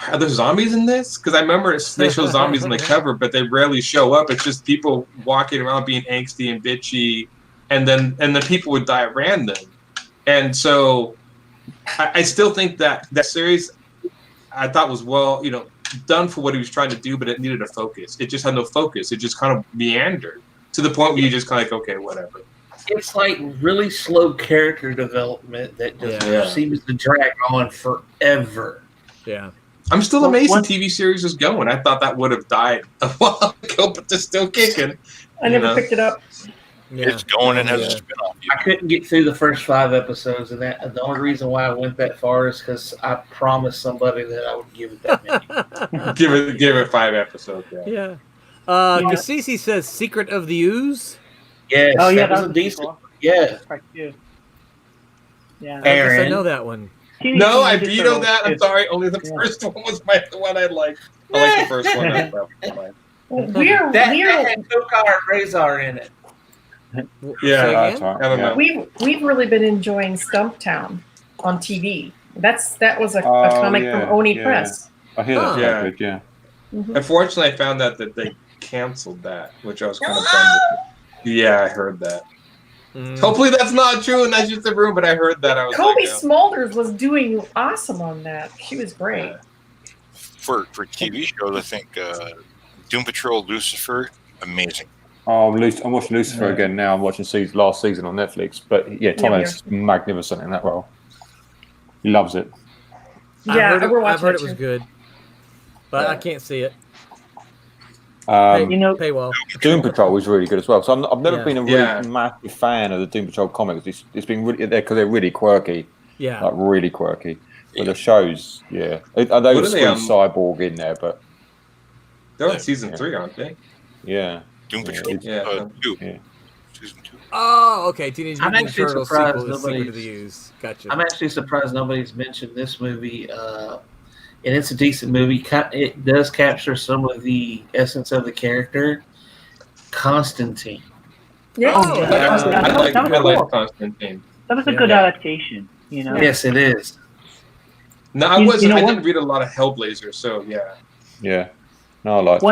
are there zombies in this? Because I remember they show zombies in the cover, but they rarely show up. It's just people walking around being angsty and bitchy, and then people would die at random. And so I still think that series I thought was done for what he was trying to do, but it needed a focus. It just had no focus. It just kind of meandered to the point where you just kind of okay, whatever. It's really slow character development that just seems to drag on forever. Yeah. I'm still amazed the TV series is going. I thought that would have died a while ago, but they're still kicking. I never picked it up. Yeah. It's going and has a spin-off. I couldn't get through the first 5 episodes, and the only reason why I went that far is because I promised somebody that I would give it that many. give it 5 episodes. Yeah. Cassisi says Secret of the Ooze. Yes. Oh yeah, that was a decent. Cool. Yeah. Yeah. I know that one. No, I vetoed that. I'm sorry. Only the first one was the one I liked. I like the first one. That had Tokar and Razor in it. Yeah, I don't know. We've really been enjoying Stumptown on TV. That was a comic from Oni Press. I hear that's quite good. Yeah. Mm-hmm. Unfortunately, I found out that they canceled that, which I was kind of bummed. Yeah, I heard that. Hopefully that's not true and that's just a rumor, but I heard that. I was Kobe Smulders was doing awesome on that. She was great. For TV shows, I think Doom Patrol, Lucifer, amazing. Oh, I'm watching Lucifer again now. I'm watching last season on Netflix. But yeah, Tom is magnificent in that role. He loves it. Yeah, I've heard it was good, but I can't see it. Paywall. Doom Patrol was really good as well. So I've never been a really massive fan of the Doom Patrol comics. It's been really because they're really quirky. Yeah, like really quirky. But the shows, I know there's Cyborg in there, but they're on season 3, aren't they? Yeah. Doom Patrol 2. Yeah. Season 2. Oh, okay. Teenage I'm Mutant actually Turtles surprised sequel is Secret of the Ooze. Gotcha. I'm actually surprised nobody's mentioned this movie. And it's a decent movie. It does capture some of the essence of the character. Constantine. Yeah. I like Constantine. That was a good adaptation. Yes, it is. No, I wasn't. I didn't read a lot of Hellblazer, so yeah. Yeah. No, I like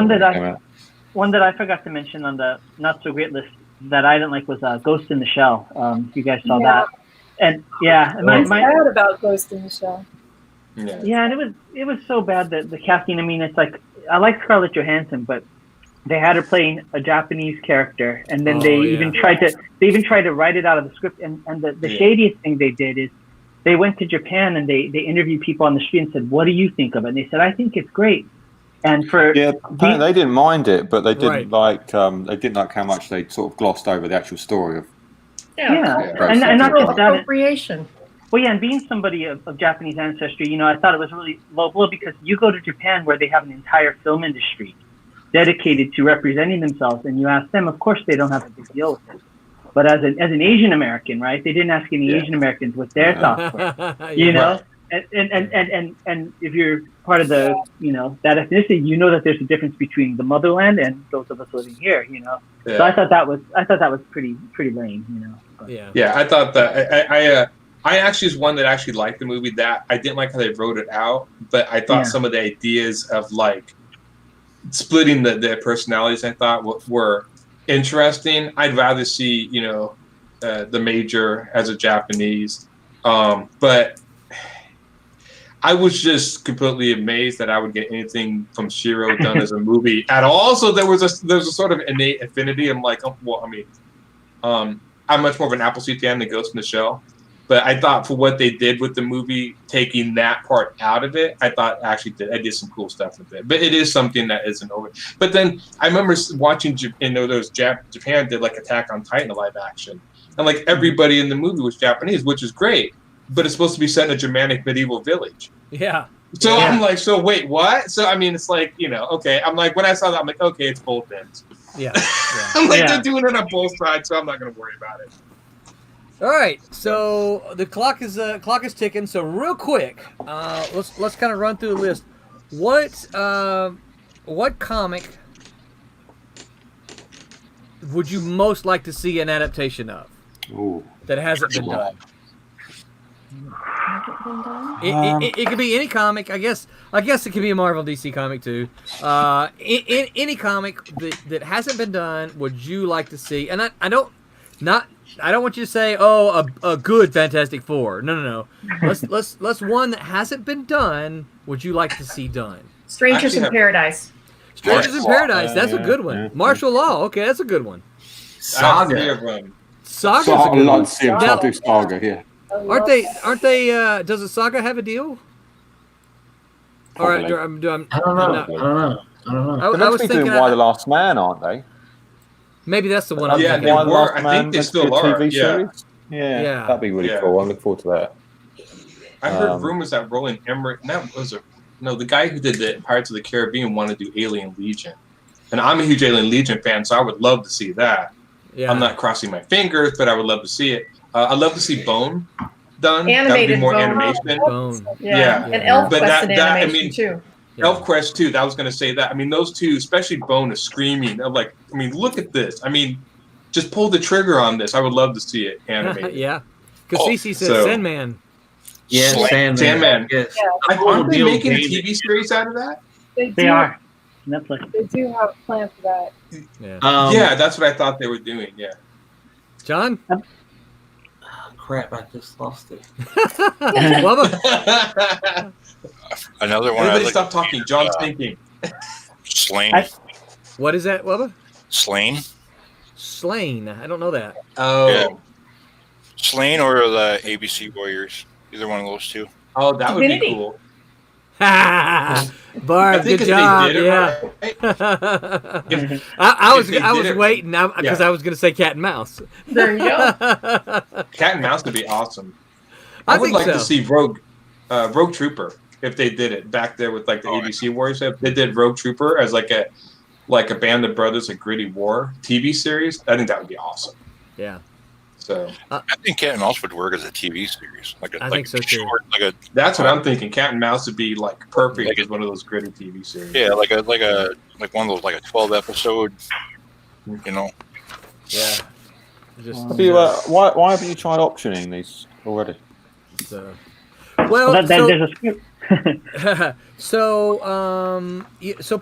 one that I forgot to mention on the not so great list that I didn't like was Ghost in the Shell. You guys saw that, and I'm sad about Ghost in the Shell. Yeah, and it was so bad that the casting. I mean, it's like I like Scarlett Johansson, but they had her playing a Japanese character, and then they even tried to write it out of the script. And the shadiest thing they did is they went to Japan and they interviewed people on the street and said, "What do you think of it?" And they said, "I think it's great." And apparently they didn't mind it, but they didn't like how much they sort of glossed over the actual story of. And not just that. Appropriation. Well, and being somebody of Japanese ancestry, I thought it was really low blow because you go to Japan where they have an entire film industry dedicated to representing themselves, and you ask them, of course, they don't have a big deal with it. But as an Asian American, right? They didn't ask any Asian Americans what their thoughts were, you know. And if you're part of the that ethnicity, you know that there's a difference between the motherland and those of us living here, So I thought that was pretty lame, But. Yeah, I thought that I actually was one that actually liked the movie. That I didn't like how they wrote it out, but I thought some of the ideas of like splitting their personalities I thought were interesting. I'd rather see the major as a Japanese, but I was just completely amazed that I would get anything from Shiro done as a movie at all. So there was a sort of innate affinity. I'm like, oh, well, I mean, I'm much more of an Appleseed fan than Ghost in the Shell. But I thought for what they did with the movie, taking that part out of it, I thought actually I did some cool stuff with it. But it is something that isn't over. But then I remember watching, Japan did like Attack on Titan live action. And like everybody in the movie was Japanese, which is great. But it's supposed to be set in a Germanic medieval village. Yeah. So I'm like, so wait, what? So I mean, it's like, okay. I'm like, when I saw that, I'm like, okay, it's both ends. Yeah. I'm like, they're doing it on both sides, so I'm not going to worry about it. All right, so the clock is ticking. So real quick, let's kind of run through the list. What comic would you most like to see an adaptation of? Ooh. That hasn't been done? It could be any comic. I guess it could be a Marvel DC comic too. Any comic that hasn't been done, would you like to see? And I don't want you to say, oh, a good Fantastic Four. No. Let's one that hasn't been done. Would you like to see done? Strangers in Paradise. Strangers in Paradise. That's a good one. Yeah. Martial Law. Okay, that's a good one. Saga. Saga's a I'd good like one. to see him try to do Saga, yeah. Aren't they? Does the Saga have a deal? All right. Probably. I don't know. I They're meant was to be doing thinking. Why the Last Man, aren't they? Maybe that's the one. I'm Yeah, thinking. they Why the were. Last I Man think they meant to be still a are, TV yeah. series? Yeah. That'd be really Yeah. cool. I look forward to that. I heard rumors that Roland Emmerich, the guy who did the Pirates of the Caribbean wanted to do Alien Legion. And I'm a huge Alien Legion fan, so I would love to see that. Yeah. I'm not crossing my fingers, but I would love to see it. I'd love to see Bone done. That would Animated be more Bone. animation. Bone. Yeah. Yeah. And Elf But Quest in that- I animation mean- too. Yeah. Elf Quest too. I was going to say that. I mean, those two, especially Bone, is screaming. I'm like, I mean, look at this. I mean, just pull the trigger on this. I would love to see it animated. Yeah. Because CC said so- Sandman. Yeah, Sandman. Yes. Aren't they Neil making a Gaiman. TV series out of that? They are. Netflix. They do have a plan for that. Yeah. Yeah, that's what I thought they were doing. Yeah. John. Crap, I just lost it. Bubba. Another one. Everybody I'd stop like talking. John's thinking. Slain. What is that, Bubba? Slain. Slain. I don't know that. Oh. Yeah. Slain or the ABC Warriors. Either one of those two. Oh, that would be Divinity. cool. Barb, I think good if job. they did it Yeah. right, I if they was did it- waiting because Yeah. I was going to say cat and mouse. There you go. Cat and Mouse would be awesome. I would think like so. to see Rogue Trooper if they did it back there with like the ABC Warriors. If they did Rogue Trooper as like a Band of Brothers, a gritty war TV series, I think that would be awesome. Yeah. So I think Cat and Mouse would work as a TV series. I think so, too. Short, that's what I'm thinking. Cat and Mouse would be like perfect as one of those gritty TV series. yeah, like one of those like a 12 episode. You know. Yeah. Just, Have you, why haven't you tried optioning these already? well, There's a script. so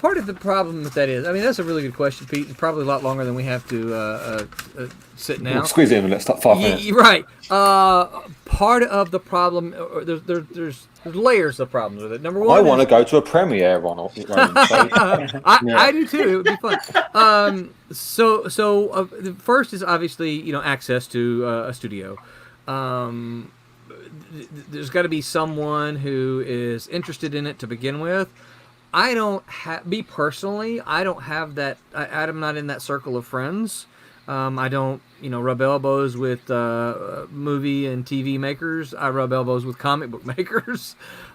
part of the problem with that is, I mean, that's a really good question, Pete. It's probably a lot longer than we have to sit now. We'll squeeze it in and let's start 5 minutes. Right. Part of the problem, there's layers of problems with it. Number one, I want to go to a premiere on it. I do too. It would be fun. So the first is obviously access to a studio. There's got to be someone who is interested in it to begin with. I don't have, me personally, I don't have that. I'm not in that circle of friends. I don't, rub elbows with movie and TV makers. I rub elbows with comic book makers.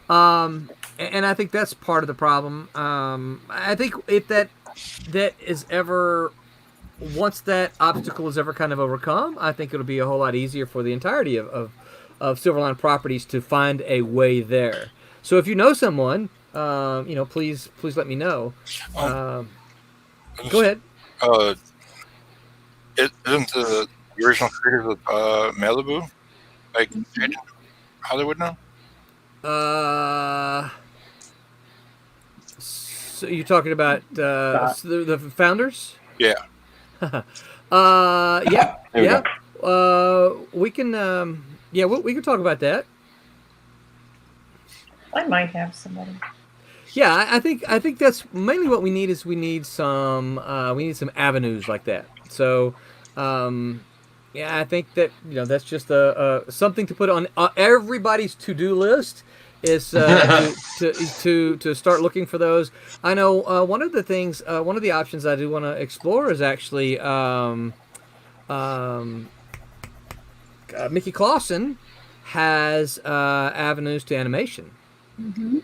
And I think that's part of the problem. I think if that is ever, once that obstacle is ever kind of overcome, I think it'll be a whole lot easier for the entirety of Silverline properties to find a way there. So if you know someone, please let me know. Go ahead. Isn't the original creators of Malibu like Hollywood now? So you're talking about the founders? Yeah. Yeah. we can we can talk about that. I might have somebody. Yeah, I think that's mainly what we need. Is we need some avenues like that. So, yeah, I think that that's just something to put on everybody's to-do list. Is to start looking for those. I know one of the options I do want to explore is actually Mickey Clausen has avenues to animation. Mm-hmm.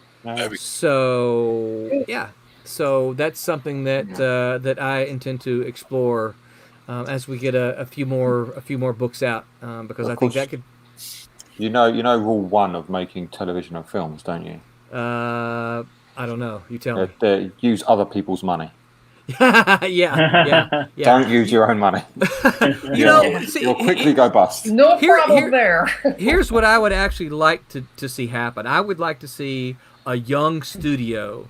So yeah, so that's something that I intend to explore as we get a few more books out because I think that could. You know rule 1 of making television and films, don't you? I don't know. You tell me. Use other people's money. yeah. Don't use your own money. You'll quickly go bust. No problem there. Here's what I would actually like to see happen. I would like to see a young studio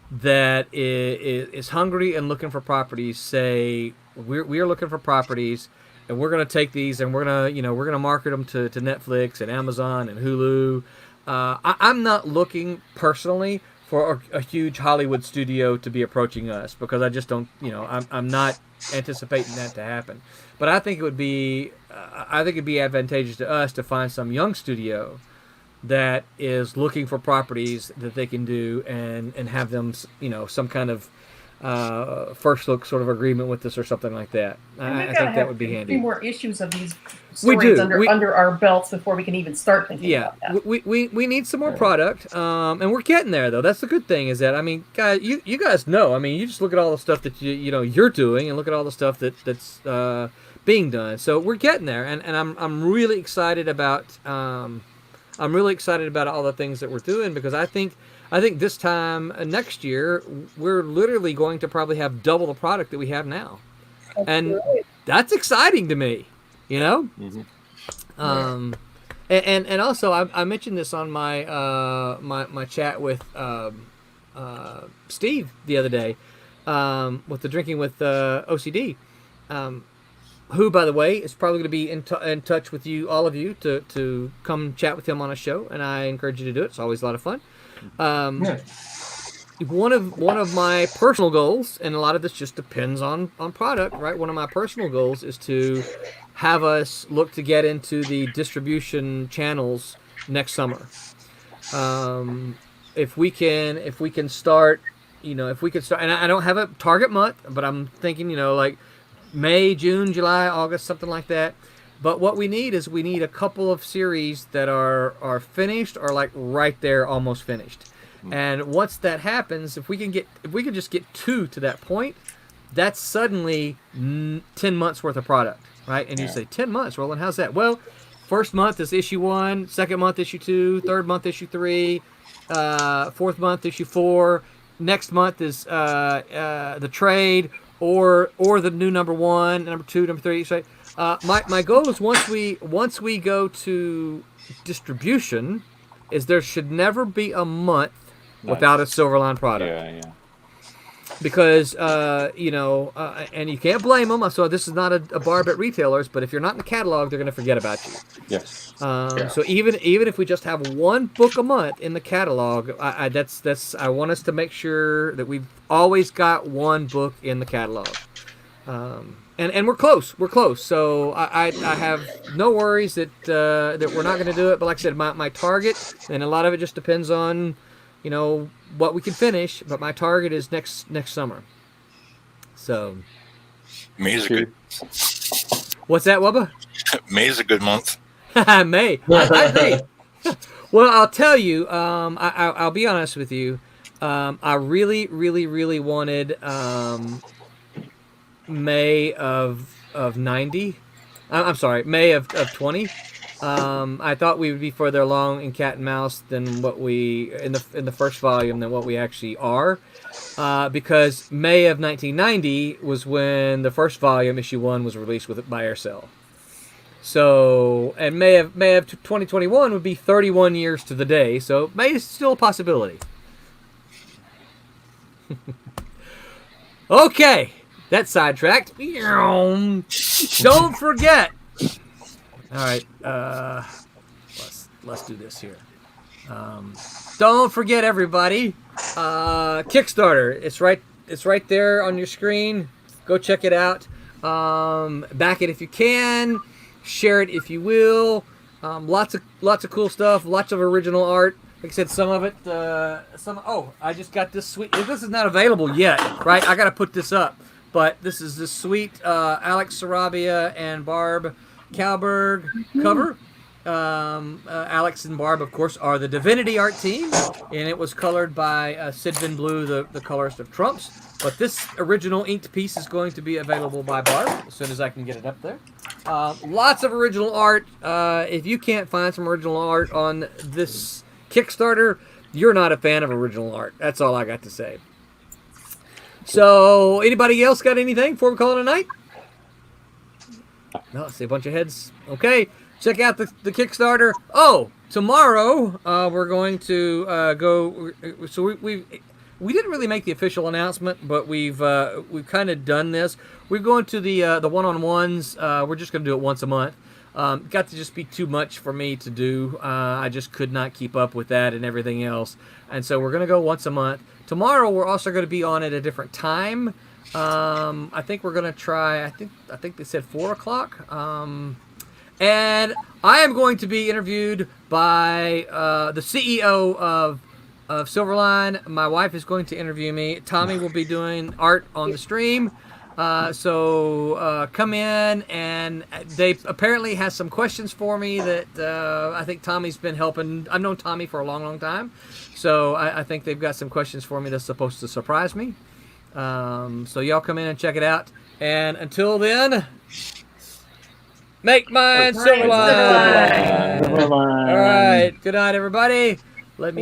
that is hungry and looking for properties. Say we are looking for properties, and we're going to take these and we're gonna market them to Netflix and Amazon and Hulu. I'm not looking personally for a huge Hollywood studio to be approaching us because I just don't, I'm not anticipating that to happen. But I think it'd be advantageous to us to find some young studio that is looking for properties that they can do and have them, some kind of first look sort of agreement with us or something like that. I think that would be handy. A few more issues of these stories under our belts before we can even start thinking about that. We need some more product, and we're getting there though. That's the good thing is that guys, you guys know. You just look at all the stuff that you're doing, and look at all the stuff that's being done. So we're getting there, and I'm really excited about all the things that we're doing because I think this time next year we're literally going to probably have double the product that we have now, that's exciting to me, Mm-hmm. And also I mentioned this on my my chat with Steve the other day with the Drinking with OCD, who by the way is probably going to be in touch with all of you to come chat with him on a show, and I encourage you to do it. It's always a lot of fun. One of my personal goals, and a lot of this just depends on product, right? One of my personal goals is to have us look to get into the distribution channels next summer. If we can start, and I don't have a target month, but I'm thinking, like May, June, July, August, something like that. But what we need is a couple of series that are finished or like right there, almost finished. And once that happens, if we can just get 2 to that point, that's suddenly 10 months worth of product, right? And you say 10 months, Roland, how's that? Well, first month is issue 1, second month issue 2, third month issue 3, fourth month issue 4. Next month is the trade or the new number 1, number 2, number 3. So, my goal is once we go to distribution, is there should never be a month without a Silverline product. Yeah. Because and you can't blame them. So this is not a Barb at retailers, but if you're not in the catalog, they're going to forget about you. Yes. So even if we just have one book a month in the catalog, I want us to make sure that we've always got one book in the catalog. And we're close. So I have no worries that we're not going to do it. But like I said, my target, and a lot of it just depends on, what we can finish. But my target is next summer. So. May is a good. What's that, Wubba? May is a good month. May. I agree. Well, I'll tell you. I'll be honest with you. I really, really, really wanted. May of 90. I'm sorry, May of 20. I thought we would be further along in Cat and Mouse than what we in the first volume than what we actually are, because May of 1990 was when the first volume, issue 1, was released with by Aircell. So, and May of 2021 would be 31 years to the day. So May is still a possibility. Okay. That's sidetracked. Don't forget, All right. Let's do this here. Don't forget, everybody. Kickstarter. It's right there on your screen. Go check it out. Back it if you can. Share it if you will. Lots of cool stuff. Lots of original art. Like I said, some of it. I just got this sweet. This is not available yet, right? I got to put this up. But this is this sweet Alex Sarabia and Barb Kaalberg cover. Alex and Barb, of course, are the Divinity art team, and it was colored by Sid Van Blue, the colorist of Trumps. But this original inked piece is going to be available by Barb as soon as I can get it up there. Lots of original art. If you can't find some original art on this Kickstarter, you're not a fan of original art. That's all I got to say. So, anybody else got anything before we call it a night? No, I see a bunch of heads. Okay. Check out the Kickstarter. Oh, tomorrow we're going to go. So we didn't really make the official announcement, but we've kind of done this. We're going to the one-on-ones. We're just going to do it once a month. Got to just be too much for me to do. I just could not keep up with that and everything else. And so we're going to go once a month. Tomorrow we're also going to be on at a different time. I think we're going to try. I think they said 4 o'clock. And I am going to be interviewed by the CEO of Silverline. My wife is going to interview me. Tommy will be doing art on the stream. So come in, and they apparently has some questions for me that I think Tommy's been helping. I've known Tommy for a long, long time. So I think they've got some questions for me that's supposed to surprise me. So y'all come in and check it out. And until then... Make mine Silverline. All right. Good night, everybody.